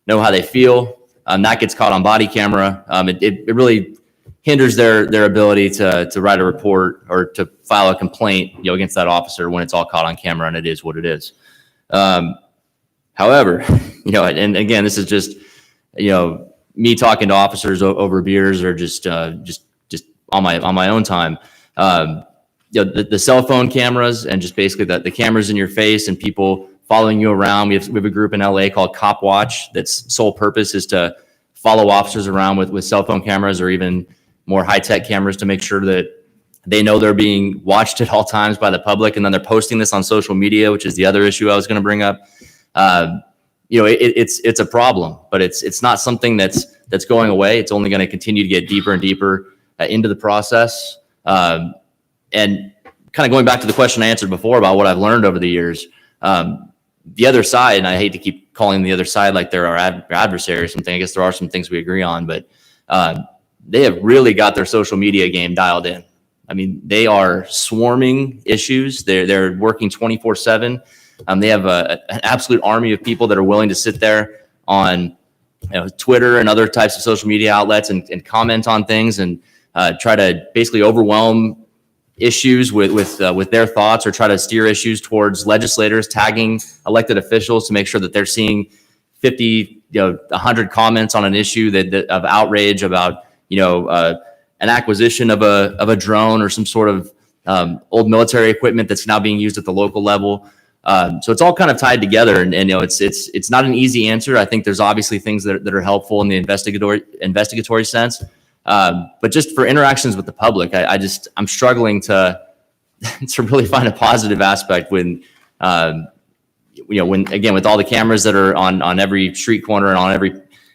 know how they feel. That gets caught on body camera. It really hinders their ability to write a report or to file a complaint, against that officer when it's all caught on camera, and it is what it is. However, and again, this is just, me talking to officers over beers or just on my own time. The cell phone cameras and just basically the cameras in your face and people following you around. We have a group in LA called Cop Watch that's sole purpose is to follow officers around with cell phone cameras or even more high-tech cameras to make sure that they know they're being watched at all times by the public, and then they're posting this on social media, which is the other issue I was going to bring up. It's a problem, but it's not something that's going away. It's only going to continue to get deeper and deeper into the process. And kind of going back to the question I answered before about what I've learned over the years, the other side, and I hate to keep calling the other side like they're our adversary or something. I guess there are some things we agree on, but they have really got their social media game dialed in. I mean, they are swarming issues. They're working 24/7. They have an absolute army of people that are willing to sit there on Twitter and other types of social media outlets and comment on things and try to basically overwhelm issues with their thoughts, or try to steer issues towards legislators, tagging elected officials to make sure that they're seeing 50, 100 comments on an issue of outrage about, an acquisition of a drone or some sort of old military equipment that's now being used at the local level. So it's all kind of tied together, and it's not an easy answer. I think there's obviously things that are helpful in the investigatory sense, but just for interactions with the public, I'm struggling to really find a positive aspect when again, with all the cameras that are on every street corner and on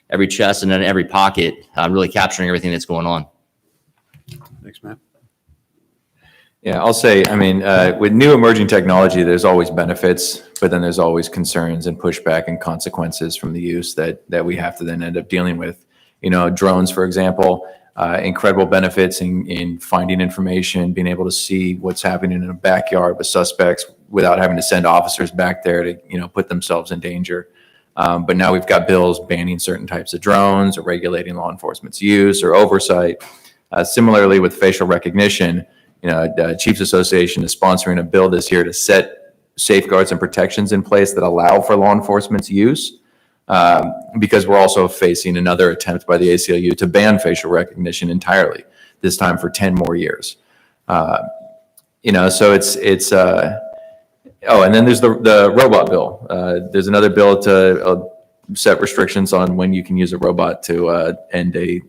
every chest and in every pocket, really capturing everything that's going on. Thanks, Matt. Yeah, I'll say, I mean, with new emerging technology, there's always benefits, but then there's always concerns and pushback and consequences from the use that we have to then end up dealing with. Drones, for example, incredible benefits in finding information, being able to see what's happening in a backyard with suspects without having to send officers back there to, put themselves in danger. But now we've got bills banning certain types of drones or regulating law enforcement's use or oversight. Similarly, with facial recognition, the Chiefs Association is sponsoring a bill this year to set safeguards and protections in place that allow for law enforcement's use, because we're also facing another attempt by the ACLU to ban facial recognition entirely, this time for 10 more years. So it's and then there's the robot bill. There's another bill to set restrictions on when you can use a robot to end a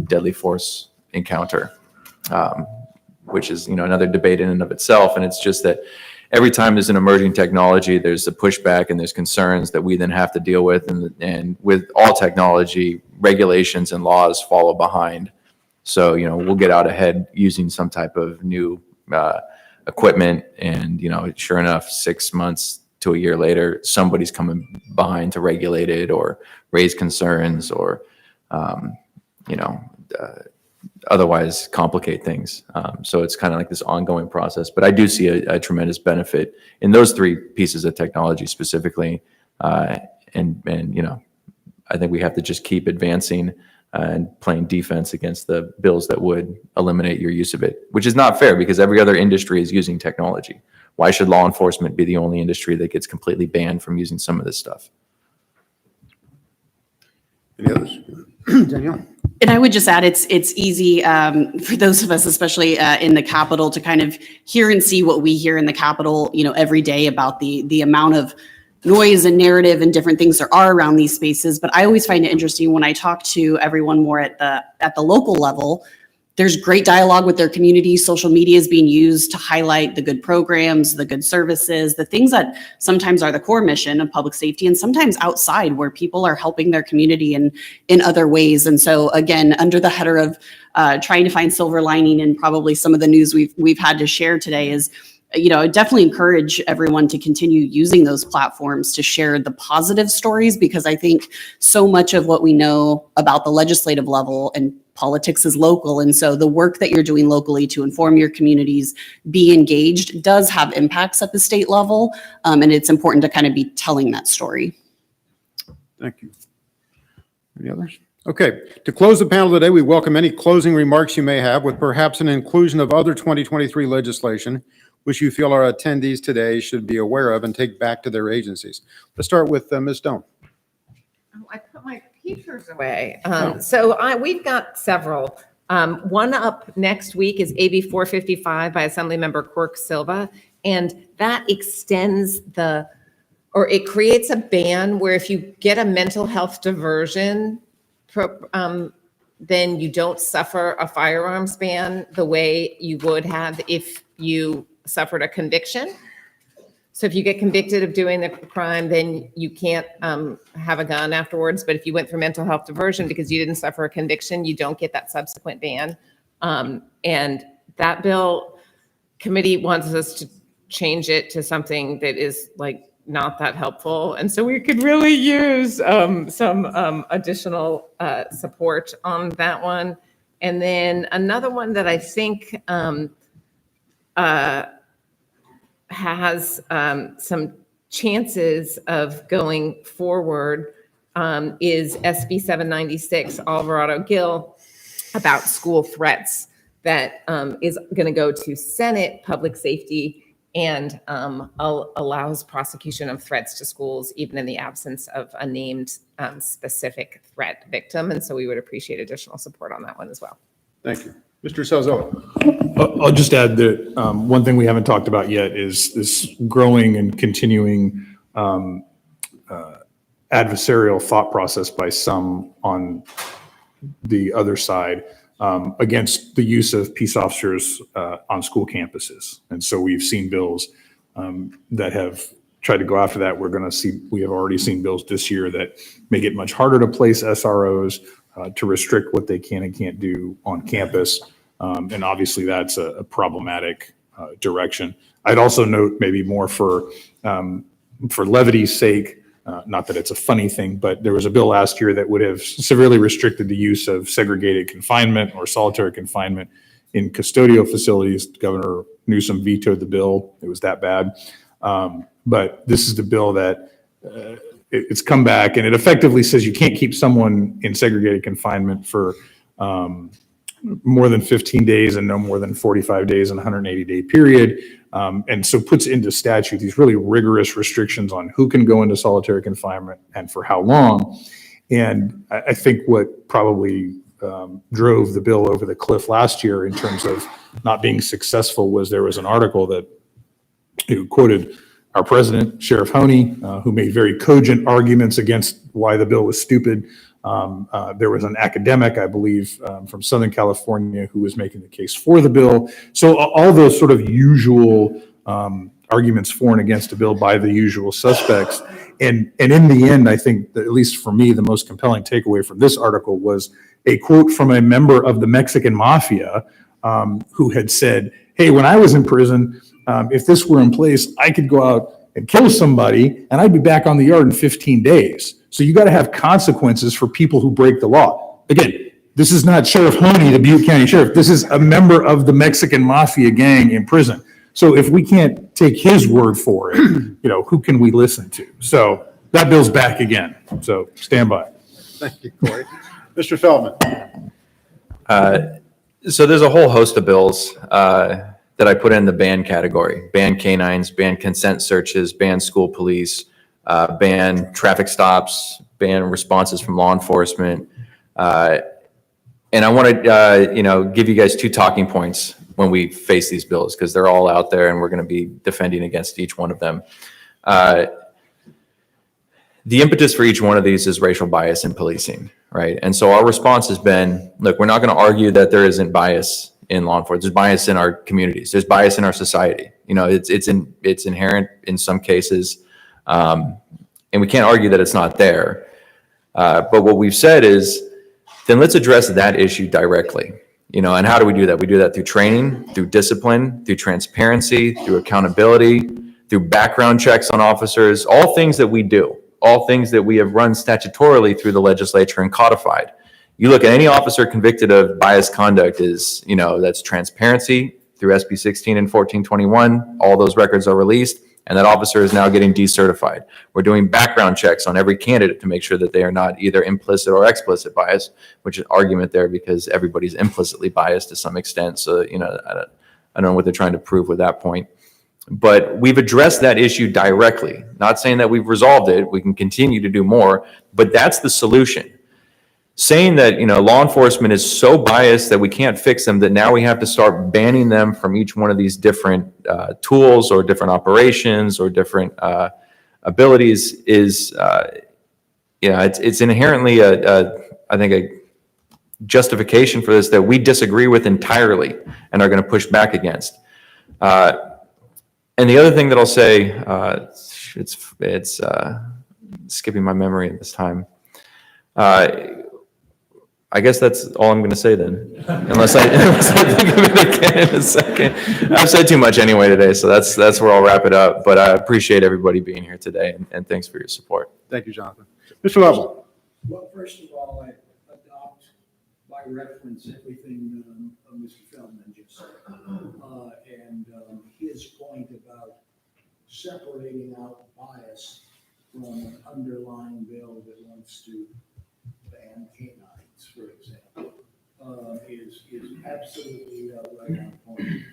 deadly force encounter. Which is, another debate in and of itself. And it's just that every time there's an emerging technology, there's a pushback and there's concerns that we then have to deal with. And with all technology, regulations and laws follow behind. So, we'll get out ahead using some type of new equipment. And, sure enough, 6 months to a year later, somebody's coming behind to regulate it or raise concerns or, otherwise complicate things. So it's kind of like this ongoing process, but I do see a tremendous benefit in those three pieces of technology specifically. And I think we have to just keep advancing and playing defense against the bills that would eliminate your use of it, which is not fair because every other industry is using technology. Why should law enforcement be the only industry that gets completely banned from using some of this stuff? Any others? Danielle? And I would just add, it's easy for those of us, especially in the Capitol, to kind of hear and see what we hear in the Capitol, every day about the amount of noise and narrative and different things there are around these spaces. But I always find it interesting when I talk to everyone more at the local level. There's great dialogue with their community. Social media is being used to highlight the good programs, the good services, the things that sometimes are the core mission of public safety, and sometimes outside where people are helping their community in other ways. And so again, under the header of trying to find silver lining, and probably some of the news we've had to share today is, I definitely encourage everyone to continue using those platforms to share the positive stories, because I think so much of what we know about the legislative level and politics is local. And so the work that you're doing locally to inform your communities, be engaged, does have impacts at the state level. And it's important to kind of be telling that story. Thank you. Any others? Okay, to close the panel today, we welcome any closing remarks you may have, with perhaps an inclusion of other 2023 legislation which you feel our attendees today should be aware of and take back to their agencies. Let's start with Ms. Stone. Oh, I put my papers away. We've got several. One up next week is AB 455 by Assemblymember Quirk Silva, and that extends it creates a ban where if you get a mental health diversion, then you don't suffer a firearms ban the way you would have if you suffered a conviction. So if you get convicted of doing the crime, then you can't have a gun afterwards. But if you went through mental health diversion because you didn't suffer a conviction, you don't get that subsequent ban. And that bill committee wants us to change it to something that is like not that helpful. And so we could really use some additional support on that one. And then another one that I think has some chances of going forward is SB 796, Alvarado Gill, about school threats, that is going to go to Senate Public Safety and allows prosecution of threats to schools even in the absence of a named specific threat victim. And so we would appreciate additional support on that one as well. Thank you. Mr. Salzola. I'll just add that one thing we haven't talked about yet is this growing and continuing adversarial thought process by some on the other side against the use of peace officers on school campuses. And so we've seen bills that have tried to go after that. We have already seen bills this year that make it much harder to place SROs, to restrict what they can and can't do on campus. And obviously that's a problematic direction. I'd also note, maybe more for levity's sake, not that it's a funny thing, but there was a bill last year that would have severely restricted the use of segregated confinement or solitary confinement in custodial facilities. Governor Newsom vetoed the bill. It was that bad. But this is the bill that it's come back, and it effectively says you can't keep someone in segregated confinement for more than 15 days and no more than 45 days in a 180-day period. And so puts into statute these really rigorous restrictions on who can go into solitary confinement and for how long. And I think what probably drove the bill over the cliff last year in terms of not being successful was there was an article that quoted our president, Sheriff Honey, who made very cogent arguments against why the bill was stupid. There was an academic, I believe, from Southern California who was making the case for the bill. So all those sort of usual arguments for and against the bill by the usual suspects. And in the end, I think that, at least for me, the most compelling takeaway from this article was a quote from a member of the Mexican mafia who had said, hey, when I was in prison, if this were in place, I could go out and kill somebody and I'd be back on the yard in 15 days. So you got to have consequences for people who break the law. Again, this is not Sheriff Honey, the Butte County Sheriff. This is a member of the Mexican mafia gang in prison. So if we can't take his word for it, who can we listen to? So that bill's back again. So stand by. Thank you, Corey. Mr. Feldman. So there's a whole host of bills that I put in the ban category: ban canines, ban consent searches, ban school police, ban traffic stops, ban responses from law enforcement. And I want to, give you guys two talking points when we face these bills, because they're all out there and we're going to be defending against each one of them. The impetus for each one of these is racial bias in policing, right? And so our response has been, look, we're not going to argue that there isn't bias in law enforcement. There's bias in our communities. There's bias in our society. It's inherent in some cases. And we can't argue that it's not there. But what we've said is, then let's address that issue directly. And how do we do that? We do that through training, through discipline, through transparency, through accountability, through background checks on officers, all things that we do, all things that we have run statutorily through the legislature and codified. You look at any officer convicted of biased conduct is, that's transparency through SB 16 and 1421. All those records are released, and that officer is now getting decertified. We're doing background checks on every candidate to make sure that they are not either implicit or explicit bias, which is an argument there because everybody's implicitly biased to some extent. So, I don't know what they're trying to prove with that point. But we've addressed that issue directly. Not saying that we've resolved it. We can continue to do more, but that's the solution. Saying that, law enforcement is so biased that we can't fix them, that now we have to start banning them from each one of these different tools or different operations or different abilities is, it's inherently I think a justification for this that we disagree with entirely and are going to push back against. And the other thing that I'll say, it's skipping my memory at this time. I guess that's all I'm going to say then, unless I think of it again in a second. I've said too much anyway today, so that's where I'll wrap it up. But I appreciate everybody being here today, and thanks for your support. Thank you, Jonathan. Mr. Lovell. Well, first of all, I adopt my I reference everything Mr. Feldman just said. And his point about separating out bias from an underlying bill that wants to ban canines, for example, is absolutely right on point.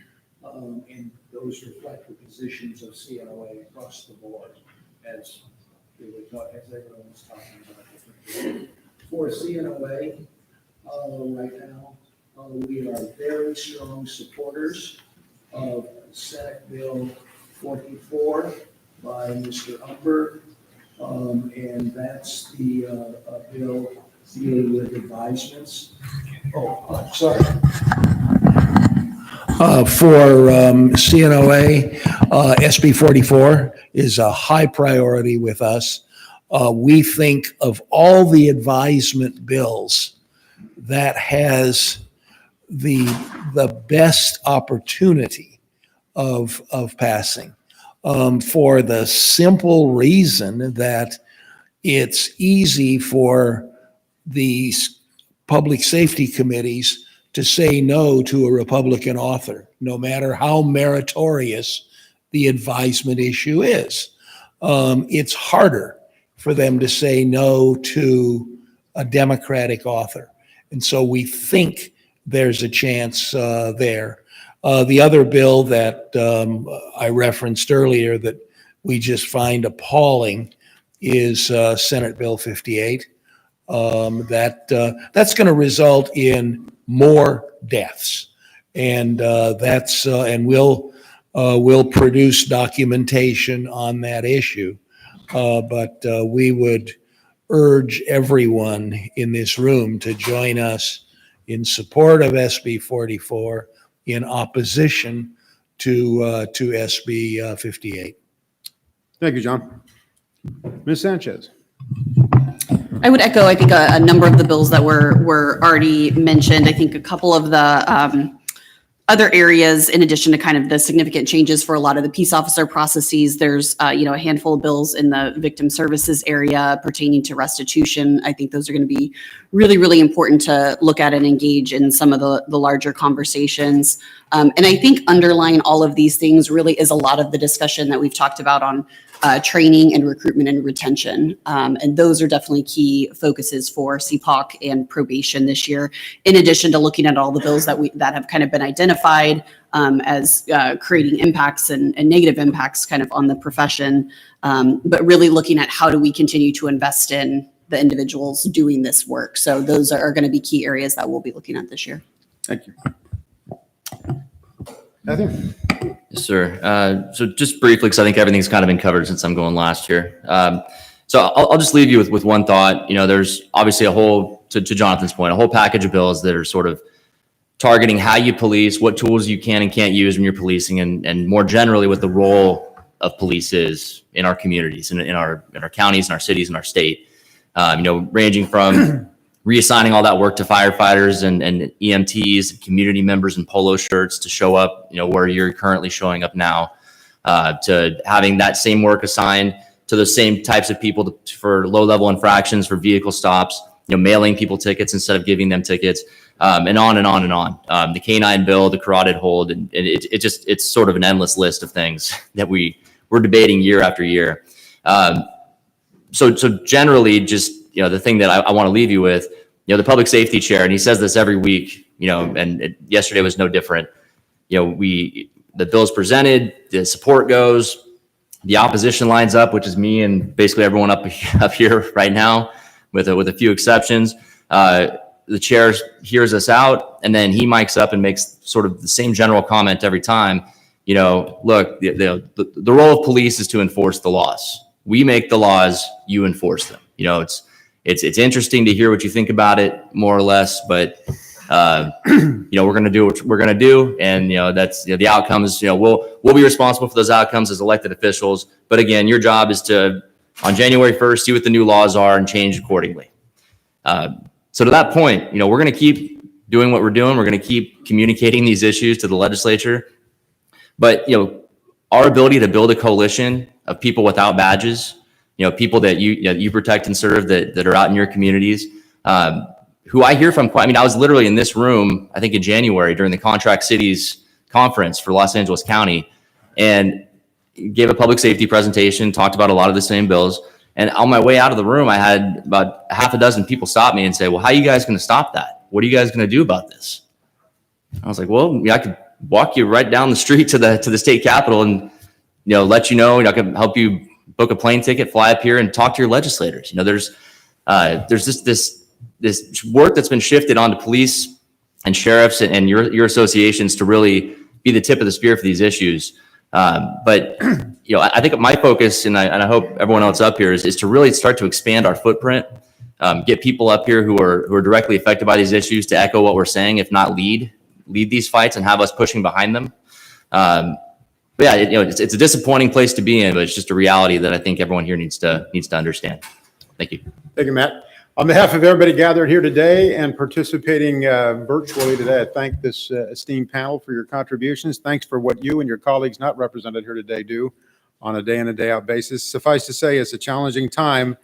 And those reflect the positions of CNOA across the board, as everyone was talking about different. For CNOA, right now, we are very strong supporters of Senate Bill 44 by Mr. Umber, and that's the bill dealing with advisements. Oh, sorry. For CNOA, SB 44 is a high priority with us. We think of all the advisement bills that has the best opportunity of passing, for the simple reason that it's easy for these public safety committees to say no to a Republican author, no matter how meritorious the advisement issue is. It's harder for them to say no to a Democratic author. And so we think there's a chance there. The other bill that I referenced earlier that we just find appalling is Senate Bill 58. That's going to result in more deaths, and we'll produce documentation on that issue. But we would urge everyone in this room to join us in support of SB 44 in opposition to SB 58. Thank you, John. Ms. Sanchez. I would echo, I think, a number of the bills that were already mentioned. I think a couple of the other areas, in addition to kind of the significant changes for a lot of the peace officer processes, there's a handful of bills in the victim services area pertaining to restitution. I think those are going to be really, really important to look at and engage in some of the larger conversations. And I think underlying all of these things really is a lot of the discussion that we've talked about on training and recruitment and retention. And those are definitely key focuses for CPOC and probation this year, in addition to looking at all the bills that have kind of been identified as creating impacts and negative impacts kind of on the profession, but really looking at how do we continue to invest in the individuals doing this work. So those are going to be key areas that we'll be looking at this year. Thank you. Matthew? Yes, sir. So just briefly, because I think everything's kind of been covered since I'm going last here. So I'll just leave you with one thought. There's obviously to Jonathan's point, a whole package of bills that are sort of targeting how you police, what tools you can and can't use when you're policing, and more generally what the role of police is in our communities, in our counties, in our cities, in our state. Ranging from reassigning all that work to firefighters and EMTs, and community members in polo shirts to show up, where you're currently showing up now, to having that same work assigned to the same types of people for low-level infractions, for vehicle stops, mailing people tickets instead of giving them tickets, and on and on and on. The canine bill, the carotid hold, and it's sort of an endless list of things that we're debating year after year. So generally, just the thing that I want to leave you with, the public safety chair, and he says this every week, and yesterday was no different. The bill's presented, the support goes, the opposition lines up, which is me and basically everyone up here right now, with a few exceptions. The chair hears us out, and then he mics up and makes sort of the same general comment every time. Look, the role of police is to enforce the laws. We make the laws, you enforce them. It's interesting to hear what you think about it, more or less, but we're going to do what we're going to do, and that's the outcomes. We'll be responsible for those outcomes as elected officials. But again, your job is to, on January 1st, see what the new laws are and change accordingly. So to that point, we're going to keep doing what we're doing. We're going to keep communicating these issues to the legislature. But our ability to build a coalition of people without badges, people that you protect and serve that are out in your communities, who I hear from quite, I mean, I was literally in this room, I think in January during the Contract Cities Conference for Los Angeles County, and gave a public safety presentation, talked about a lot of the same bills. And on my way out of the room, I had about half a dozen people stop me and say, well, how are you guys going to stop that? What are you guys going to do about this? I was like, well, yeah, I could walk you right down the street to the state capitol and, let you know, I can help you book a plane ticket, fly up here and talk to your legislators. There's this work that's been shifted onto police and sheriffs and your associations to really be the tip of the spear for these issues. But I think my focus, and I hope everyone else up here, is to really start to expand our footprint, get people up here who are directly affected by these issues to echo what we're saying, if not lead these fights and have us pushing behind them. But yeah, it's a disappointing place to be in, but it's just a reality that I think everyone here needs to understand. Thank you. Thank you, Matt. On behalf of everybody gathered here today and participating virtually today, I thank this esteemed panel for your contributions. Thanks for what you and your colleagues not represented here today do on a day in and day out basis. Suffice to say, it's a challenging time,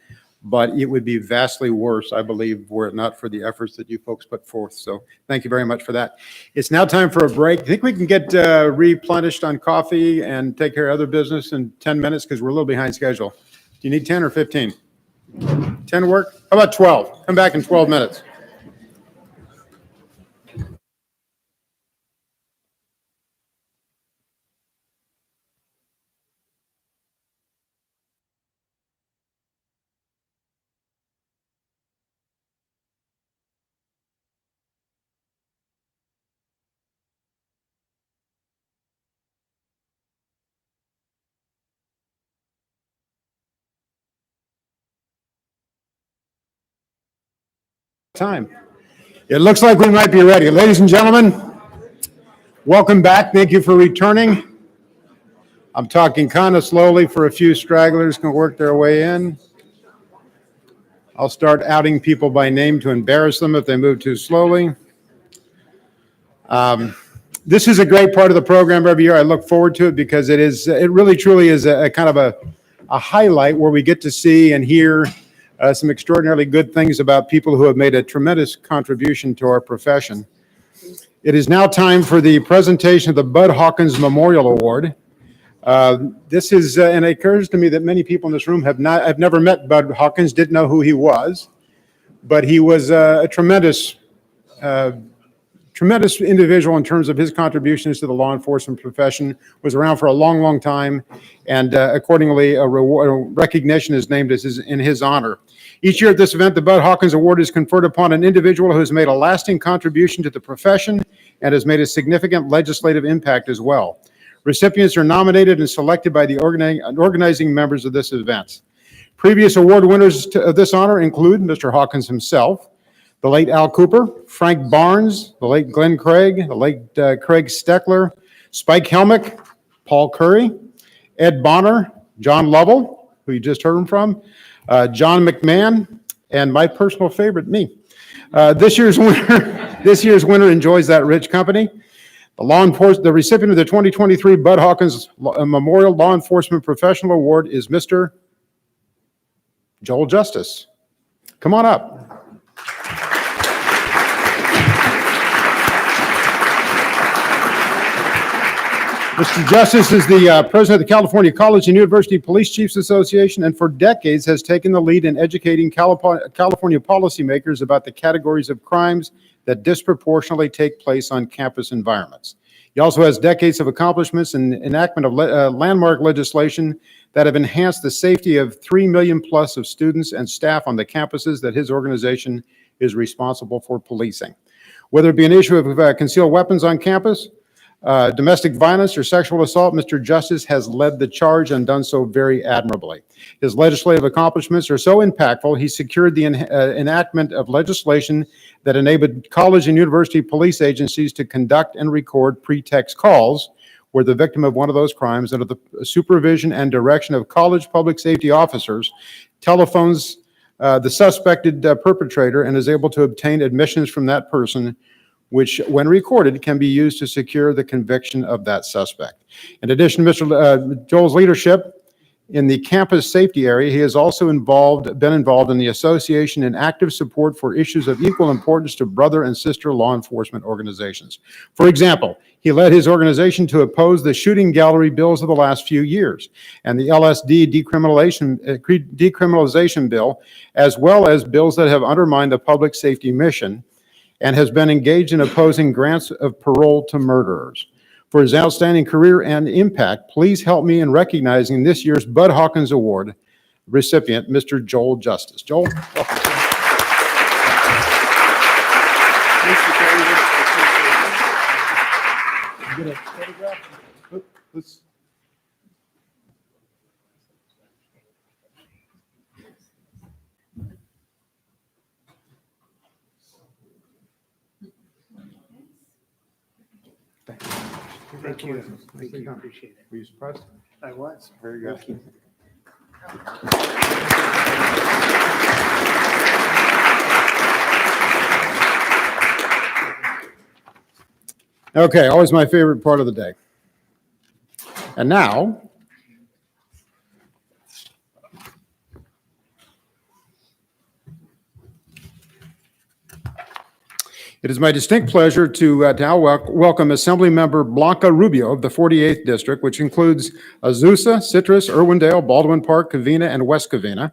but it would be vastly worse, I believe, were it not for the efforts that you folks put forth. So thank you very much for that. It's now time for a break. I think we can get replenished on coffee and take care of other business in 10 minutes because we're a little behind schedule. Do you need 10 or 15? 10 work? How about 12? Come back in 12 minutes. Time. It looks like we might be ready. Ladies and gentlemen, welcome back. Thank you for returning. I'm talking kind of slowly for a few stragglers can work their way in. I'll start outing people by name to embarrass them if they move too slowly. This is a great part of the program every year. I look forward to it because it really truly is a kind of a highlight where we get to see and hear some extraordinarily good things about people who have made a tremendous contribution to our profession. It is now time for the presentation of the Bud Hawkins Memorial Award. This is, and it occurs to me that many people in this room have never met Bud Hawkins, didn't know who he was, but he was a tremendous individual in terms of his contributions to the law enforcement profession, was around for a long, long time, and accordingly, a recognition is named in his honor. Each year at this event, the Bud Hawkins Award is conferred upon an individual who has made a lasting contribution to the profession and has made a significant legislative impact as well. Recipients are nominated and selected by the organizing members of this event. Previous award winners of this honor include Mr. Hawkins himself, the late Al Cooper, Frank Barnes, the late Glenn Craig, the late Craig Steckler, Spike Helmick, Paul Curry, Ed Bonner, John Lovell, who you just heard from, John McMahon, and my personal favorite, me. This year's winner enjoys that rich company. The recipient of the 2023 Bud Hawkins Memorial Law Enforcement Professional Award is Mr. Joel Justice. Come on up. Mr. Justice is the president of the California College and University Police Chiefs Association, and for decades has taken the lead in educating California policymakers about the categories of crimes that disproportionately take place on campus environments. He also has decades of accomplishments in enactment of landmark legislation that have enhanced the safety of 3 million plus of students and staff on the campuses that his organization is responsible for policing. Whether it be an issue of concealed weapons on campus, domestic violence or sexual assault, Mr. Justice has led the charge and done so very admirably. His legislative accomplishments are so impactful, he secured the enactment of legislation that enabled college and university police agencies to conduct and record pretext calls where the victim of one of those crimes, under the supervision and direction of college public safety officers, telephones the suspected perpetrator and is able to obtain admissions from that person, which, when recorded, can be used to secure the conviction of that suspect. In addition to Mr. Joel's leadership In the campus safety area, he has also been involved in the association in active support for issues of equal importance to brother and sister law enforcement organizations. For example, he led his organization to oppose the shooting gallery bills of the last few years and the LSD decriminalization bill, as well as bills that have undermined the public safety mission, and has been engaged in opposing grants of parole to murderers. For his outstanding career and impact, please help me in recognizing this year's Bud Hawkins Award recipient, Mr. Joel Justice. Joel, welcome. Get a photograph. Let's. Thank you. Thank you. Appreciate it. Were you surprised? I was. Very good. Thank you. Okay, always my favorite part of the day. And now, it is my distinct pleasure to now welcome Assemblymember Blanca Rubio of the 48th District, which includes Azusa, Citrus, Irwindale, Baldwin Park, Covina, and West Covina.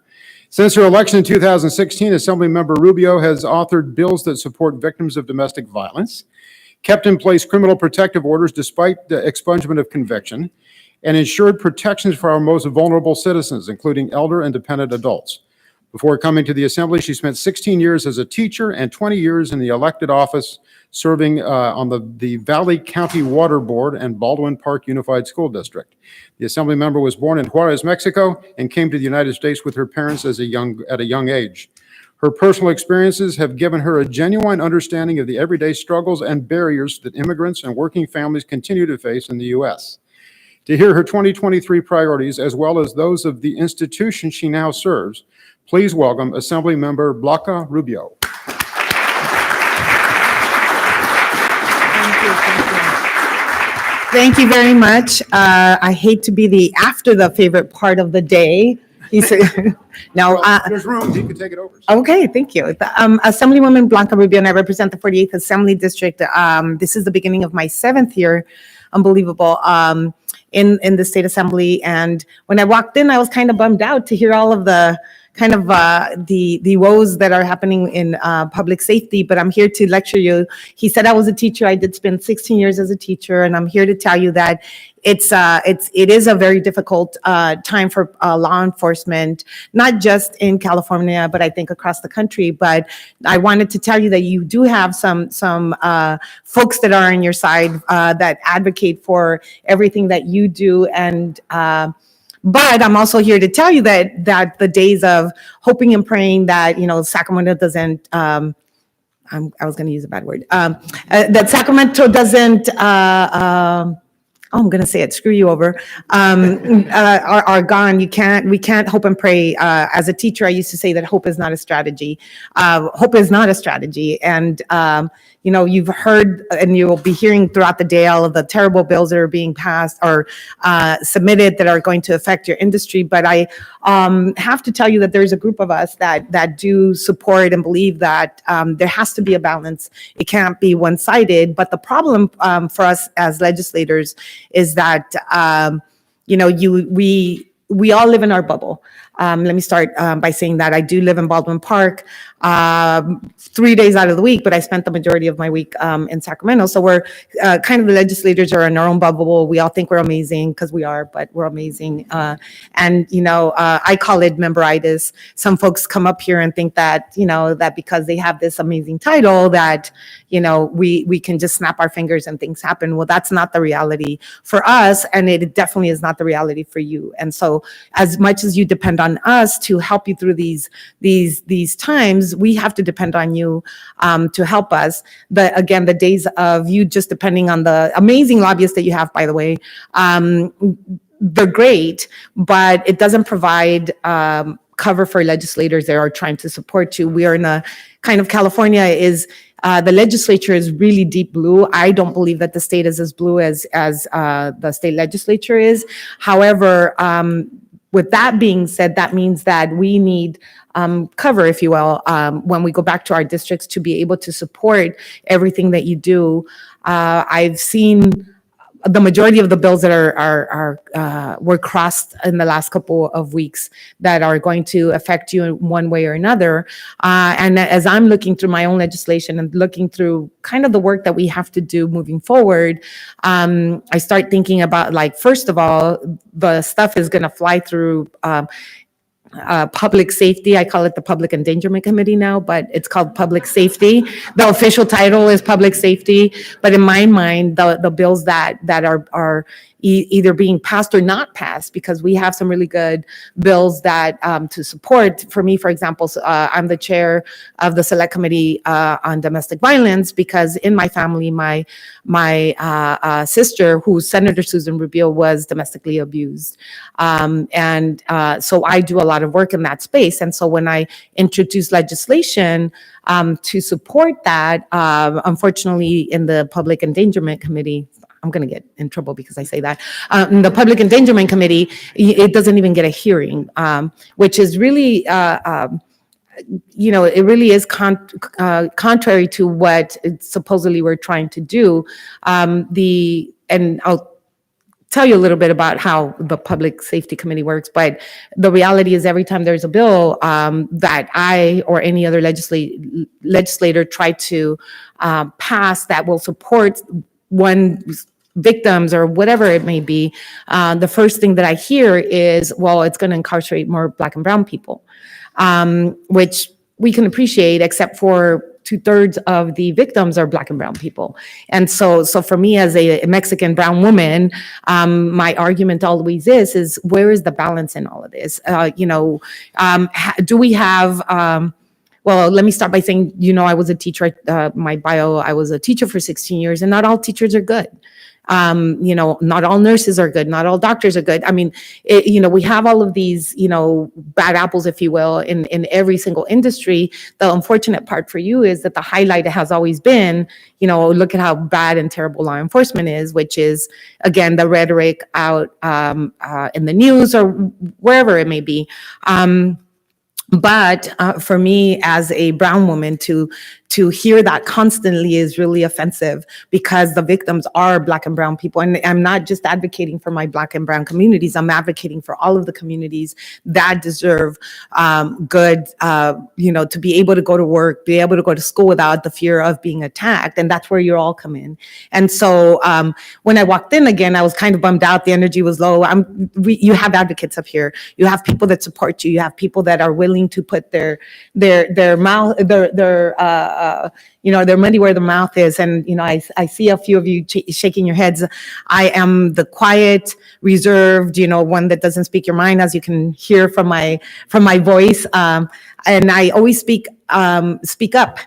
Since her election in 2016, Assemblymember Rubio has authored bills that support victims of domestic violence, kept in place criminal protective orders despite the expungement of conviction, and ensured protections for our most vulnerable citizens, including elder and dependent adults. Before coming to the Assembly, she spent 16 years as a teacher and 20 years in the elected office serving on the Valley County Water Board and Baldwin Park Unified School District. The Assembly member was born in Juarez, Mexico, and came to the United States with her parents at a young age. Her personal experiences have given her a genuine understanding of the everyday struggles and barriers that immigrants and working families continue to face in the U.S. To hear her 2023 priorities, as well as those of the institution she now serves, please welcome Assemblymember Blanca Rubio. Thank you very much. I hate to be after the favorite part of the day. No, there's room. You can take it over. Okay, thank you. Assemblywoman Blanca Rubio, and I represent the 48th Assembly District. This is the beginning of my 7th year, unbelievable, in the State Assembly. And when I walked in, I was kind of bummed out to hear all of the the woes that are happening in public safety, but I'm here to lecture you. He said I was a teacher. I did spend 16 years as a teacher, and I'm here to tell you that it is a very difficult time for law enforcement, not just in California, but I think across the country. But I wanted to tell you that you do have some folks that are on your side that advocate for everything that you do, and but I'm also here to tell you that the days of hoping and praying that, Sacramento doesn't, I was going to use a bad word, that Sacramento doesn't, I'm going to say it, screw you over, are gone. We can't hope and pray. As a teacher, I used to say that hope is not a strategy. Hope is not a strategy. And, you've heard and you'll be hearing throughout the day all of the terrible bills that are being passed or submitted that are going to affect your industry. But I have to tell you that there's a group of us that do support and believe that there has to be a balance. It can't be one-sided. But the problem for us as legislators is that, we all live in our bubble. Let me start by saying that I do live in Baldwin Park 3 days out of the week, but I spent the majority of my week in Sacramento. So we're kind of the legislators are in our own bubble. We all think we're amazing because we are, but we're amazing. I call it memberitis. Some folks come up here and think that, that because they have this amazing title that, we can just snap our fingers and things happen. Well, that's not the reality for us. And it definitely is not the reality for you. And so as much as you depend on us to help you through these times, we have to depend on you to help us. But again, the days of you just depending on the amazing lobbyists that you have, by the way, they're great, but it doesn't provide cover for legislators that are trying to support you. We are in a kind of California is the legislature is really deep blue. I don't believe that the state is as blue as the state legislature is. However, with that being said, that means that we need cover, if you will, when we go back to our districts to be able to support everything that you do. I've seen the majority of the bills that were crossed in the last couple of weeks that are going to affect you in one way or another. And as I'm looking through my own legislation and looking through kind of the work that we have to do moving forward, I start thinking about, like, first of all, the stuff is going to fly through public safety. I call it the Public Endangerment Committee now, but it's called Public Safety. The official title is Public Safety, but in my mind, the bills that are either being passed or not passed, because we have some really good bills that to support. For me, for example, I'm the chair of the Select Committee on Domestic Violence, because in my family, my sister, who's Senator Susan Rubio, was domestically abused. So I do a lot of work in that space. And so when I introduce legislation to support that, unfortunately, in the Public Endangerment Committee, I'm going to get in trouble because I say that. In the Public Endangerment Committee, it doesn't even get a hearing, which is really, it really is contrary to what supposedly we're trying to do. And I'll tell you a little bit about how the Public Safety Committee works, but the reality is every time there's a bill that I or any other legislator try to pass that will support one victims or whatever it may be, the first thing that I hear is, well, it's going to incarcerate more Black and brown people, which we can appreciate, except for 2/3 of the victims are Black and brown people. And so for me as a Mexican brown woman, my argument always is where is the balance in all of this? Do we have, well, let me start by saying, I was a teacher, my bio, I was a teacher for 16 years, and not all teachers are good. Not all nurses are good. Not all doctors are good. I mean, we have all of these, bad apples, if you will, in every single industry. The unfortunate part for you is that the highlight has always been, look at how bad and terrible law enforcement is, which is, again, the rhetoric out in the news or wherever it may be. But for me as a brown woman to hear that constantly is really offensive, because the victims are Black and brown people. And I'm not just advocating for my Black and brown communities. I'm advocating for all of the communities that deserve good, to be able to go to work, be able to go to school without the fear of being attacked. And that's where you all come in. And so when I walked in again, I was kind of bummed out. The energy was low. You have advocates up here. You have people that support you. You have people that are willing to put their mouth, their money where their mouth is. And, I see a few of you shaking your heads. I am the quiet, reserved, one that doesn't speak your mind, as you can hear from my voice. And I always speak up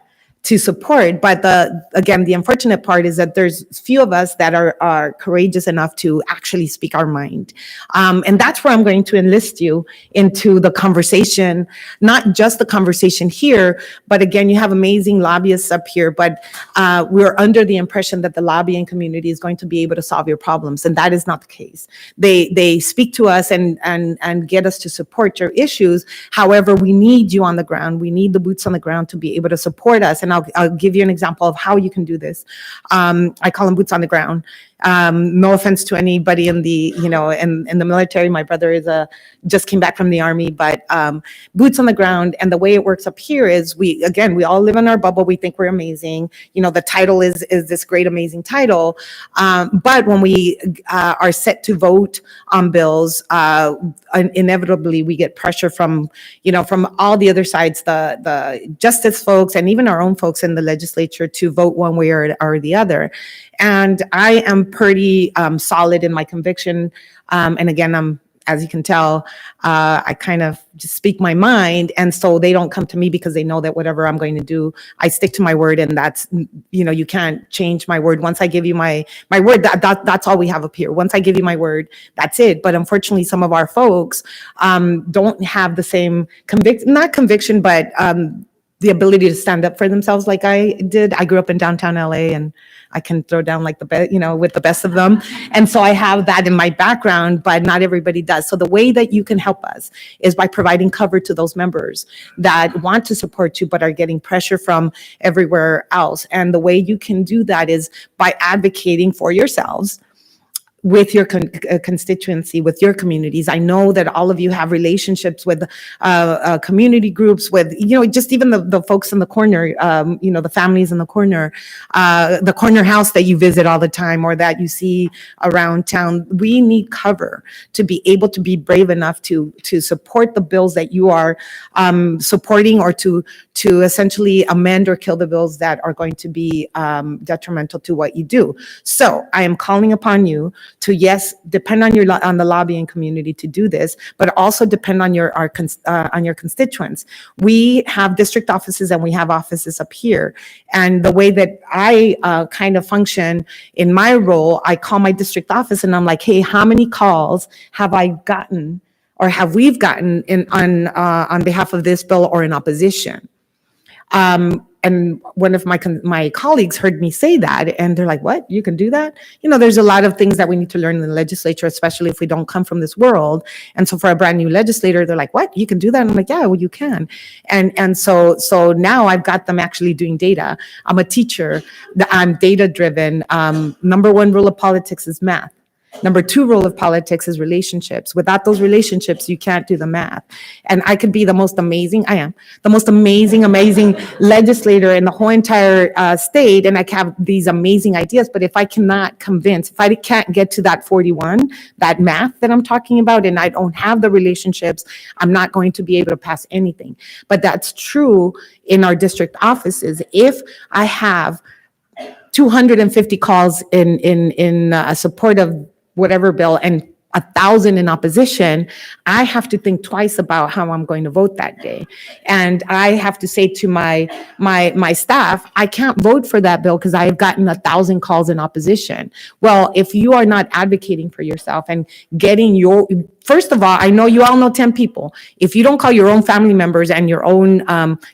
to support. But the unfortunate part is that there's few of us that are courageous enough to actually speak our mind. And that's where I'm going to enlist you into the conversation, not just the conversation here, but again, you have amazing lobbyists up here, but we're under the impression that the lobbying community is going to be able to solve your problems. And that is not the case. They speak to us and get us to support your issues. However, we need you on the ground. We need the boots on the ground to be able to support us. And I'll give you an example of how you can do this. I call them boots on the ground. No offense to anybody in the, in the military. My brother just came back from the Army, but boots on the ground. And the way it works up here is we all live in our bubble. We think we're amazing. The title is this great, amazing title. But when we are set to vote on bills, inevitably we get pressure from all the other sides, the justice folks, and even our own folks in the legislature to vote one way or the other. And I am pretty solid in my conviction. And again, as you can tell, I kind of just speak my mind. And so they don't come to me because they know that whatever I'm going to do, I stick to my word. And that's, you can't change my word. Once I give you my word, that's all we have up here. Once I give you my word, that's it. But unfortunately, some of our folks don't have the same not conviction, but the ability to stand up for themselves like I did. I grew up in downtown LA, and I can throw down like the best, with the best of them. And so I have that in my background, but not everybody does. So the way that you can help us is by providing cover to those members that want to support you, but are getting pressure from everywhere else. And the way you can do that is by advocating for yourselves with your constituency, with your communities. I know that all of you have relationships with community groups, with, just even the folks in the corner, the families in the corner house that you visit all the time or that you see around town. We need cover to be able to be brave enough to support the bills that you are supporting, or to essentially amend or kill the bills that are going to be detrimental to what you do. So I am calling upon you to, yes, depend on the lobbying community to do this, but also depend on your constituents. We have district offices and we have offices up here. And the way that I kind of function in my role, I call my district office and I'm like, hey, how many calls have I gotten or have we gotten on behalf of this bill or in opposition? And one of my colleagues heard me say that, and they're like, what, you can do that? There's a lot of things that we need to learn in the legislature, especially if we don't come from this world. And so for a brand new legislator, they're like, what, you can do that? And I'm like, yeah, well, you can. And so now I've got them actually doing data. I'm a teacher, I'm data driven. Number one rule of politics is math. Number two rule of politics is relationships. Without those relationships, you can't do the math. And I could be the most amazing legislator in the whole entire state, and I can have these amazing ideas, but if I cannot convince, if I can't get to that 41, that math that I'm talking about, and I don't have the relationships, I'm not going to be able to pass anything. But that's true in our district offices. If I have 250 calls in support of whatever bill and 1,000 in opposition, I have to think twice about how I'm going to vote that day. And I have to say to my staff, I can't vote for that bill because I've gotten 1,000 calls in opposition. Well, if you are not advocating for yourself and getting first of all, I know you all know 10 people. If you don't call your own family members and your own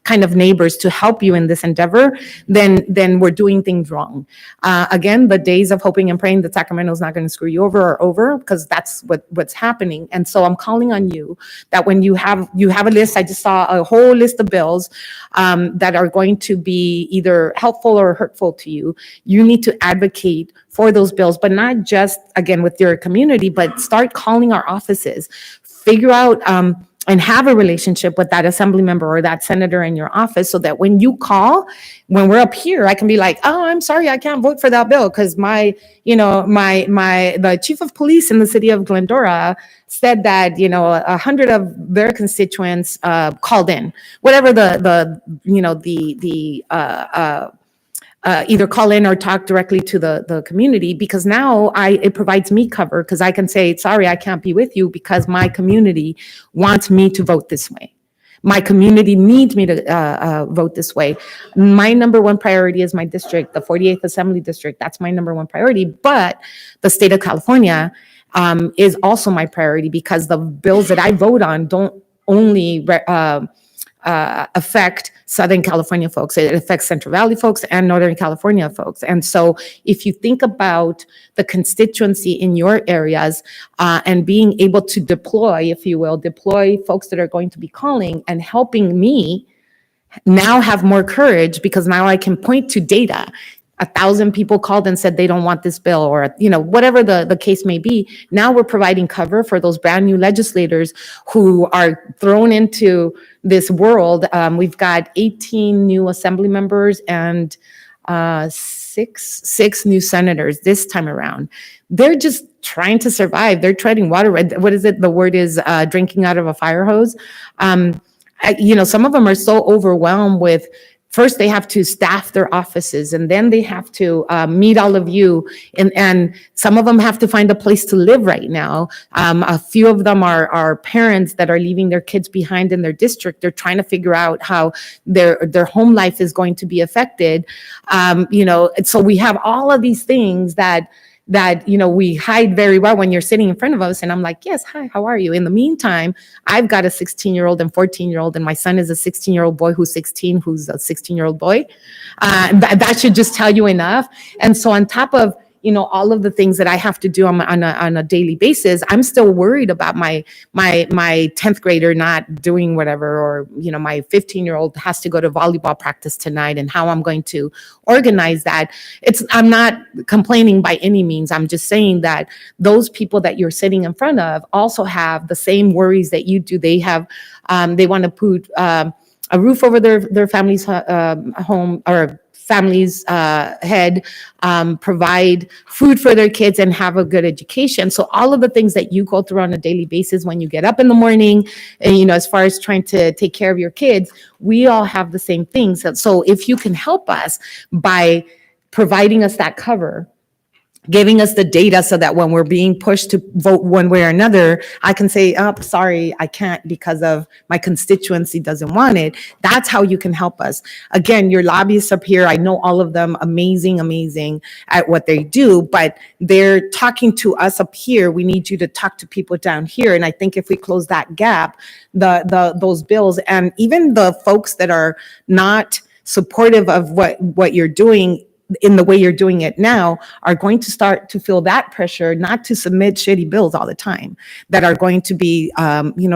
kind of neighbors to help you in this endeavor, then we're doing things wrong. Again, the days of hoping and praying that Sacramento is not going to screw you over are over, because that's what's happening. And so I'm calling on you that when you have a list, I just saw a whole list of bills that are going to be either helpful or hurtful to you. You need to advocate for those bills, but not just, again, with your community, but start calling our offices. Figure out and have a relationship with that assembly member or that senator in your office, so that when you call, when we're up here, I can be like, oh, I'm sorry, I can't vote for that bill because the chief of police in the city of Glendora said that 100 of their constituents called in, whatever either call in or talk directly to the community, because now it provides me cover, because I can say, sorry, I can't be with you because my community wants me to vote this way. My community needs me to vote this way. My number one priority is my district, the 48th Assembly District. That's my number one priority. But the state of California is also my priority, because the bills that I vote on don't only affect Southern California folks. It affects Central Valley folks and Northern California folks. And so if you think about the constituency in your areas and being able to deploy folks that are going to be calling and helping me now have more courage, because now I can point to data. 1,000 people called and said they don't want this bill, or whatever the case may be. Now we're providing cover for those brand new legislators who are thrown into this world. We've got 18 new assembly members and six new senators this time around. They're just trying to survive. They're treading water. What is it? The word is drinking out of a fire hose. Some of them are so overwhelmed with, first, they have to staff their offices, and then they have to meet all of you. And some of them have to find a place to live right now. A few of them are parents that are leaving their kids behind in their district. They're trying to figure out how their home life is going to be affected. So we have all of these things that that, we hide very well when you're sitting in front of us. And I'm like, yes, hi, how are you? In the meantime, I've got a 16-year-old and 14-year-old, and my son is a 16-year-old boy who's 16, who's a 16-year-old boy. That should just tell you enough. And so on top of, all of the things that I have to do on a daily basis, I'm still worried about my 10th grader not doing whatever, or, my 15-year-old has to go to volleyball practice tonight, and how I'm going to organize that. I'm not complaining by any means. I'm just saying that those people that you're sitting in front of also have the same worries that you do. They have, they want to put a roof over their family's home, or family's head, provide food for their kids, and have a good education. So all of the things that you go through on a daily basis when you get up in the morning, and, as far as trying to take care of your kids, we all have the same things. So if you can help us by providing us that cover, giving us the data, so that when we're being pushed to vote one way or another, I can say, oh, sorry, I can't because of my constituency doesn't want it. That's how you can help us. Again, your lobbyists up here, I know all of them, amazing at what they do, but they're talking to us up here. We need you to talk to people down here. And I think if we close that gap, those bills, and even the folks that are not supportive of what you're doing in the way you're doing it now, are going to start to feel that pressure not to submit shitty bills all the time that are going to be,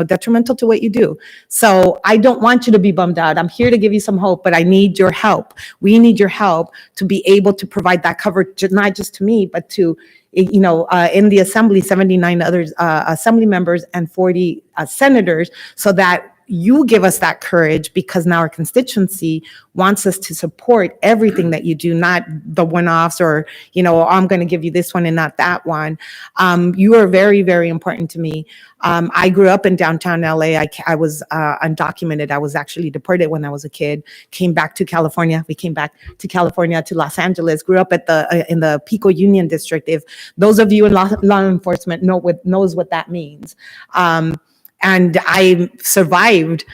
detrimental to what you do. So I don't want you to be bummed out. I'm here to give you some hope, but I need your help. We need your help to be able to provide that coverage, not just to me, but to, in the assembly, 79 other assembly members and 40 senators, so that you give us that courage, because now our constituency wants us to support everything that you do, not the one-offs, or, I'm going to give you this one and not that one. You are very, very important to me. I grew up in downtown LA. I was undocumented. I was actually deported when I was a kid, came back to California. We came back to California, to Los Angeles, grew up at in the Pico Union District. If those of you in law enforcement knows what that means. And I survived,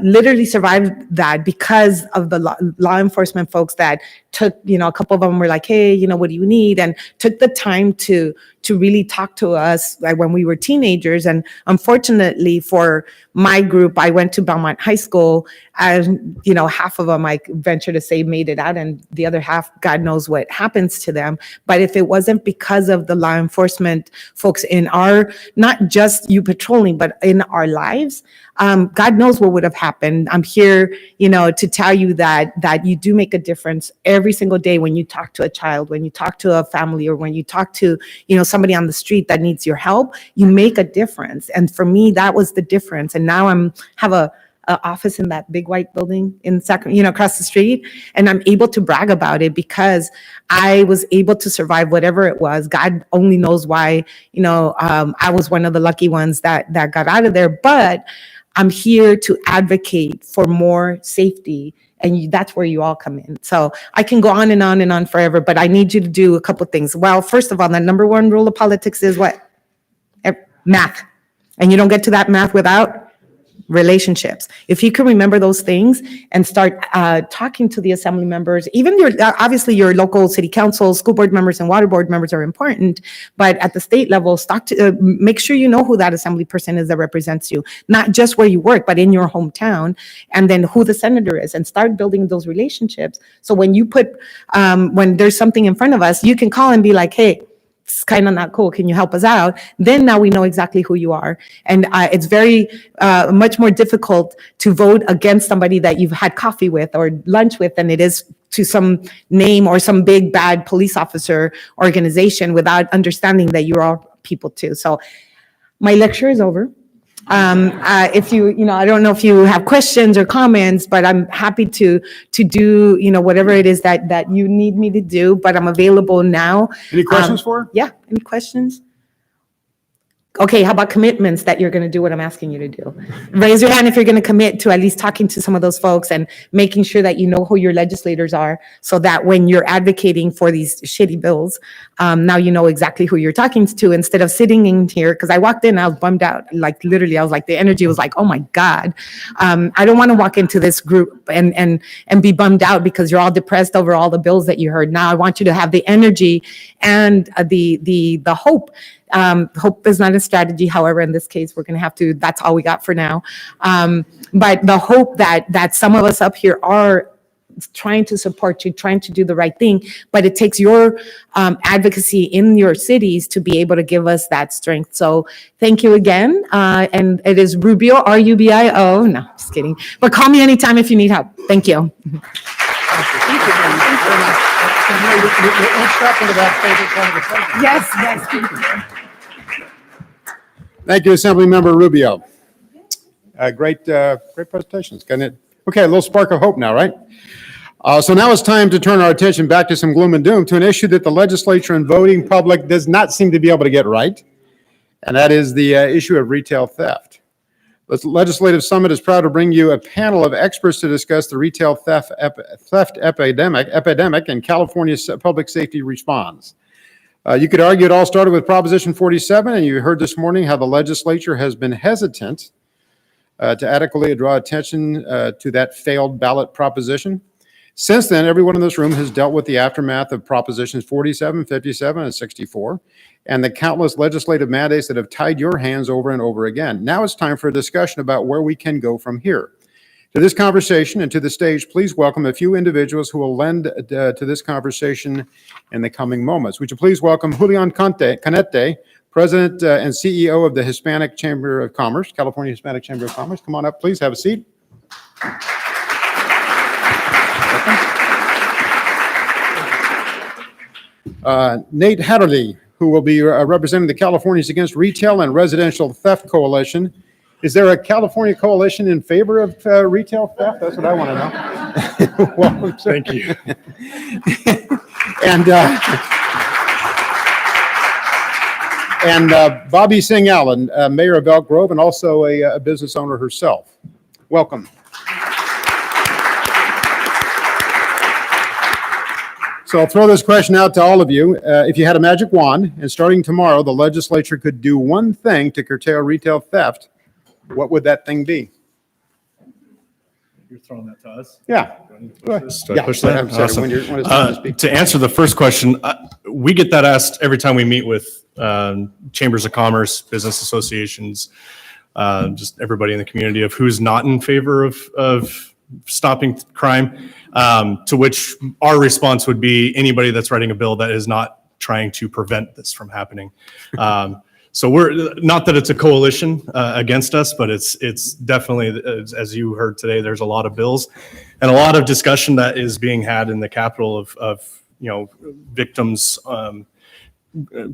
literally survived that because of the law enforcement folks that took, a couple of them were like, hey, what do you need? And took the time to really talk to us when we were teenagers. And unfortunately for my group, I went to Belmont High School, and, half of them, I venture to say, made it out, and the other half, God knows what happens to them. But if it wasn't because of the law enforcement folks in our, not just you patrolling, but in our lives, God knows what would have happened. I'm here, to tell you that you do make a difference every single day when you talk to a child, when you talk to a family, or when you talk to, somebody on the street that needs your help. You make a difference. And for me, that was the difference. And now have a office in that big white building in Sacramento, across the street. And I'm able to brag about it because I was able to survive whatever it was. God only knows why, I was one of the lucky ones that got out of there. But I'm here to advocate for more safety. And that's where you all come in. So I can go on and on and on forever, but I need you to do a couple things. Well, first of all, the number one rule of politics is what? Math. And you don't get to that math without relationships. If you can remember those things and start talking to the assembly members, even obviously your local city council, school board members, and water board members are important, but at the state level, make sure you know who that assembly person is that represents you, not just where you work, but in your hometown, and then who the senator is, and start building those relationships. So when you when there's something in front of us, you can call and be like, hey, it's kind of not cool. Can you help us out? Then now we know exactly who you are. And it's very much more difficult to vote against somebody that you've had coffee with or lunch with than it is to some name or some big bad police officer organization without understanding that you're all people too. So my lecture is over. If I don't know if you have questions or comments, but I'm happy to do, whatever it is that you need me to do, but I'm available now. Any questions for her? Yeah, any questions? Okay, how about commitments that you're going to do what I'm asking you to do? Raise your hand if you're going to commit to at least talking to some of those folks and making sure that you know who your legislators are, so that when you're advocating for these shitty bills, now you know exactly who you're talking to, instead of sitting in here. Because I walked in, I was bummed out. Like literally, I was like, the energy was like, oh my God. I don't want to walk into this group and be bummed out because you're all depressed over all the bills that you heard. Now I want you to have the energy and the hope. Hope is not a strategy. However, in this case, we're going to have to, that's all we got for now. But the hope that some of us up here are trying to support you, trying to do the right thing, but it takes your advocacy in your cities to be able to give us that strength. So thank you again. And it is Rubio, R-U-B-I-O. No, just kidding. But call me anytime if you need help. Thank you. Yes, yes. Thank you, Assemblymember Rubio. Great presentations. Okay, a little spark of hope now, right? So now it's time to turn our attention back to some gloom and doom, to an issue that the legislature and voting public does not seem to be able to get right, and that is the issue of retail theft. The Legislative Summit is proud to bring you a panel of experts to discuss the retail theft epidemic and California's public safety response. You could argue it all started with Proposition 47, and you heard this morning how the legislature has been hesitant to adequately draw attention to that failed ballot proposition. Since then, everyone in this room has dealt with the aftermath of Propositions 47, 57, and 64, and the countless legislative mandates that have tied your hands over and over again. Now it's time for a discussion about where we can go from here. To this conversation and to the stage, please welcome a few individuals who will lend to this conversation in the coming moments. Would you please welcome Julian Canete, President and CEO of the Hispanic Chamber of Commerce, California Hispanic Chamber of Commerce. Come on up, please, have a seat. Nate Hatterley, who will be representing the Californians Against Retail and Residential Theft Coalition. Is there a California coalition in favor of retail theft? That's what I want to know. Welcome, sir. Thank you. and Bobby Singh Allen, Mayor of Elk Grove and also a business owner herself. Welcome. So I'll throw this question out to all of you. If you had a magic wand and starting tomorrow, the legislature could do one thing to curtail retail theft, what would that thing be? You're throwing that to us? Yeah. Do I push that? I'm sorry, Awesome. when it's time to speak. To answer the first question, we get that asked every time we meet with chambers of commerce, business associations, just everybody in the community, of who's not in favor of stopping crime, to which our response would be anybody that's writing a bill that is not trying to prevent this from happening. So we're not that it's a coalition against us, but it's definitely, as you heard today, there's a lot of bills and a lot of discussion that is being had in the Capitol of victims.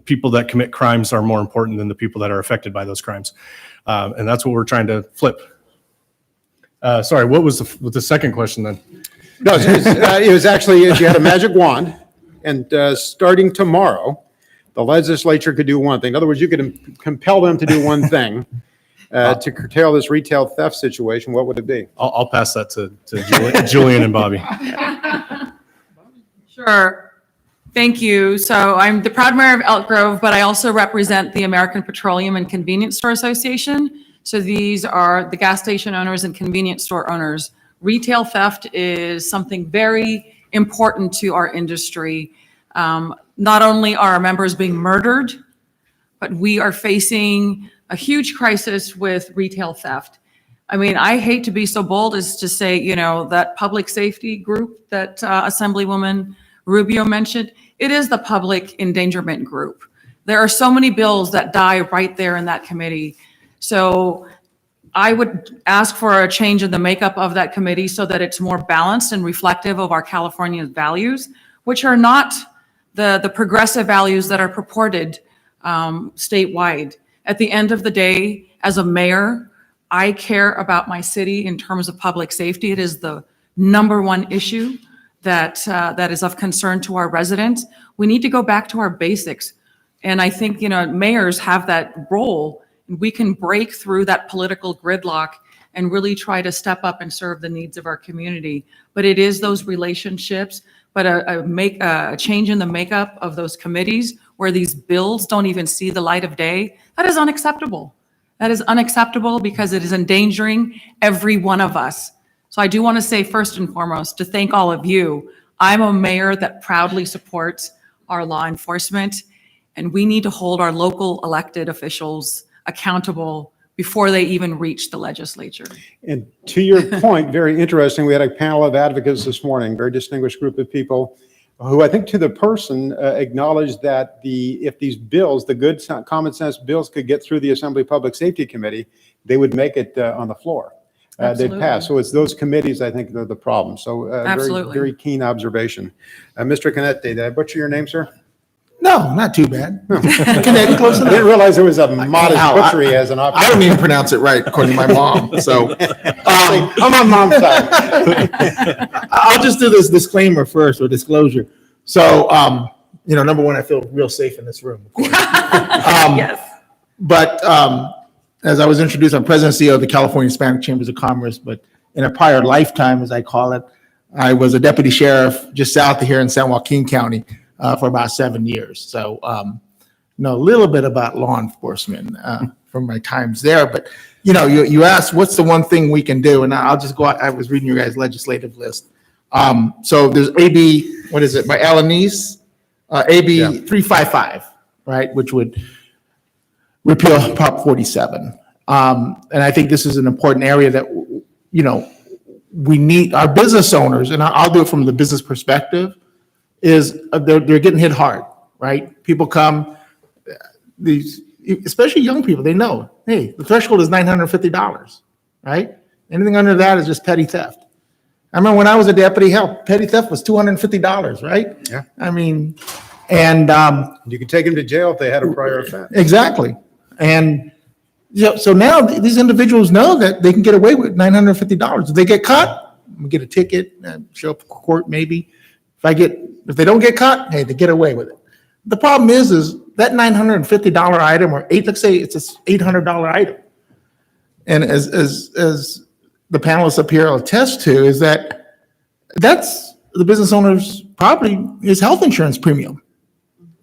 People that commit crimes are more important than the people that are affected by those crimes, and that's what we're trying to flip. Sorry, what was the second question then? No, it was actually, if you had a magic wand and starting tomorrow, the legislature could do one thing. In other words, you could compel them to do one thing to curtail this retail theft situation. What would it be? I'll pass that to Julian and Bobby. Sure. Thank you. So I'm the proud mayor of Elk Grove, but I also represent the American Petroleum and Convenience Store Association. So these are the gas station owners and convenience store owners. Retail theft is something very important to our industry. Not only are our members being murdered, but we are facing a huge crisis with retail theft. I mean, I hate to be so bold as to say, that public safety group that Assemblywoman Rubio mentioned, it is the public endangerment group. There are so many bills that die right there in that committee. So I would ask for a change in the makeup of that committee so that it's more balanced and reflective of our California values, which are not the progressive values that are purported statewide. At the end of the day, as a mayor, I care about my city in terms of public safety. It is the number one issue that is of concern to our residents. We need to go back to our basics. And I think, mayors have that role. We can break through that political gridlock and really try to step up and serve the needs of our community. But it is those relationships, but a change in the makeup of those committees where these bills don't even see the light of day, that is unacceptable. That is unacceptable because it is endangering every one of us. So I do want to say first and foremost to thank all of you. I'm a mayor that proudly supports our law enforcement, and we need to hold our local elected officials accountable before they even reach the legislature. And to your point, very interesting, we had a panel of advocates this morning, very distinguished group of people who I think to the person acknowledged that if these bills, the good common sense bills could get through the Assembly Public Safety Committee, they would make it on the floor. They'd pass. So it's those committees, I think, that are the problem. So very, very keen observation. Mr. Canetti, did I butcher your name, sir? No, not too bad. Canetti, close I enough. didn't realize there was a modest butchery as an option. I don't even pronounce it right, according to my mom. So I'm on mom's side. I'll just do this disclaimer first, or disclosure. So, number one, I feel real safe in this room. Of course. Yes. But as I was introduced, I'm president and CEO of the California Hispanic Chambers of Commerce. But in a prior lifetime, as I call it, I was a deputy sheriff just south of here in San Joaquin County for about 7 years. So, know a little bit about law enforcement from my times there. But, you asked, what's the one thing we can do? And I'll just go out. I was reading your guys' legislative list. So there's AB, what is it, by Alanis, AB 355, right, which would repeal Prop 47. And I think this is an important area that, we need our business owners, and I'll do it from the business perspective, is they're getting hit hard, right? People come, especially young people, they know, hey, the threshold is $950, right? Anything under that is just petty theft. I remember when I was a deputy, petty theft was $250, right? Yeah. I mean, and you could take them to jail if they had a prior offense. exactly. And so now these individuals know that they can get away with $950. If they get caught, we get a ticket, show up to court maybe. If they don't get caught, hey, they get away with it. The problem is that $950 item, or let's say it's an $800 item. And as the panelists up here will attest to, is that's the business owner's probably his health insurance premium.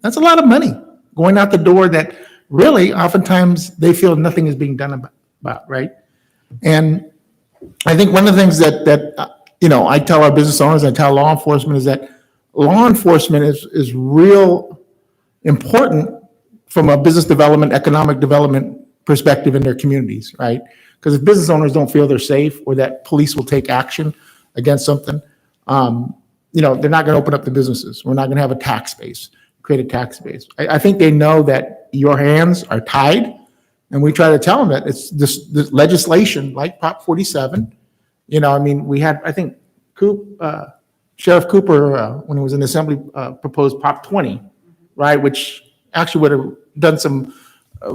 That's a lot of money going out the door that really oftentimes they feel nothing is being done about, right? And I think one of the things that I tell our business owners, I tell law enforcement, is that law enforcement is real important from a business development, economic development perspective in their communities, right? Because if business owners don't feel they're safe, or that police will take action against something, they're not going to open up the businesses. We're not going to have a tax base, create a tax base. I think they know that your hands are tied, and we try to tell them that it's this legislation like Prop 47. We had, I think, Sheriff Cooper, when he was in the Assembly, proposed Prop 20, right, which actually would have done some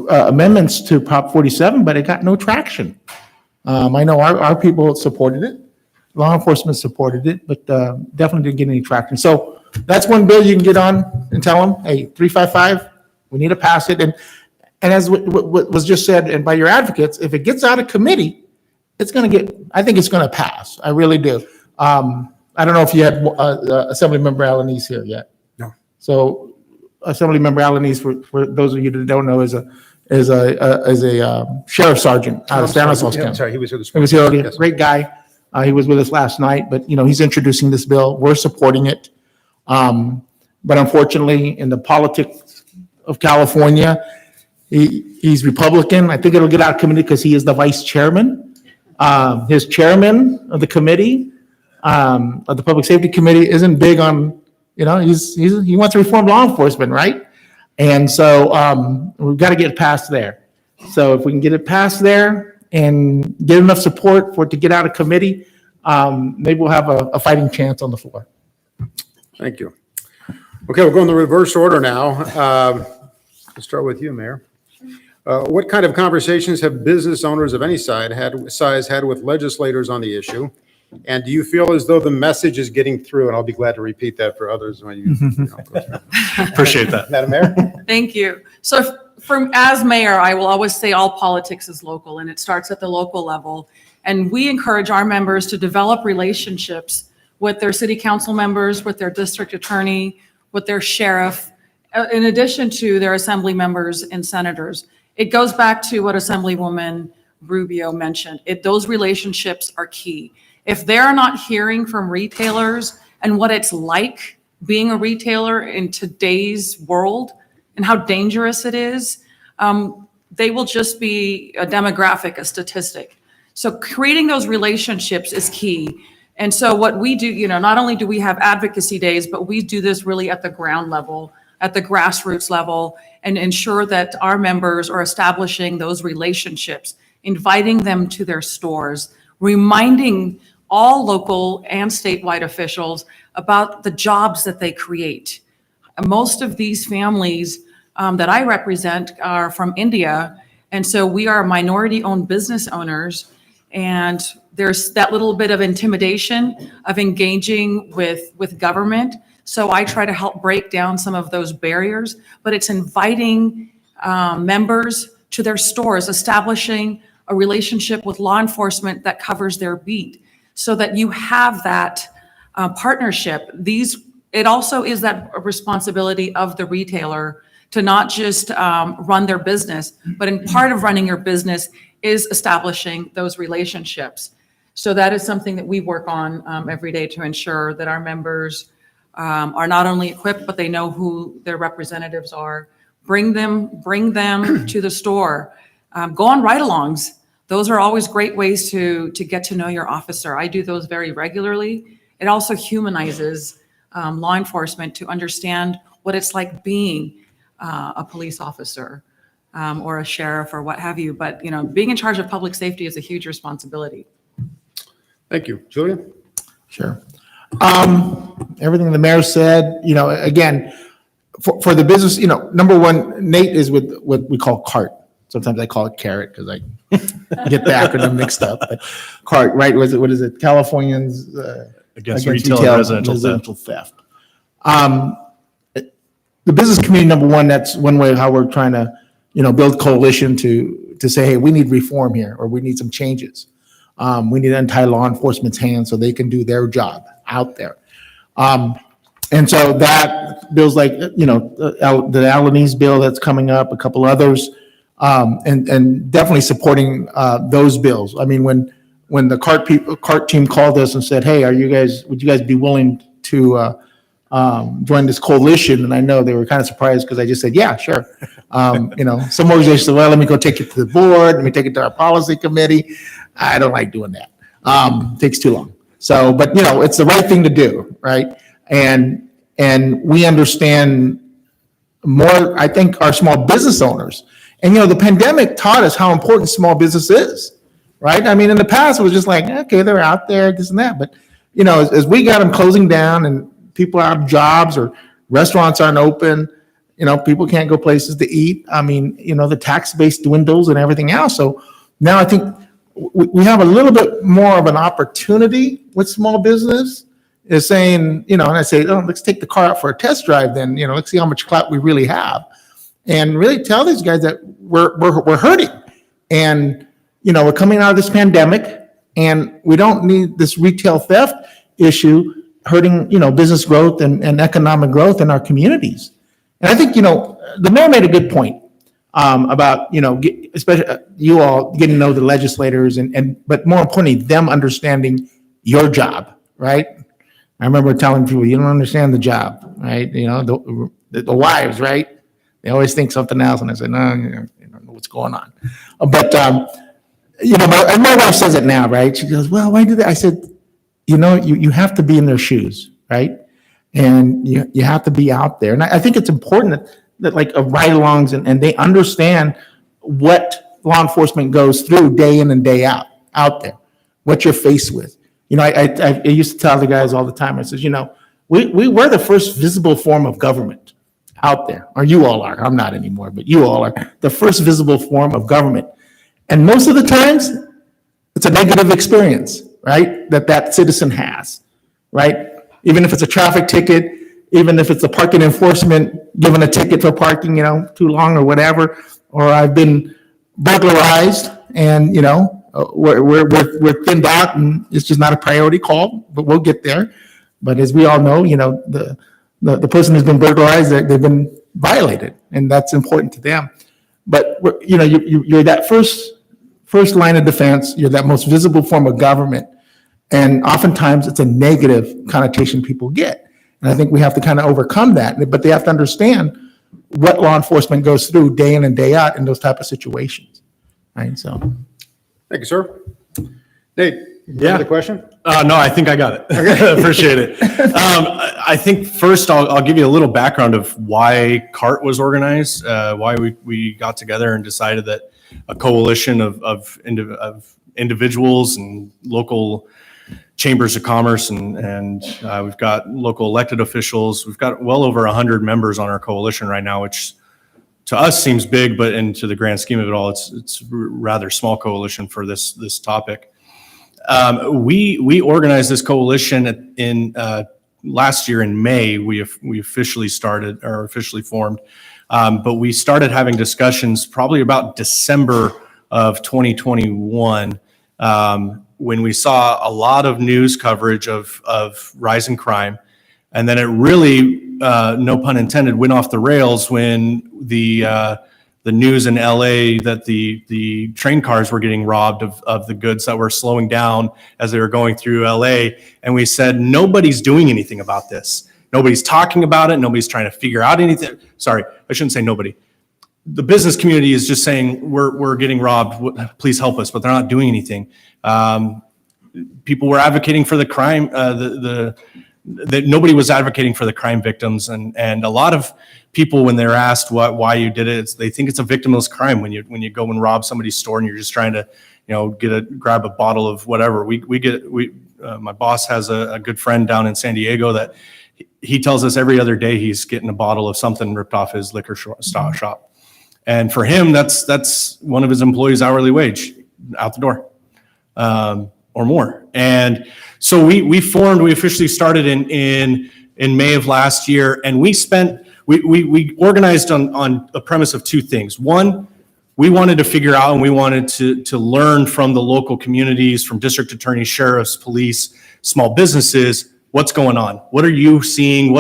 amendments to Prop 47, but it got no traction. I know our people supported it. Law enforcement supported it, but definitely didn't get any traction. So that's one bill you can get on and tell them, hey, 355, we need to pass it. And as what was just said, and by your advocates, if it gets out of committee, I think it's going to pass. I really do. I don't know if you had Assemblymember Alanis here yet. No. So Assemblymember Alanis, for those of you that don't know, is a sheriff sergeant out of Stanislaus County. I'm sorry, he was here this He was morning. here, Yes. great guy. He was with us last night, but he's introducing this bill. We're supporting it. But unfortunately, in the politics of California, he's Republican. I think it'll get out of committee because he is the vice chairman. His chairman of the committee, of the Public Safety Committee, isn't big on, he wants to reform law enforcement, right? And so we've got to get it past there. So if we can get it past there and get enough support for it to get out of committee, maybe we'll have a fighting chance on the floor. Thank you. Okay, we'll go in the reverse order now. Let's start with you, Mayor. What kind of conversations have business owners of any size had with legislators on the issue? And do you feel as though the message is getting through? And I'll be glad to repeat that for others when you go through. Appreciate that. Madam Mayor? Thank you. So as mayor, I will always say all politics is local, and it starts at the local level. And we encourage our members to develop relationships with their city council members, with their district attorney, with their sheriff, in addition to their assembly members and senators. It goes back to what Assemblywoman Rubio mentioned. Those relationships are key. If they're not hearing from retailers and what it's like being a retailer in today's world and how dangerous it is, they will just be a demographic, a statistic. So creating those relationships is key. And so what we do, not only do we have advocacy days, but we do this really at the ground level, at the grassroots level, and ensure that our members are establishing those relationships, inviting them to their stores, reminding all local and statewide officials about the jobs that they create. Most of these families that I represent are from India, and so we are minority-owned business owners, and there's that little bit of intimidation of engaging with government. So I try to help break down some of those barriers, but it's inviting members to their stores, establishing a relationship with law enforcement that covers their beat so that you have that partnership. It also is that responsibility of the retailer to not just run their business, but in part of running your business is establishing those relationships. So that is something that we work on every day to ensure that our members are not only equipped, but they know who their representatives are. Bring them to the store. Go on ride-alongs. Those are always great ways to get to know your officer. I do those very regularly. It also humanizes law enforcement to understand what it's like being a police officer or a sheriff or what have you. But being in charge of public safety is a huge responsibility. Thank you. Julia? Sure. Everything the mayor said, again, for the business, number one, Nate is with what we call CART. Sometimes I call it carrot because I get the acronym mixed up. But CART, right? What is it? Californians Against retail and residential theft. The business community, number one, that's one way how we're trying to, build coalition to say, hey, we need reform here, or we need some changes. We need to untie law enforcement's hands so they can do their job out there. And so that bills like, the Alanis bill that's coming up, a couple others, and definitely supporting those bills. I mean, when the CART team called us and said, hey, would you guys be willing to join this coalition? And I know they were kind of surprised because I just said, yeah, sure. Some organizations said, well, let me go take it to the board. Let me take it to our policy committee. I don't like doing that. Takes too long. So, but it's the right thing to do, right? And we understand more, I think, our small business owners. And the pandemic taught us how important small business is, right? I mean, in the past, it was just like, okay, they're out there, this and that. But, as we got them closing down and people out of jobs or restaurants aren't open, people can't go places to eat. I mean, the tax base dwindles and everything else. So now I think we have a little bit more of an opportunity with small business is saying, and I say, oh, let's take the car out for a test drive then, let's see how much clout we really have. And really tell these guys that we're hurting. And, we're coming out of this pandemic and we don't need this retail theft issue hurting, business growth and economic growth in our communities. And I think, the mayor made a good point about, especially you all getting to know the legislators but more importantly, them understanding your job, right? I remember telling people, you don't understand the job, right? The wives, right? They always think something else. And I said, no, you don't know what's going on. But, my wife says it now, right? She goes, well, why do that? I said, you have to be in their shoes, right? And you have to be out there. And I think it's important that like ride-alongs and they understand what law enforcement goes through day in and day out there, what you're faced with. I used to tell the guys all the time, I says, we're the first visible form of government out there, or you all are. I'm not anymore, but you all are the first visible form of government. And most of the times, it's a negative experience, right? That citizen has, right? Even if it's a traffic ticket, even if it's a parking enforcement, given a ticket for parking, too long or whatever, or I've been burglarized and, we're thinned out and it's just not a priority call, but we'll get there. But as we all know, the person who's been burglarized, they've been violated, and that's important to them. But, you're that first line of defense, you're that most visible form of government. And oftentimes it's a negative connotation people get. And I think we have to kind of overcome that, but they have to understand what law enforcement goes through day in and day out in those type of situations. Right, so. Thank you, sir. Nate, Yeah. the question? No, I think I got it. Appreciate it. I think first I'll give you a little background of why CART was organized, why we got together and decided that a coalition of individuals and local chambers of commerce and we've got local elected officials. We've got well over 100 members on our coalition right now, which to us seems big, but into the grand scheme of it all, it's rather small coalition for this topic. We organized this coalition in last year in May. We officially started or officially formed, but we started having discussions probably about December of 2021 when we saw a lot of news coverage of rising crime, and then it really, no pun intended, went off the rails when the news in LA that the train cars were getting robbed of the goods that were slowing down as they were going through LA. And we said, nobody's doing anything about this. Nobody's talking about it. Nobody's trying to figure out anything. Sorry, I shouldn't say nobody. The business community is just saying, we're getting robbed. Please help us, but they're not doing anything. People were advocating for the crime, that nobody was advocating for the crime victims. And a lot of people, when they're asked why you did it, they think it's a victimless crime when you go and rob somebody's store and you're just trying to, grab a bottle of whatever. My boss has a good friend down in San Diego that he tells us every other day he's getting a bottle of something ripped off his liquor shop. And for him, that's one of his employees' hourly wage out the door, or more. And so we officially started in May of last year, and we organized on a premise of two things. One, we wanted to figure out and we wanted to learn from the local communities, from district attorneys, sheriffs, police, small businesses, what's going on? What are you seeing?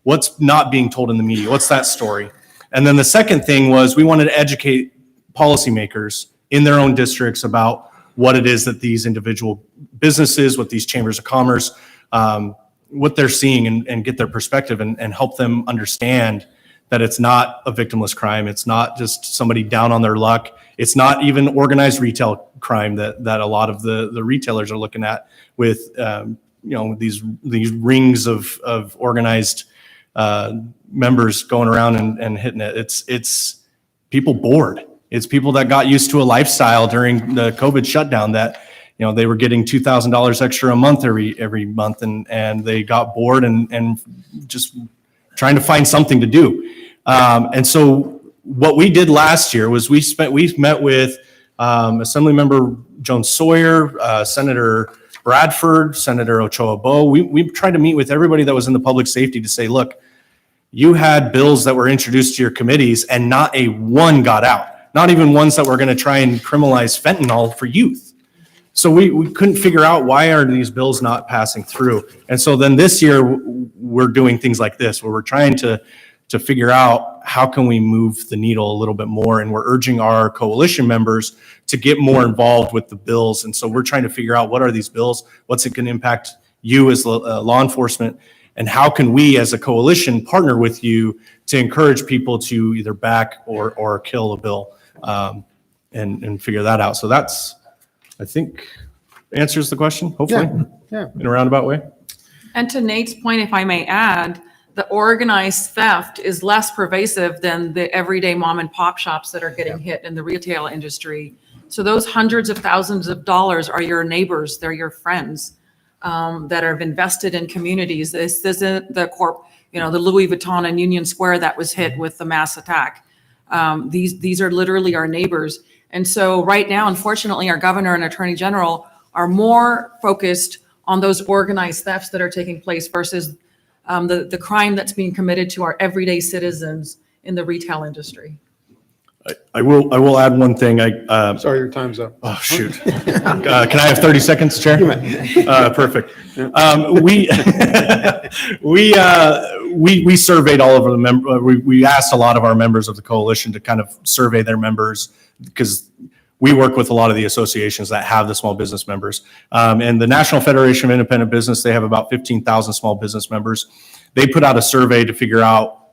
What's not being told in the media? What's that story? And then the second thing was we wanted to educate policymakers in their own districts about what it is that these individual businesses, what these chambers of commerce, what they're seeing and get their perspective and help them understand that it's not a victimless crime. It's not just somebody down on their luck. It's not even organized retail crime that a lot of the retailers are looking at with, these rings of organized members going around and hitting it. It's people bored. It's people that got used to a lifestyle during the COVID shutdown that, they were getting $2,000 extra a month every month, and they got bored and just trying to find something to do. And so what we did last year was we met with Assemblymember Joan Sawyer, Senator Bradford, Senator Ochoa Bo. We tried to meet with everybody that was in the public safety to say, look, you had bills that were introduced to your committees and not a one got out, not even ones that were going to try and criminalize fentanyl for youth. So we couldn't figure out why are these bills not passing through. And so then this year we're doing things like this, where we're trying to figure out how can we move the needle a little bit more. And we're urging our coalition members to get more involved with the bills. And so we're trying to figure out what are these bills, what's it going to impact you as law enforcement, and how can we as a coalition partner with you to encourage people to either back or kill a bill, and figure that out. So that's, I think, answers the question, hopefully, Yeah. in a roundabout way. And to Nate's point, if I may add, the organized theft is less pervasive than the everyday mom and pop shops that are getting hit in the retail industry. So those hundreds of thousands of dollars are your neighbors, they're your friends that have invested in communities. This isn't the the Louis Vuitton and Union Square that was hit with the mass attack. These are literally our neighbors. And so right now, unfortunately, our governor and attorney general are more focused on those organized thefts that are taking place versus the crime that's being committed to our everyday citizens in the retail industry. I will add one thing. Sorry, your time's up. Oh, shoot. Can I have 30 seconds, Chair? Perfect. We surveyed all of the members. We asked a lot of our members of the coalition to kind of survey their members because we work with a lot of the associations that have the small business members. And the National Federation of Independent Business, they have about 15,000 small business members. They put out a survey to figure out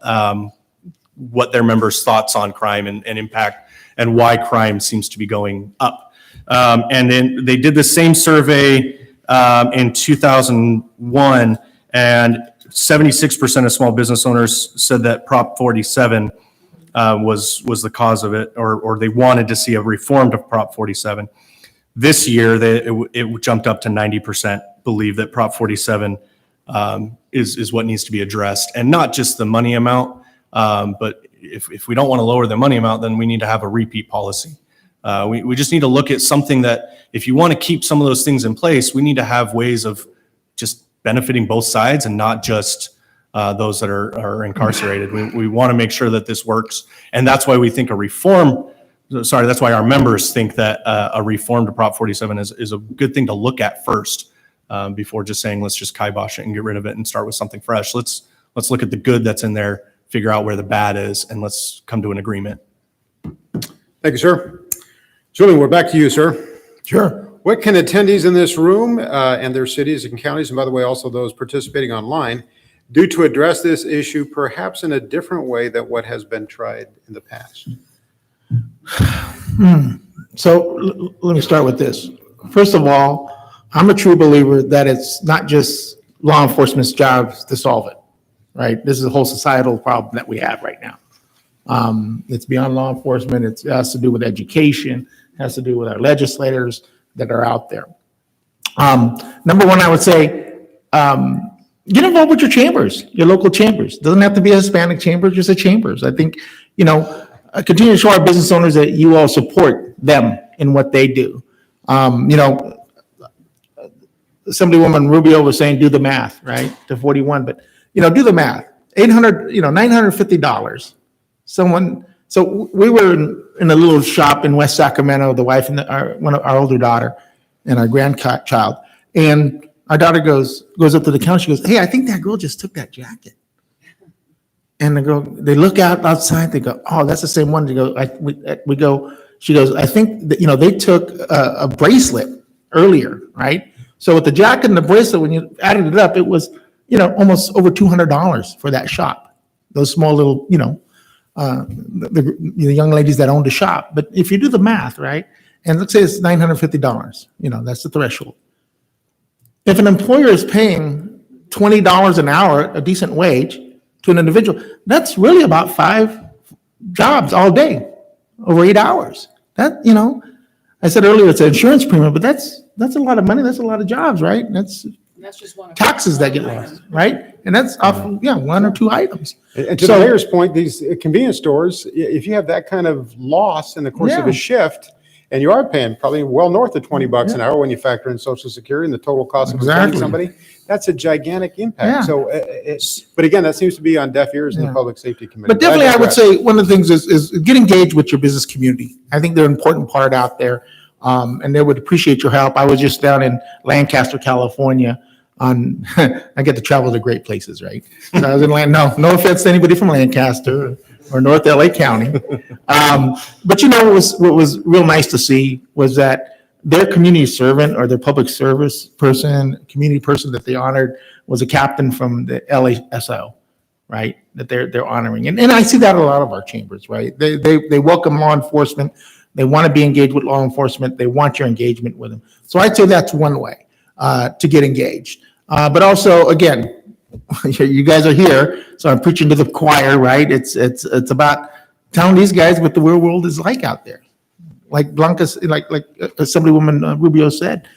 what their members' thoughts on crime and impact and why crime seems to be going up. And then they did the same survey in 2001, and 76% of small business owners said that Prop 47 was the cause of it, or they wanted to see a reform to Prop 47. This year, it jumped up to 90% believe that Prop 47 is what needs to be addressed, and not just the money amount. But if we don't want to lower the money amount, then we need to have a repeat policy. We just need to look at something that, if you want to keep some of those things in place, we need to have ways of just benefiting both sides and not just those that are incarcerated. We want to make sure that this works. And that's why we think that's why our members think that a reform to Prop 47 is a good thing to look at first before just saying, let's just kibosh it and get rid of it and start with something fresh. Let's look at the good that's in there, figure out where the bad is, and let's come to an agreement. Thank you, sir. Julian, we're back to you, sir. Sure. What can attendees in this room and their cities and counties, and by the way, also those participating online, do to address this issue perhaps in a different way than what has been tried in the past? So let me start with this. First of all, I'm a true believer that it's not just law enforcement's job to solve it, right? This is a whole societal problem that we have right now. It's beyond law enforcement. It has to do with education, it has to do with our legislators that are out there. Number one, I would say, get involved with your chambers, your local chambers. Doesn't have to be a Hispanic chamber, just a chambers. I think, continue to show our business owners that you all support them in what they do. Assemblywoman Rubio was saying, do the math, right, to 41, but, do the math. $950. So we were in a little shop in West Sacramento, the wife and our older daughter and our grandchild, and our daughter goes up to the counter. She goes, "Hey, I think that girl just took that jacket." And they look outside. They go, "Oh, that's the same one." They go, we go. She goes, "I think that, they took a bracelet earlier, right?" So with the jacket and the bracelet, when you added it up, it was, almost over $200 for that shop. Those small little, the young ladies that owned the shop. But if you do the math, right, and let's say it's $950, that's the threshold. If an employer is paying $20 an hour, a decent wage, to an individual, that's really about 5 jobs all day, over 8 hours. That, I said earlier it's an insurance premium, but that's a lot of money. That's a lot of jobs, right? That's just one taxes that get lost, right? And that's often, 1 or 2 items. And to the mayor's point, these convenience stores, if you have that kind of loss in the course of a shift, and you are paying probably well north of $20 an hour when you factor in Social Security and the total cost of employing somebody, that's a gigantic impact. So, but again, that seems to be on deaf ears in the Public Safety Committee. But definitely, I would say one of the things is get engaged with your business community. I think they're an important part out there, and they would appreciate your help. I was just down in Lancaster, California. I get to travel to great places, right? So I was in no offense to anybody from Lancaster or North LA County. But what was real nice to see was that their community servant or their public service person, community person that they honored was a captain from the LASO, right? That they're honoring. And I see that in a lot of our chambers, right? They welcome law enforcement. They want to be engaged with law enforcement. They want your engagement with them. So I'd say that's one way to get engaged. But also, again, you guys are here, so I'm preaching to the choir, right? It's about telling these guys what the real world is like out there. Like Blanca, like Assemblywoman Rubio said,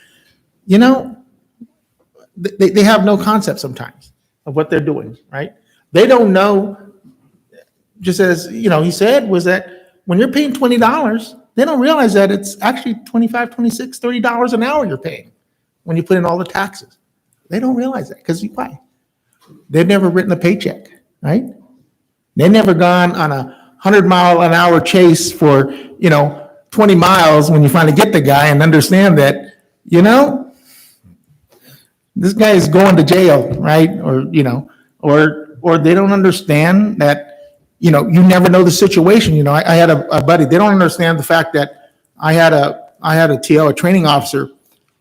they have no concept sometimes of what they're doing, right? They don't know, just as, he said, was that when you're paying $20, they don't realize that it's actually $25, $26, $30 an hour you're paying when you put in all the taxes. They don't realize that because why? They've never written a paycheck, right? They've never gone on a 100-mile-an-hour chase for, 20 miles when you finally get the guy and understand that, this guy is going to jail, right? Or they don't understand that, you never know the situation. I had a buddy, they don't understand the fact that I had a TL, a training officer,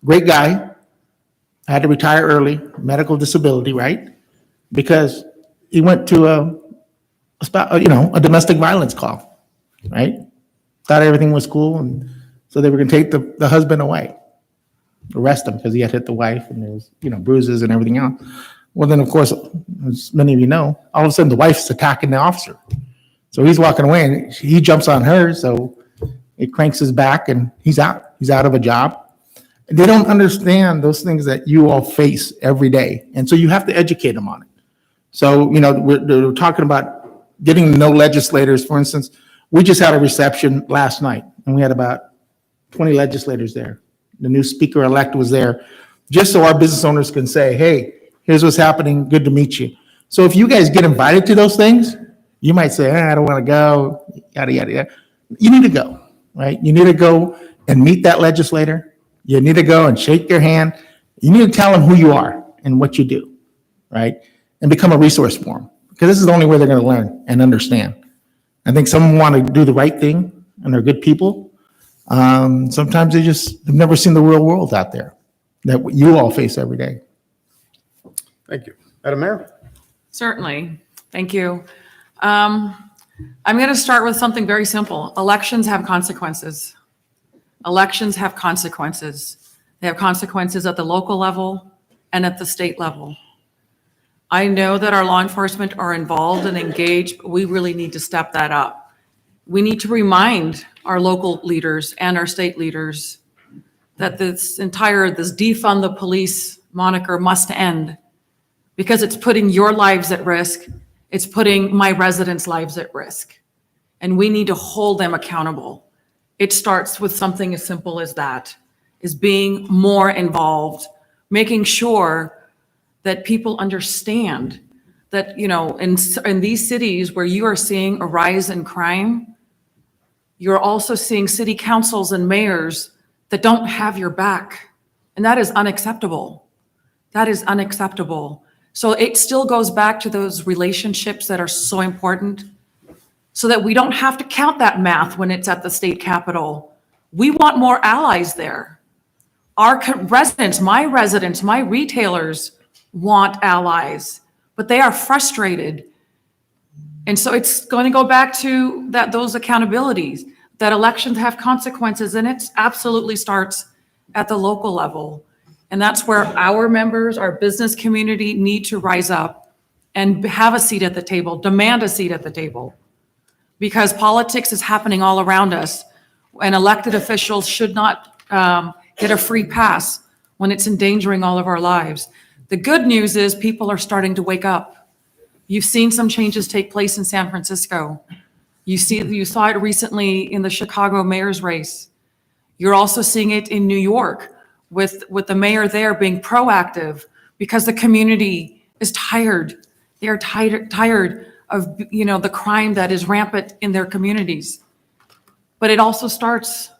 great guy, had to retire early, medical disability, right? Because he went to a domestic violence call, right? Thought everything was cool, and so they were going to take the husband away, arrest him because he had hit the wife, and there was bruises and everything else. Well, then of course, as many of you know, all of a sudden the wife's attacking the officer, so he's walking away and he jumps on her, so it cranks his back and he's out. He's out of a job. They don't understand those things that you all face every day, and so you have to educate them on it. So we're talking about getting to know legislators. For instance, we just had a reception last night, and we had about 20 legislators there. The new speaker-elect was there, just so our business owners can say, hey, here's what's happening, good to meet you. So if you guys get invited to those things, you might say, I don't want to go, yada, yada, yada. You need to go, right? You need to go and meet that legislator. You need to go and shake their hand. You need to tell them who you are and what you do, right? And become a resource for them, because this is the only way they're going to learn and understand. I think some want to do the right thing, and they're good people. Sometimes they've never seen the real world out there that you all face every day. Thank you. Madam Mayor? Certainly. Thank you. I'm going to start with something very simple. Elections have consequences. Elections have consequences. They have consequences at the local level and at the state level. I know that our law enforcement are involved and engaged, but we really need to step that up. We need to remind our local leaders and our state leaders that this defund the police moniker must end, because it's putting your lives at risk. It's putting my residents' lives at risk, and we need to hold them accountable. It starts with something as simple as that, is being more involved, making sure that people understand that, in these cities where you are seeing a rise in crime, you're also seeing city councils and mayors that don't have your back. And that is unacceptable. That is unacceptable. So it still goes back to those relationships that are so important, so that we don't have to count that math when it's at the state capitol. We want more allies there. Our residents, my retailers want allies, but they are frustrated. And so it's going to go back to those accountabilities, that elections have consequences, and it absolutely starts at the local level. And that's where our members, our business community, need to rise up and have a seat at the table, demand a seat at the table. Because politics is happening all around us, and elected officials should not get a free pass when it's endangering all of our lives. The good news is people are starting to wake up. You've seen some changes take place in San Francisco. You saw it recently in the Chicago mayor's race. You're also seeing it in New York with the mayor there being proactive, because the community is tired. They are tired of the crime that is rampant in their communities. But it also starts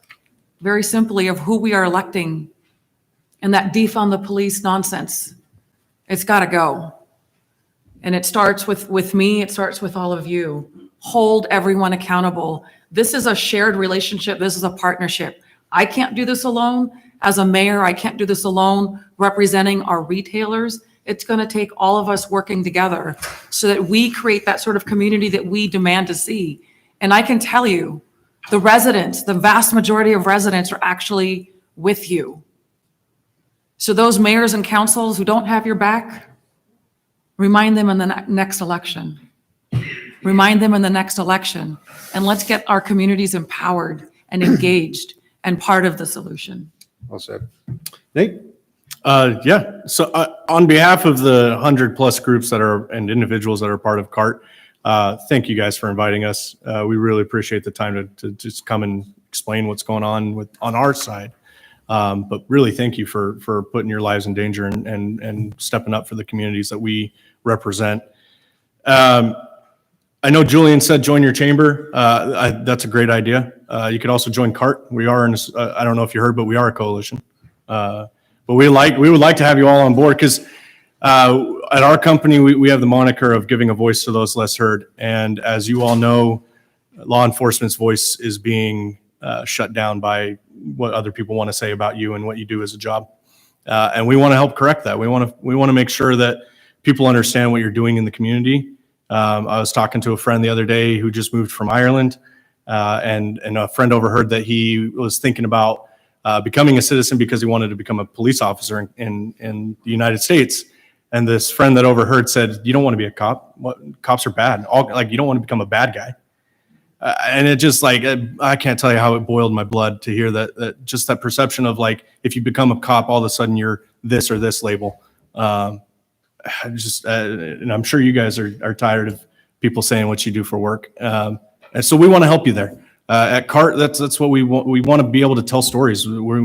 very simply of who we are electing, and that defund the police nonsense. It's got to go. And it starts with me. It starts with all of you. Hold everyone accountable. This is a shared relationship. This is a partnership. I can't do this alone. As a mayor, I can't do this alone representing our retailers. It's going to take all of us working together so that we create that sort of community that we demand to see. And I can tell you, the residents, the vast majority of residents are actually with you. So those mayors and councils who don't have your back, remind them in the next election. Remind them in the next election. And let's get our communities empowered and engaged and part of the solution. Well said. Nate? Yeah. So on behalf of the 100+ groups and individuals that are part of CART, thank you guys for inviting us. We really appreciate the time to just come and explain what's going on our side. But really thank you for putting your lives in danger and stepping up for the communities that we represent. I know Julian said join your chamber. That's a great idea. You could also join CART. We are in, I don't know if you heard, but we are a coalition. But we would like to have you all on board because at our company, we have the moniker of giving a voice to those less heard. And as you all know, law enforcement's voice is being shut down by what other people want to say about you and what you do as a job. And we want to help correct that. We want to make sure that people understand what you're doing in the community. I was talking to a friend the other day who just moved from Ireland, and a friend overheard that he was thinking about becoming a citizen because he wanted to become a police officer in the United States. And this friend that overheard said, "You don't want to be a cop. Cops are bad. You don't want to become a bad guy." And it just I can't tell you how it boiled my blood to hear that just that perception of if you become a cop, all of a sudden you're this or this label. And I'm sure you guys are tired of people saying what you do for work. And so we want to help you there. At CART, that's what we want. We want to be able to tell stories. We're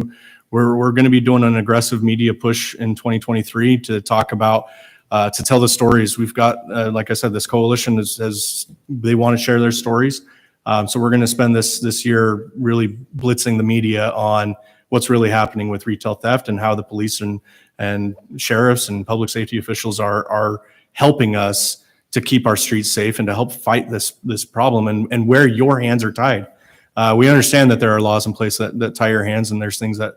going to be doing an aggressive media push in 2023 to talk about, to tell the stories. We've got, like I said, this coalition they want to share their stories. So we're going to spend this year really blitzing the media on what's really happening with retail theft and how the police and sheriffs and public safety officials are helping us to keep our streets safe and to help fight this problem and where your hands are tied. We understand that there are laws in place that tie your hands, and there's things that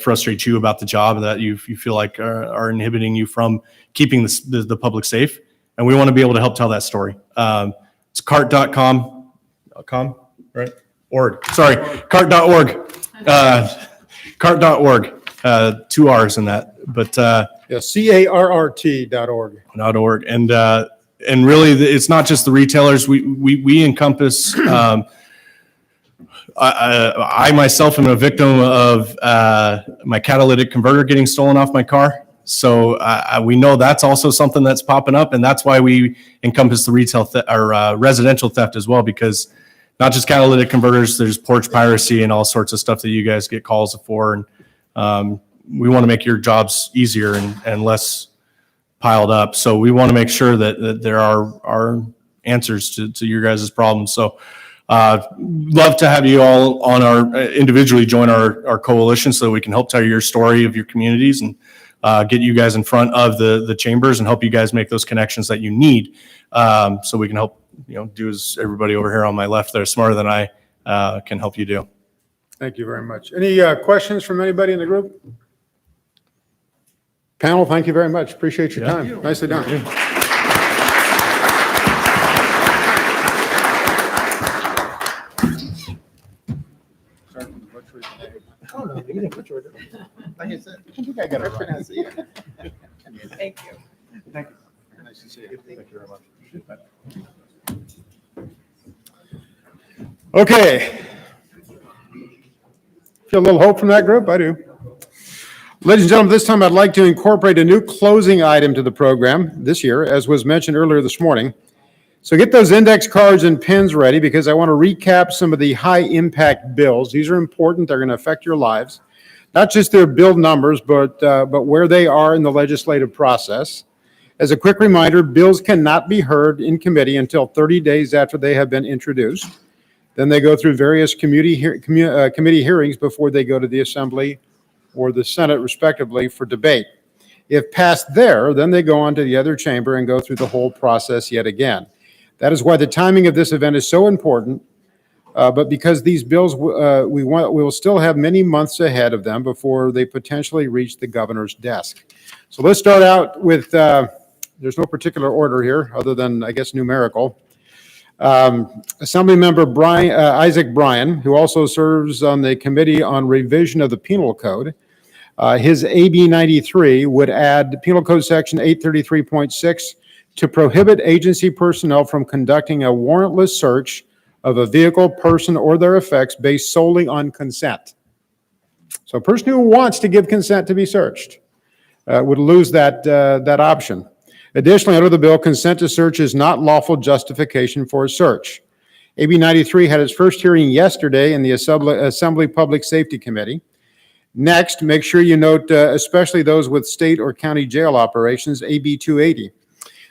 frustrate you about the job that you feel like are inhibiting you from keeping the public safe. And we want to be able to help tell that story. It's cart.com, right? Org. Sorry, cart.org. Cart.org. 2 R's in that, but CARRT.org. .org. And really, it's not just the retailers. We encompass. I myself am a victim of my catalytic converter getting stolen off my car. So we know that's also something that's popping up, and that's why we encompass the retail or residential theft as well, because not just catalytic converters, there's porch piracy and all sorts of stuff that you guys get calls for, and we want to make your jobs easier and less piled up. So we want to make sure that there are answers to your guys' problems. So love to have you all on individually join our coalition so that we can help tell your story of your communities and get you guys in front of the chambers and help you guys make those connections that you need, so we can help do as everybody over here on my left that are smarter than I can help you do. Thank you very much. Any questions from anybody in the group? Panel, thank you very much. Appreciate your time. Nicely done. Oh, no, you didn't butcher it. Like I said, I think I got it right. Thank you. Thank you. Nice to see you. Thank you very much. Okay. Feel a little hope from that group? I do. Ladies and gentlemen, this time I'd like to incorporate a new closing item to the program this year, as was mentioned earlier this morning. So get those index cards and pens ready, because I want to recap some of the high impact bills. These are important. They're going to affect your lives, not just their bill numbers, but where they are in the legislative process. As a quick reminder, bills cannot be heard in committee until 30 days after they have been introduced. Then they go through various committee hearings before they go to the Assembly or the Senate, respectively, for debate. If passed there, then they go on to the other chamber and go through the whole process yet again. That is why the timing of this event is so important. But because these bills, we will still have many months ahead of them before they potentially reach the governor's desk. So let's start out with, there's no particular order here other than, I guess, numerical. Assemblymember Isaac Bryan, who also serves on the Committee on Revision of the Penal Code, his AB 93 would add Penal Code Section 833.6 to prohibit agency personnel from conducting a warrantless search of a vehicle, person, or their effects based solely on consent. So a person who wants to give consent to be searched would lose that option. Additionally, under the bill, consent to search is not lawful justification for a search. AB 93 had its first hearing yesterday in the Assembly Public Safety Committee. Next, make sure you note especially those with state or county jail operations, AB 280.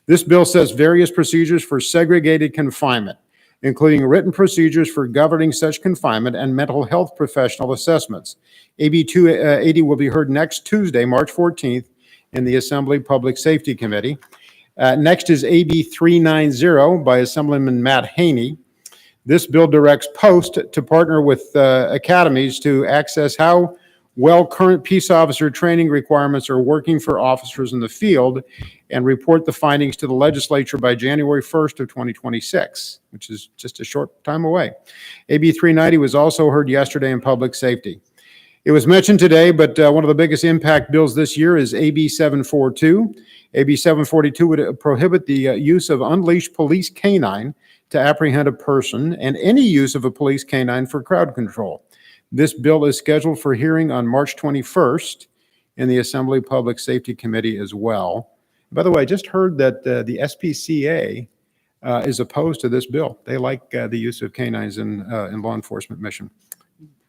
This bill sets various procedures for segregated confinement, including written procedures for governing such confinement and mental health professional assessments. AB 280 will be heard next Tuesday, March 14th, in the Assembly Public Safety Committee. Next is AB 390 by Assemblyman Matt Haney. This bill directs Post to partner with academies to access how well current peace officer training requirements are working for officers in the field and report the findings to the legislature by January 1st of 2026, which is just a short time away. AB 390 was also heard yesterday in public safety. It was mentioned today, but one of the biggest impact bills this year is AB 742. AB 742 would prohibit the use of unleashed police canine to apprehend a person and any use of a police canine for crowd control. This bill is scheduled for hearing on March 21st in the Assembly Public Safety Committee as well. By the way, I just heard that the SPCA is opposed to this bill. They like the use of canines in law enforcement mission.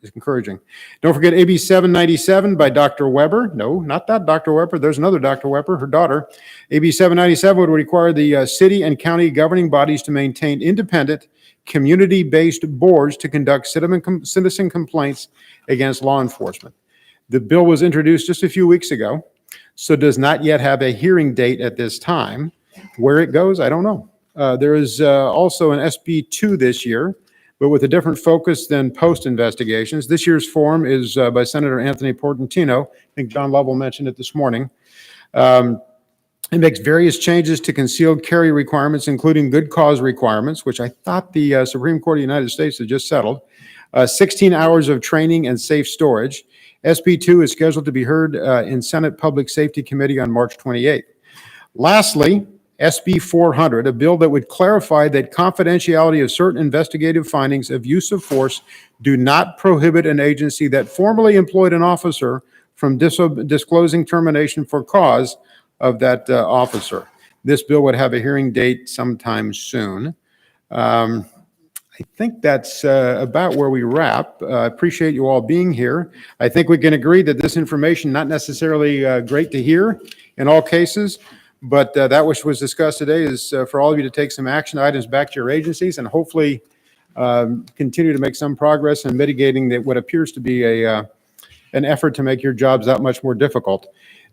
It's encouraging. Don't forget AB 797 by Dr. Weber. No, not that Dr. Weber. There's another Dr. Weber, her daughter. AB 797 would require the city and county governing bodies to maintain independent, community-based boards to conduct citizen complaints against law enforcement. The bill was introduced just a few weeks ago, so does not yet have a hearing date at this time. Where it goes, I don't know. There is also an SB 2 this year, but with a different focus than Post investigations. This year's form is by Senator Anthony Portantino. I think John Lovell mentioned it this morning. It makes various changes to concealed carry requirements, including good cause requirements, which I thought the Supreme Court of the United States had just settled, 16 hours of training and safe storage. SB 2 is scheduled to be heard in Senate Public Safety Committee on March 28th. Lastly, SB 400, a bill that would clarify that confidentiality of certain investigative findings of use of force do not prohibit an agency that formerly employed an officer from disclosing termination for cause of that officer. This bill would have a hearing date sometime soon. I think that's about where we wrap. I appreciate you all being here. I think we can agree that this information, not necessarily great to hear in all cases, but that which was discussed today is for all of you to take some action items back to your agencies and hopefully continue to make some progress in mitigating what appears to be an effort to make your jobs that much more difficult.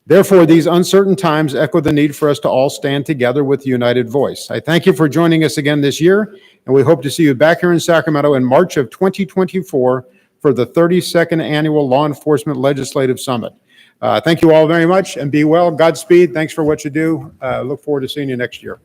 Therefore, these uncertain times echo the need for us to all stand together with a united voice. I thank you for joining us again this year, and we hope to see you back here in Sacramento in March of 2024 for the 32nd Annual Law Enforcement Legislative Summit. Thank you all very much, and be well. Godspeed. Thanks for what you do. Look forward to seeing you next year.